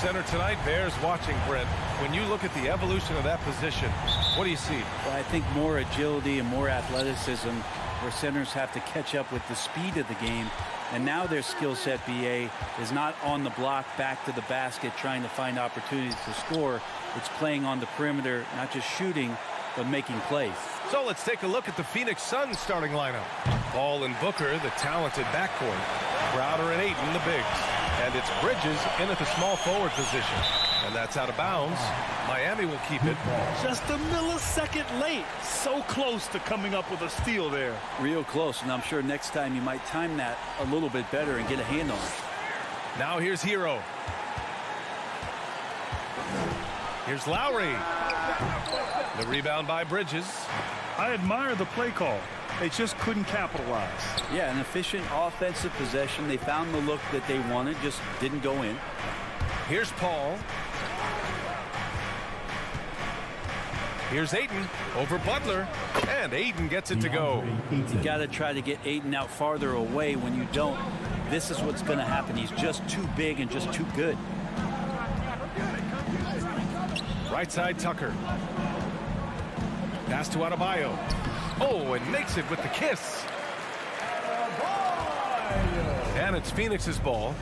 center tonight bears watching, Brent. When you look at the evolution of that position, what do you see? Well, I think more agility and more athleticism, where centers have to catch up with the speed of the game. And now their skill set, BA, is not on the block back to the basket trying to find opportunities to score. It's playing on the perimeter, not just shooting, but making plays. So let's take a look at the Phoenix Suns starting lineup. Ball and Booker, the talented backcourt. Crowder and Ayton, the bigs. And it's Bridges in at the small forward position. And that's out of bounds. Miami will keep it. Just a millisecond late. So close to coming up with a steal there. Real close, and I'm sure next time you might time that a little bit better and get a hand on it. Now here's Hero. Here's Lowry. The rebound by Bridges. I admire the play call. They just couldn't capitalize. Yeah, an efficient offensive possession. They found the look that they wanted, just didn't go in. Here's Paul. Here's Ayton over Butler, and Ayton gets it to go. You got to try to get Ayton out farther away. When you don't, this is what's going to happen. He's just too big and just too good. Right side, Tucker. Pass to Adebayo. Oh, and makes it with the kiss. And it's Phoenix's ball.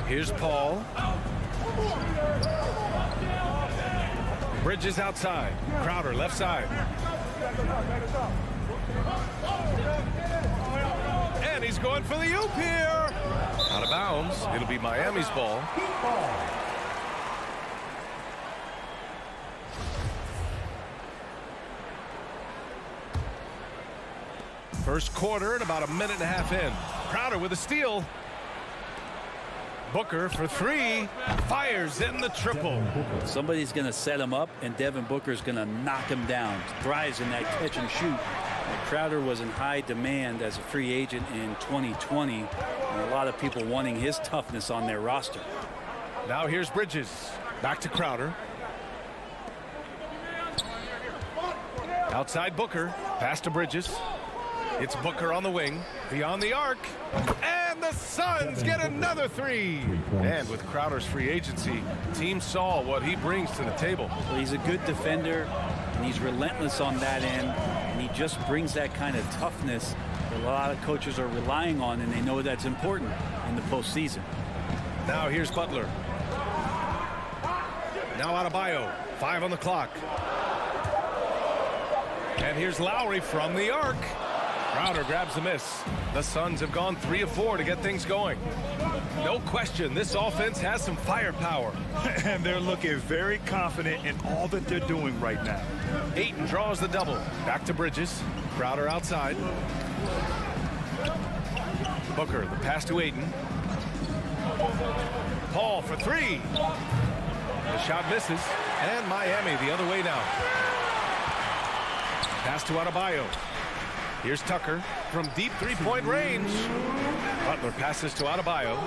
Here's Paul. Bridges outside. Crowder left side. And he's going for the oop here. Out of bounds. It'll be Miami's ball. First quarter and about a minute and a half in. Crowder with a steal. Booker for three. Fires in the triple. Somebody's going to set him up, and Devin Booker's going to knock him down. Thrives in that catch and shoot. And Crowder was in high demand as a free agent in 2020. And a lot of people wanting his toughness on their roster. Now here's Bridges. Back to Crowder. Outside Booker. Pass to Bridges. It's Booker on the wing. Beyond the arc. And the Suns get another three. And with Crowder's free agency, team saw what he brings to the table. Well, he's a good defender, and he's relentless on that end. And he just brings that kind of toughness that a lot of coaches are relying on, and they know that's important in the postseason. Now here's Butler. Now Adebayo. 5 on the clock. And here's Lowry from the arc. Crowder grabs the miss. The Suns have gone 3 of 4 to get things going. No question, this offense has some firepower. And they're looking very confident in all that they're doing right now. Ayton draws the double. Back to Bridges. Crowder outside. Booker, the pass to Ayton. Paul for three. The shot misses. And Miami the other way now. Pass to Adebayo. Here's Tucker from deep three-point range. Butler passes to Adebayo.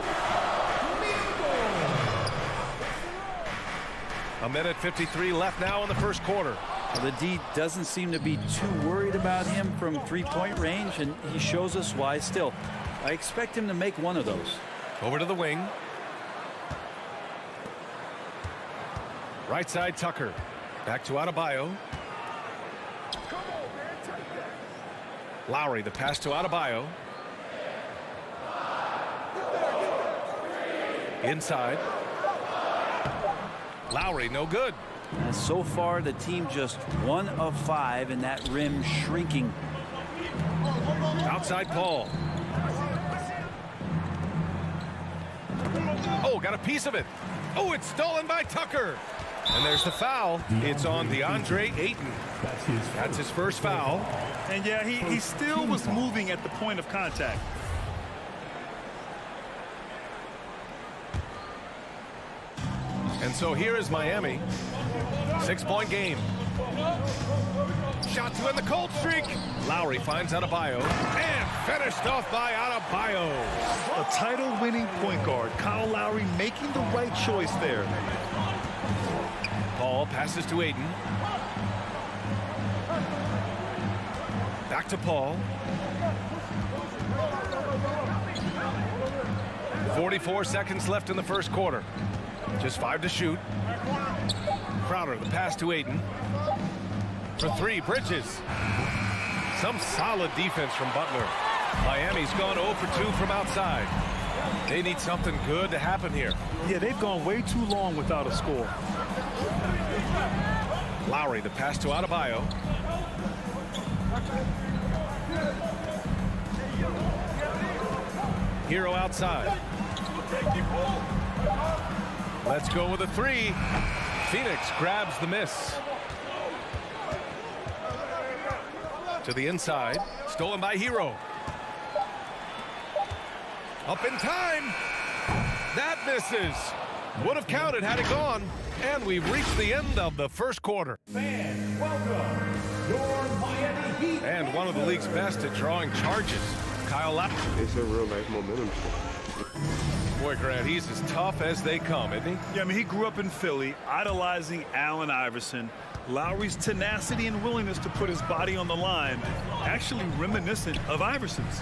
A minute 53 left now in the first quarter. Well, the D doesn't seem to be too worried about him from three-point range, and he shows us why. Still, I expect him to make one of those. Over to the wing. Right side, Tucker. Back to Adebayo. Lowry, the pass to Adebayo. Inside. Lowry, no good. And so far, the team just 1 of 5, and that rim shrinking. Outside Paul. Oh, got a piece of it. Oh, it's stolen by Tucker. And there's the foul. It's on DeAndre Ayton. That's his first foul. And yeah, he still was moving at the point of contact. And so here is Miami. 6-point game. Shot to end the cold streak. Lowry finds Adebayo. And finished off by Adebayo. A title-winning point guard. Kyle Lowry making the right choice there. Paul passes to Ayton. Back to Paul. 44 seconds left in the first quarter. Just 5 to shoot. Crowder, the pass to Ayton. For 3, Bridges. Some solid defense from Butler. Miami's gone 0 for 2 from outside. They need something good to happen here. Yeah, they've gone way too long without a score. Lowry, the pass to Adebayo. Hero outside. Let's go with a 3. Phoenix grabs the miss. To the inside. Stolen by Hero. Up in time. That misses. Would have counted had it gone. And we've reached the end of the first quarter. Fans, welcome your Miami Heat. And one of the league's best at drawing charges, Kyle Lowry. It's a real nice momentum. Boy, Grant, he's as tough as they come, isn't he? Yeah, I mean, he grew up in Philly, idolizing Allen Iverson. Lowry's tenacity and willingness to put his body on the line, actually reminiscent of Iverson's.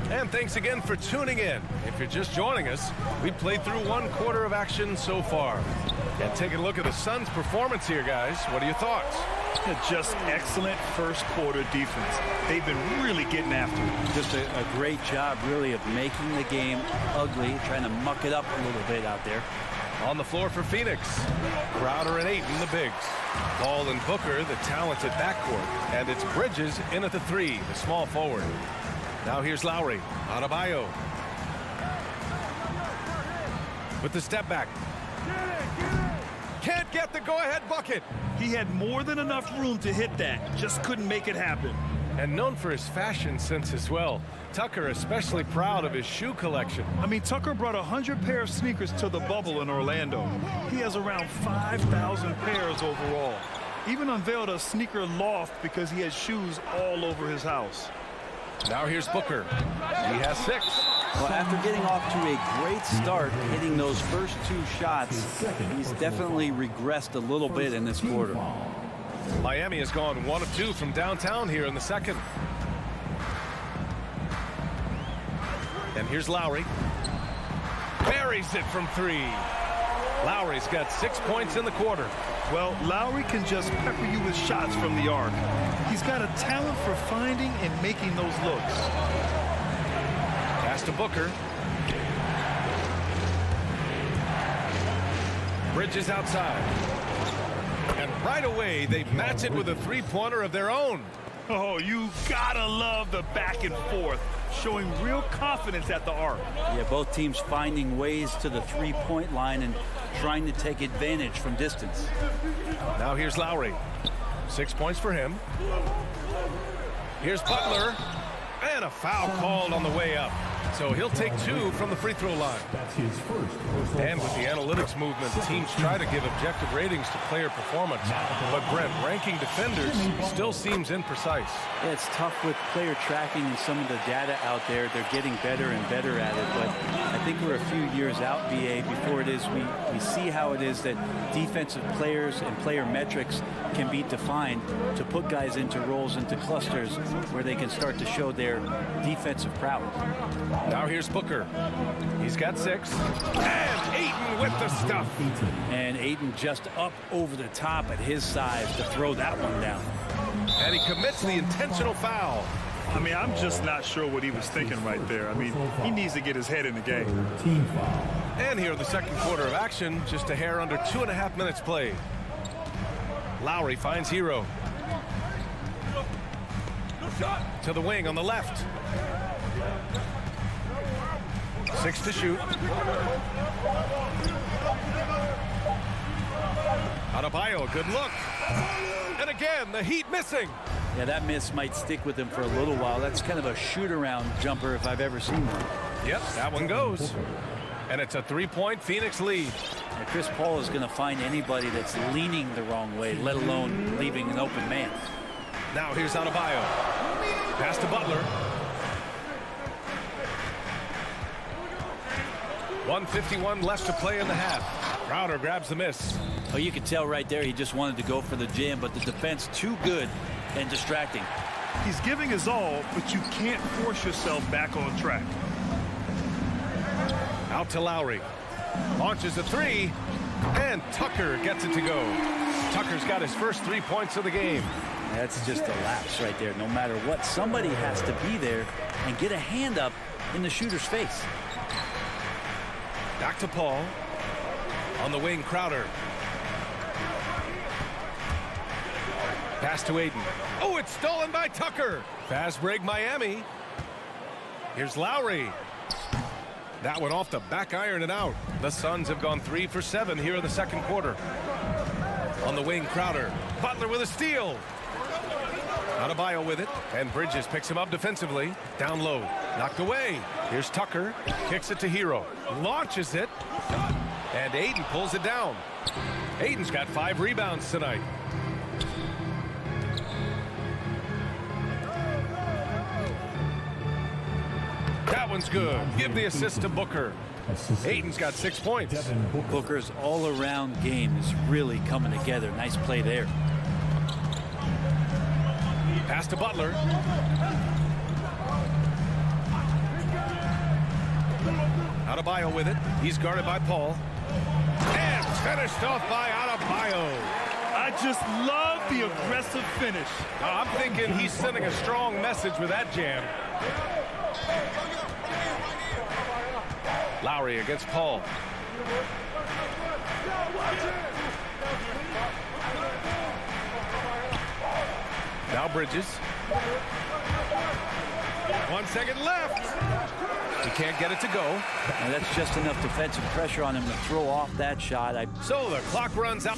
And thanks again for tuning in. If you're just joining us, we played through 1 quarter of action so far. And taking a look at the Suns' performance here, guys. What are your thoughts? Just excellent first quarter defense. They've been really getting after it. Just a great job, really, of making the game ugly, trying to muck it up a little bit out there. On the floor for Phoenix, Crowder and Ayton, the bigs. Ball and Booker, the talented backcourt. And it's Bridges in at the 3, the small forward. Now here's Lowry. Adebayo. With the step back. Can't get the go-ahead bucket. He had more than enough room to hit that. Just couldn't make it happen. And known for his fashion sense as well. Tucker especially proud of his shoe collection. I mean, Tucker brought 100 pair of sneakers to the bubble in Orlando. He has around 5,000 pairs overall. Even unveiled a sneaker loft because he has shoes all over his house. Now here's Booker. He has 6. Well, after getting off to a great start, hitting those first 2 shots, he's definitely regressed a little bit in this quarter. Miami has gone 1 of 2 from downtown here in the second. And here's Lowry. Buries it from 3. Lowry's got 6 points in the quarter. Well, Lowry can just pepper you with shots from the arc. He's got a talent for finding and making those looks. Pass to Booker. Bridges outside. And right away, they match it with a 3-pointer of their own. Oh, you gotta love the back and forth, showing real confidence at the arc. Yeah, both teams finding ways to the 3-point line and trying to take advantage from distance. Now here's Lowry. 6 points for him. Here's Butler. And a foul called on the way up. So he'll take 2 from the free throw line. That's his first. And with the analytics movement, teams try to give objective ratings to player performance. But Brent, ranking defenders still seems imprecise. Yeah, it's tough with player tracking and some of the data out there. They're getting better and better at it. But I think we're a few years out, BA, before it is we see how it is that defensive players and player metrics can be defined to put guys into roles, into clusters where they can start to show their defensive prowess. Now here's Booker. He's got 6. And Ayton with the stuff. And Ayton just up over the top at his size to throw that one down. And he commits the intentional foul. I mean, I'm just not sure what he was thinking right there. I mean, he needs to get his head in the game. Team foul. And here in the second quarter of action, just a hair under 2.5 minutes played. Lowry finds Hero. To the wing on the left. 6 to shoot. Adebayo, good look. And again, the Heat missing. Yeah, that miss might stick with him for a little while. That's kind of a shoot-around jumper if I've ever seen one. Yep, that one goes. And it's a 3-point Phoenix lead. And Chris Paul is going to find anybody that's leaning the wrong way, let alone leaving an open man. Now here's Adebayo. Pass to Butler. 1:51 left to play in the half. Crowder grabs the miss. Oh, you could tell right there he just wanted to go for the jam, but the defense too good and distracting. He's giving his all, but you can't force yourself back on track. Out to Lowry. Launches a three, and Tucker gets it to go. Tucker's got his first 3 points of the game. That's just a lapse right there. No matter what, somebody has to be there and get a hand up in the shooter's face. Back to Paul. On the wing, Crowder. Pass to Aiden. Oh, it's stolen by Tucker. Fast break, Miami. Here's Lowry. That one off the back iron and out. The Suns have gone 3 for 7 here in the second quarter. On the wing, Crowder. Butler with a steal. Adebayo with it, and Bridges picks him up defensively. Down low, knocked away. Here's Tucker, kicks it to Hero. Launches it, and Aiden pulls it down. Aiden's got 5 rebounds tonight. That one's good. Give the assist to Booker. Aiden's got 6 points. Booker's all-around game is really coming together. Nice play there. Pass to Butler. Adebayo with it. He's guarded by Paul. And finished off by Adebayo. I just love the aggressive finish. I'm thinking he's sending a strong message with that jam. Lowry against Paul. Now Bridges. 1 second left. He can't get it to go. And that's just enough defensive pressure on him to throw off that shot. So the clock runs out.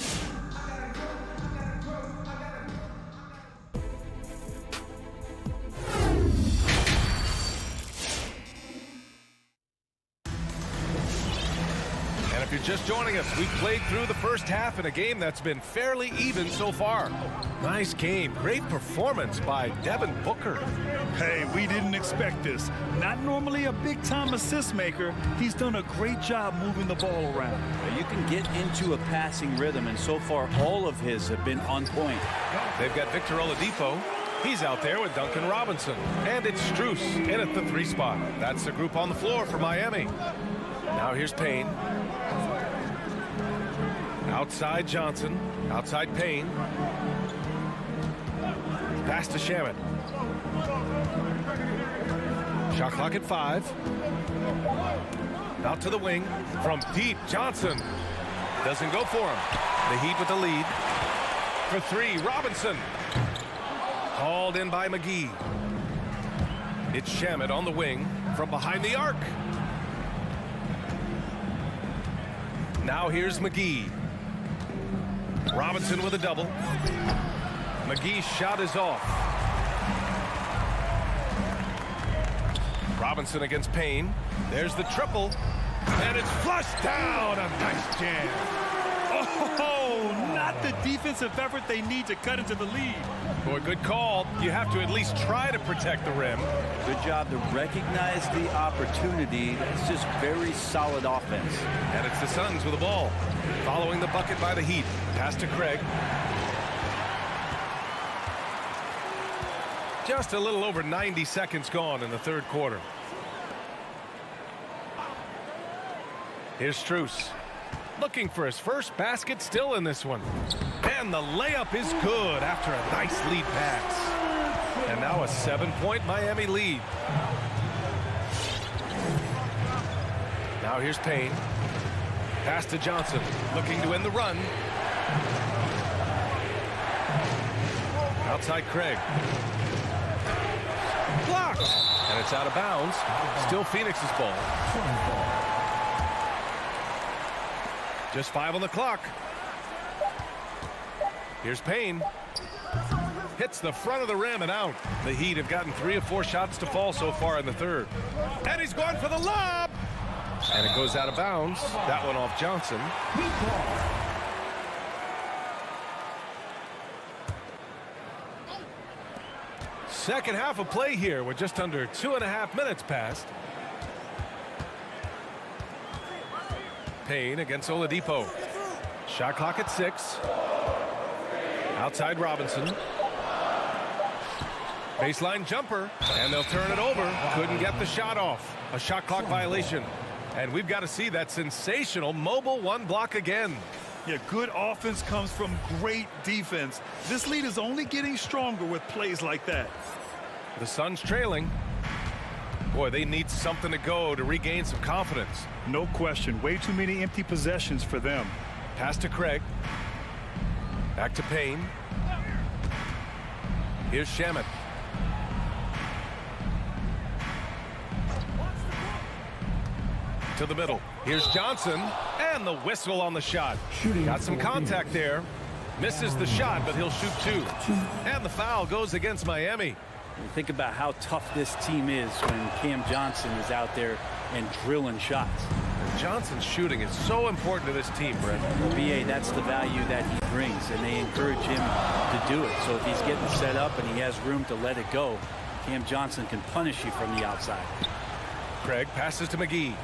And if you're just joining us, we played through the first half in a game that's been fairly even so far. Nice game. Great performance by Devin Booker. Hey, we didn't expect this. Not normally a big-time assist maker. He's done a great job moving the ball around. You can get into a passing rhythm, and so far all of his have been on point. They've got Victor Oladipo. He's out there with Duncan Robinson. And it's Strus in at the 3 spot. That's the group on the floor for Miami. Now here's Payne. Outside Johnson. Outside Payne. Pass to Shamet. Shot clock at 5. Out to the wing. From deep, Johnson. Doesn't go for him. The Heat with the lead. For 3, Robinson. Hauled in by McGee. It's Shamet on the wing from behind the arc. Now here's McGee. Robinson with a double. McGee's shot is off. Robinson against Payne. There's the triple. And it's flushed down. A nice jam. Oh, not the defensive effort they need to cut into the lead. Boy, good call. You have to at least try to protect the rim. Good job to recognize the opportunity. It's just very solid offense. And it's the Suns with the ball. Following the bucket by the Heat. Pass to Craig. Just a little over 90 seconds gone in the third quarter. Here's Strus. Looking for his first basket still in this one. And the layup is good after a nice lead pass. And now a 7-point Miami lead. Now here's Payne. Pass to Johnson. Looking to end the run. Outside Craig. Blocked. And it's out of bounds. Still Phoenix's ball. Just 5 on the clock. Here's Payne. Hits the front of the rim and out. The Heat have gotten 3 of 4 shots to fall so far in the third. And he's going for the lob. And it goes out of bounds. That one off Johnson. Second half of play here with just under 2.5 minutes passed. Payne against Oladipo. Shot clock at 6. Outside Robinson. Baseline jumper, and they'll turn it over. Couldn't get the shot off. A shot clock violation. And we've got to see that sensational mobile one block again. Yeah, good offense comes from great defense. This lead is only getting stronger with plays like that. The Suns trailing. Boy, they need something to go to regain some confidence. No question. Way too many empty possessions for them. Pass to Craig. Back to Payne. Here's Shamet. To the middle. Here's Johnson. And the whistle on the shot. Got some contact there. Misses the shot, but he'll shoot two. And the foul goes against Miami. Think about how tough this team is when Cam Johnson is out there and drilling shots. Johnson's shooting is so important to this team, Brett. BA, that's the value that he brings, and they encourage him to do it. So if he's getting set up and he has room to let it go, Cam Johnson can punish you from the outside. Craig passes to McGee.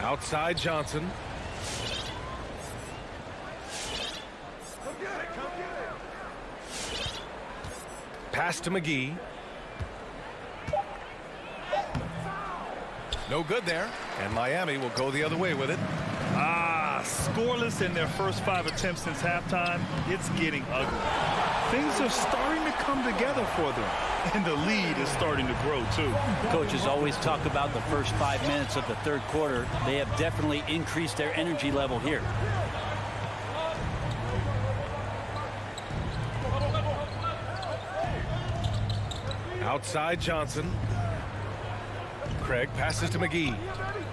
Outside Johnson. Pass to McGee. No good there. And Miami will go the other way with it. Scoreless in their first 5 attempts since halftime. It's getting ugly. Things are starting to come together for them. And the lead is starting to grow, too. Coaches always talk about the first 5 minutes of the third quarter. They have definitely increased their energy level here. Outside Johnson. Craig passes to McGee.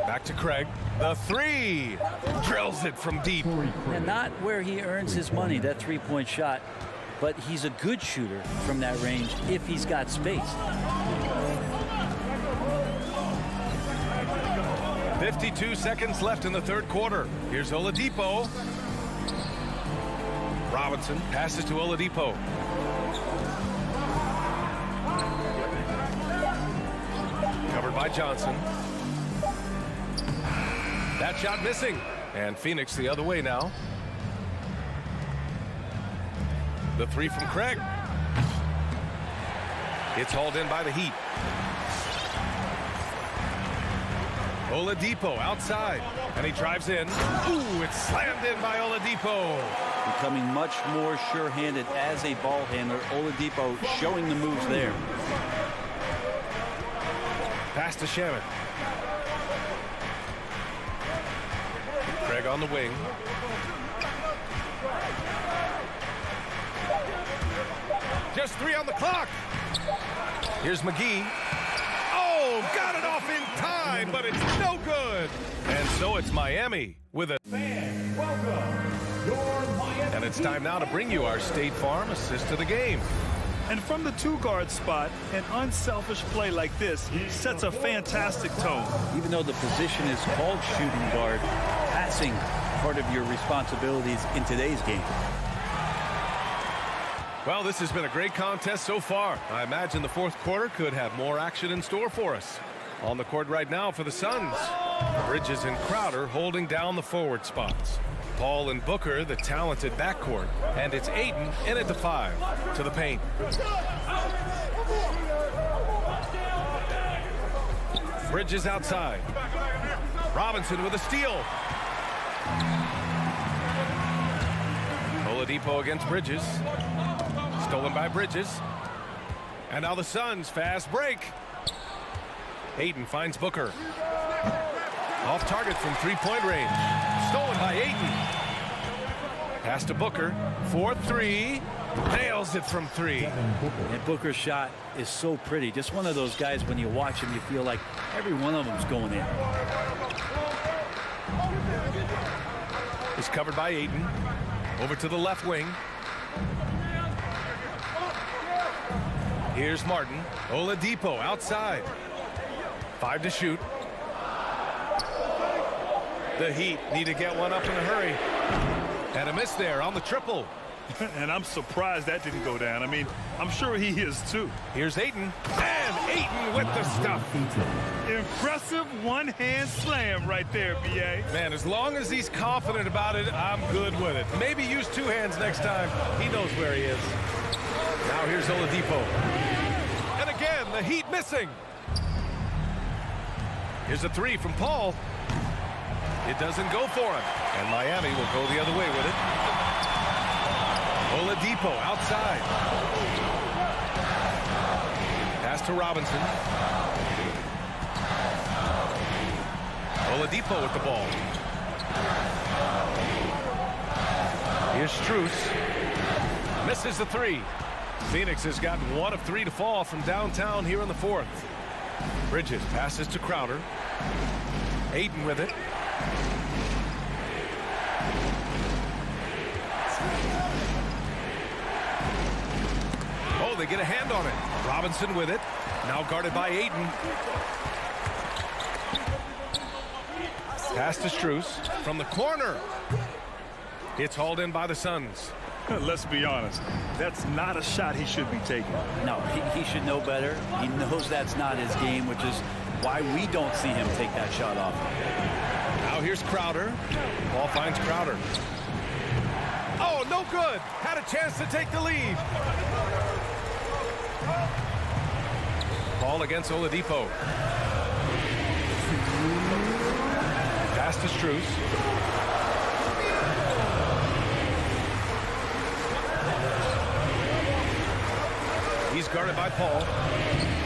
Back to Craig. The three. Drills it from deep. And not where he earns his money, that three-point shot. But he's a good shooter from that range if he's got space. 52 seconds left in the third quarter. Here's Oladipo. Robinson passes to Oladipo. Covered by Johnson. That shot missing. And Phoenix the other way now. The three from Craig. It's hauled in by the Heat. Oladipo outside. And he drives in. Ooh, it's slammed in by Oladipo. Becoming much more sure-handed as a ball handler. Oladipo showing the moves there. Pass to Shamet. Craig on the wing. Just 3 on the clock. Here's McGee. Oh, got it off in time, but it's no good. And so it's Miami with a... And it's time now to bring you our State Farm assist of the game. And from the two-guard spot, an unselfish play like this sets a fantastic tone. Even though the position is called shooting guard, passing part of your responsibilities in today's game. Well, this has been a great contest so far. I imagine the fourth quarter could have more action in store for us. On the court right now for the Suns, Bridges and Crowder holding down the forward spots. Paul and Booker, the talented backcourt. And it's Ayton in at the 5 to the paint. Bridges outside. Robinson with a steal. Oladipo against Bridges. Stolen by Bridges. And now the Suns fast break. Ayton finds Booker. Off target from three-point range. Stolen by Ayton. Pass to Booker. 4-3. Nails it from 3. And Booker's shot is so pretty. Just one of those guys, when you watch him, you feel like every one of them's going in. Is covered by Ayton. Over to the left wing. Here's Martin. Oladipo outside. 5 to shoot. The Heat need to get one up in a hurry. And a miss there on the triple. And I'm surprised that didn't go down. I mean, I'm sure he is too. Here's Ayton. And Ayton with the stuff. Impressive one-hand slam right there, B.A. Man, as long as he's confident about it, I'm good with it. Maybe use 2 hands next time. He knows where he is. Now here's Oladipo. The Heat missing. Here's a three from Paul. It doesn't go for him. And Miami will go the other way with it. Oladipo outside. Pass to Robinson. Oladipo with the ball. Here's Strus. Misses the three. Phoenix has gotten 1 of 3 to fall from downtown here in the fourth. Bridges passes to Crowder. Ayton with it. Oh, they get a hand on it. Robinson with it. Now guarded by Ayton. Pass to Strus from the corner. It's hauled in by the Suns. Let's be honest. That's not a shot he should be taking. No, he should know better. He knows that's not his game, which is why we don't see him take that shot off. Now here's Crowder. Ball finds Crowder. Oh, no good. Had a chance to take the lead. Ball against Oladipo. Pass to Strus. He's guarded by Paul.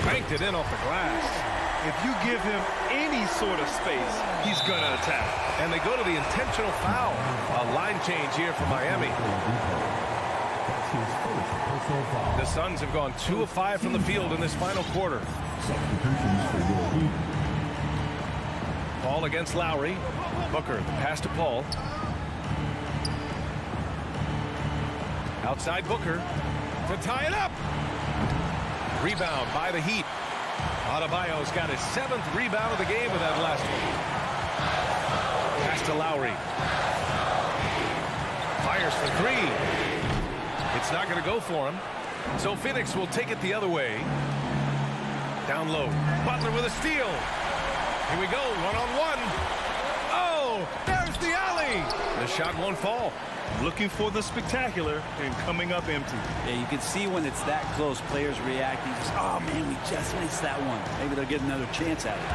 Banked it in off the glass. If you give him any sort of space, he's going to attack. And they go to the intentional foul. A line change here for Miami. The Suns have gone 2 of 5 from the field in this final quarter. Paul against Lowry. Booker, the pass to Paul. Outside Booker to tie it up. Rebound by the Heat. Adebayo's got his 7th rebound of the game with that last one. Pass to Lowry. Fires for 3. It's not going to go for him. So Phoenix will take it the other way. Down low. Butler with a steal. Here we go. 1-on-1. Oh, there's the alley. The shot won't fall. Looking for the spectacular and coming up empty. Yeah, you can see when it's that close, players reacting. Just, oh, man, we just missed that one. Maybe they'll get another chance at it.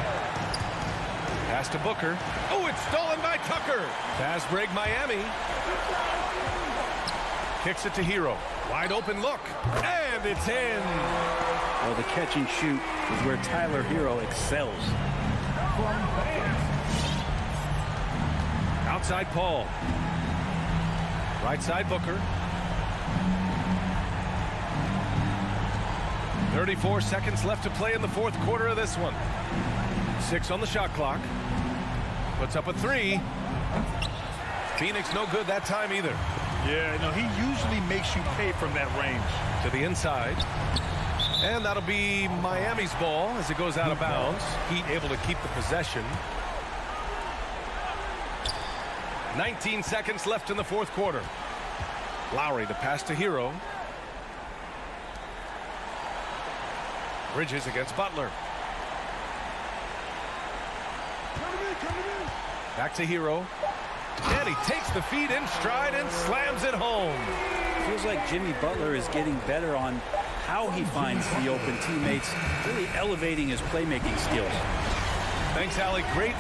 Pass to Booker. Oh, it's stolen by Tucker. Fast break Miami. Kicks it to Hero. Wide open look. And it's in. Well, the catch and shoot is where Tyler Hero excels. Outside Paul. Right side Booker. 34 seconds left to play in the fourth quarter of this one. 6 on the shot clock. Puts up a 3. Phoenix no good that time either. Yeah, no, he usually makes you pay from that range. To the inside. And that'll be Miami's ball as it goes out of bounds. Heat able to keep the possession. 19 seconds left in the fourth quarter. Lowry, the pass to Hero. Bridges against Butler. Back to Hero. And he takes the feed in stride and slams it home. Feels like Jimmy Butler is getting better on how he finds the open teammates, really elevating his playmaking skills. Thanks, Allie. Great.